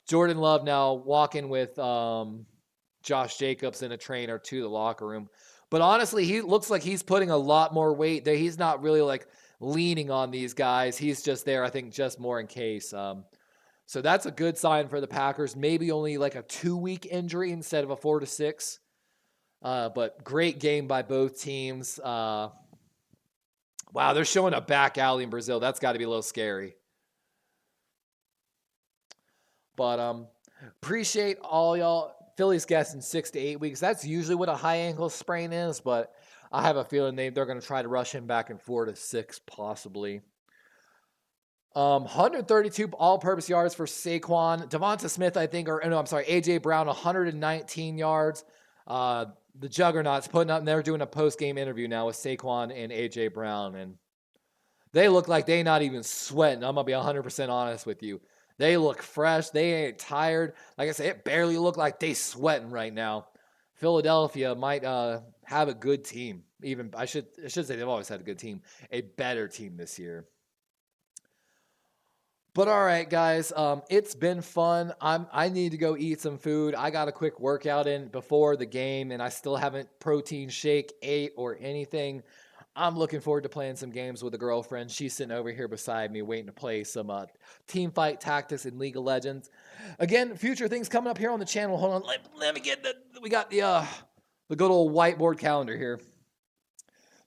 Jordan Love now walking with Josh Jacobs and a trainer to the locker room. But honestly, he looks like he's putting a lot more weight there. He's not really like leaning on these guys. He's just there, I think, just more in case. So that's a good sign for the Packers. Maybe only like a 2-week injury instead of a 4 to 6. But great game by both teams. Wow, they're showing a back alley in Brazil. That's got to be a little scary. But appreciate all y'all. Philly's guessing 6 to 8 weeks. That's usually what a high ankle sprain is, but I have a feeling they're going to try to rush him back in 4 to 6 possibly. 132 all-purpose yards for Saquon. Devonta Smith, AJ Brown, 119 yards. The Juggernauts they're doing a post-game interview now with Saquon and AJ Brown, and they look like they're not even sweating. I'm going to be 100% honest with you. They look fresh. They ain't tired. Like I said, it barely look like they sweating right now. Philadelphia might have a good team. I should say they've always had a good team. A better team this year. But all right, guys, it's been fun. I need to go eat some food. I got a quick workout in before the game, and I still haven't protein shake, ate, or anything. I'm looking forward to playing some games with a girlfriend. She's sitting over here beside me waiting to play some team fight tactics in League of Legends. Again, future things coming up here on the channel. Hold on. Let me get we got the good old whiteboard calendar here.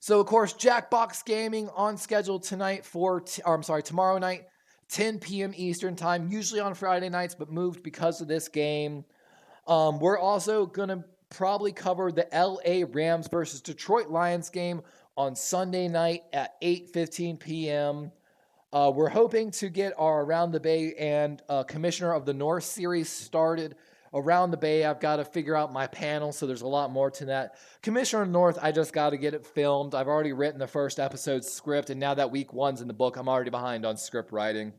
So, of course, Jackbox Gaming on schedule tonight tomorrow night, 10 p.m. Eastern time, usually on Friday nights, but moved because of this game. We're also going to probably cover the LA Rams versus Detroit Lions game on Sunday night at 8:15 p.m. We're hoping to get our Around the Bay and Commissioner of the North series started. Around the Bay, I've got to figure out my panel, so there's a lot more to that. Commissioner of the North, I just got to get it filmed. I've already written the first episode's script, and now that week 1's in the book, I'm already behind on script writing.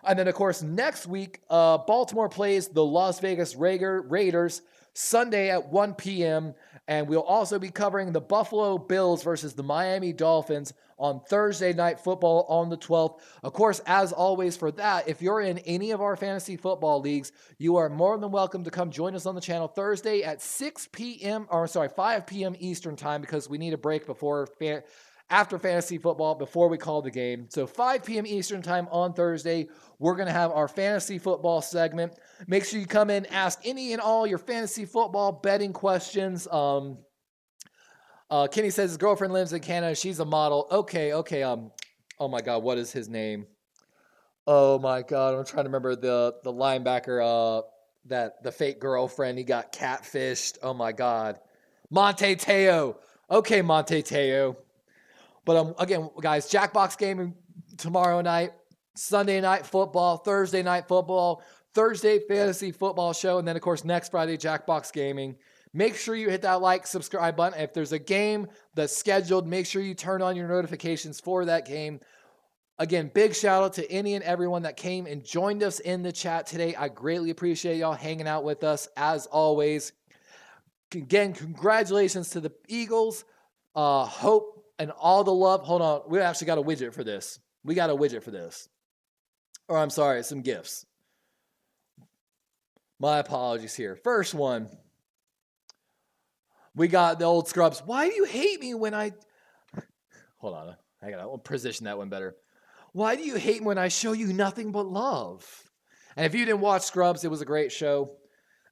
And then, of course, next week, Baltimore plays the Las Vegas Raiders Sunday at 1 p.m., and we'll also be covering the Buffalo Bills versus the Miami Dolphins on Thursday Night Football on the 12th. Of course, as always for that, if you're in any of our fantasy football leagues, you are more than welcome to come join us on the channel Thursday at 5 p.m. Eastern time, because we need a break after fantasy football before we call the game. So 5 p.m. Eastern time on Thursday, we're going to have our fantasy football segment. Make sure you come in, ask any and all your fantasy football betting questions. Kenny says his girlfriend lives in Canada. She's a model. Okay. Oh my God, what is his name? Oh my God, I'm trying to remember the linebacker, that the fake girlfriend, he got catfished. Oh my God. Monte Teo. Okay, Monte Teo. But again, guys, Jackbox Gaming tomorrow night, Sunday night football, Thursday night football, Thursday fantasy football show, and then, of course, next Friday, Jackbox Gaming. Make sure you hit that like, subscribe button. If there's a game that's scheduled, make sure you turn on your notifications for that game. Again, big shout out to any and everyone that came and joined us in the chat today. I greatly appreciate y'all hanging out with us, as always. Again, congratulations to the Eagles. Hope and all the love. Hold on. We actually got a widget for this. Or I'm sorry, some gifts. My apologies here. First one. We got the old scrubs. Why do you hate me when I... Hold on. I got to position that one better. Why do you hate me when I show you nothing but love? And if you didn't watch Scrubs, it was a great show.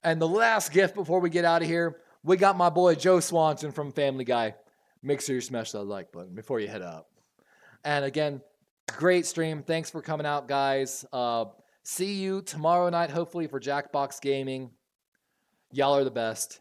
And the last gift before we get out of here, we got my boy Joe Swanson from Family Guy. Make sure you smash that like button before you head out. And again, great stream. Thanks for coming out, guys. See you tomorrow night, hopefully, for Jackbox Gaming. Y'all are the best.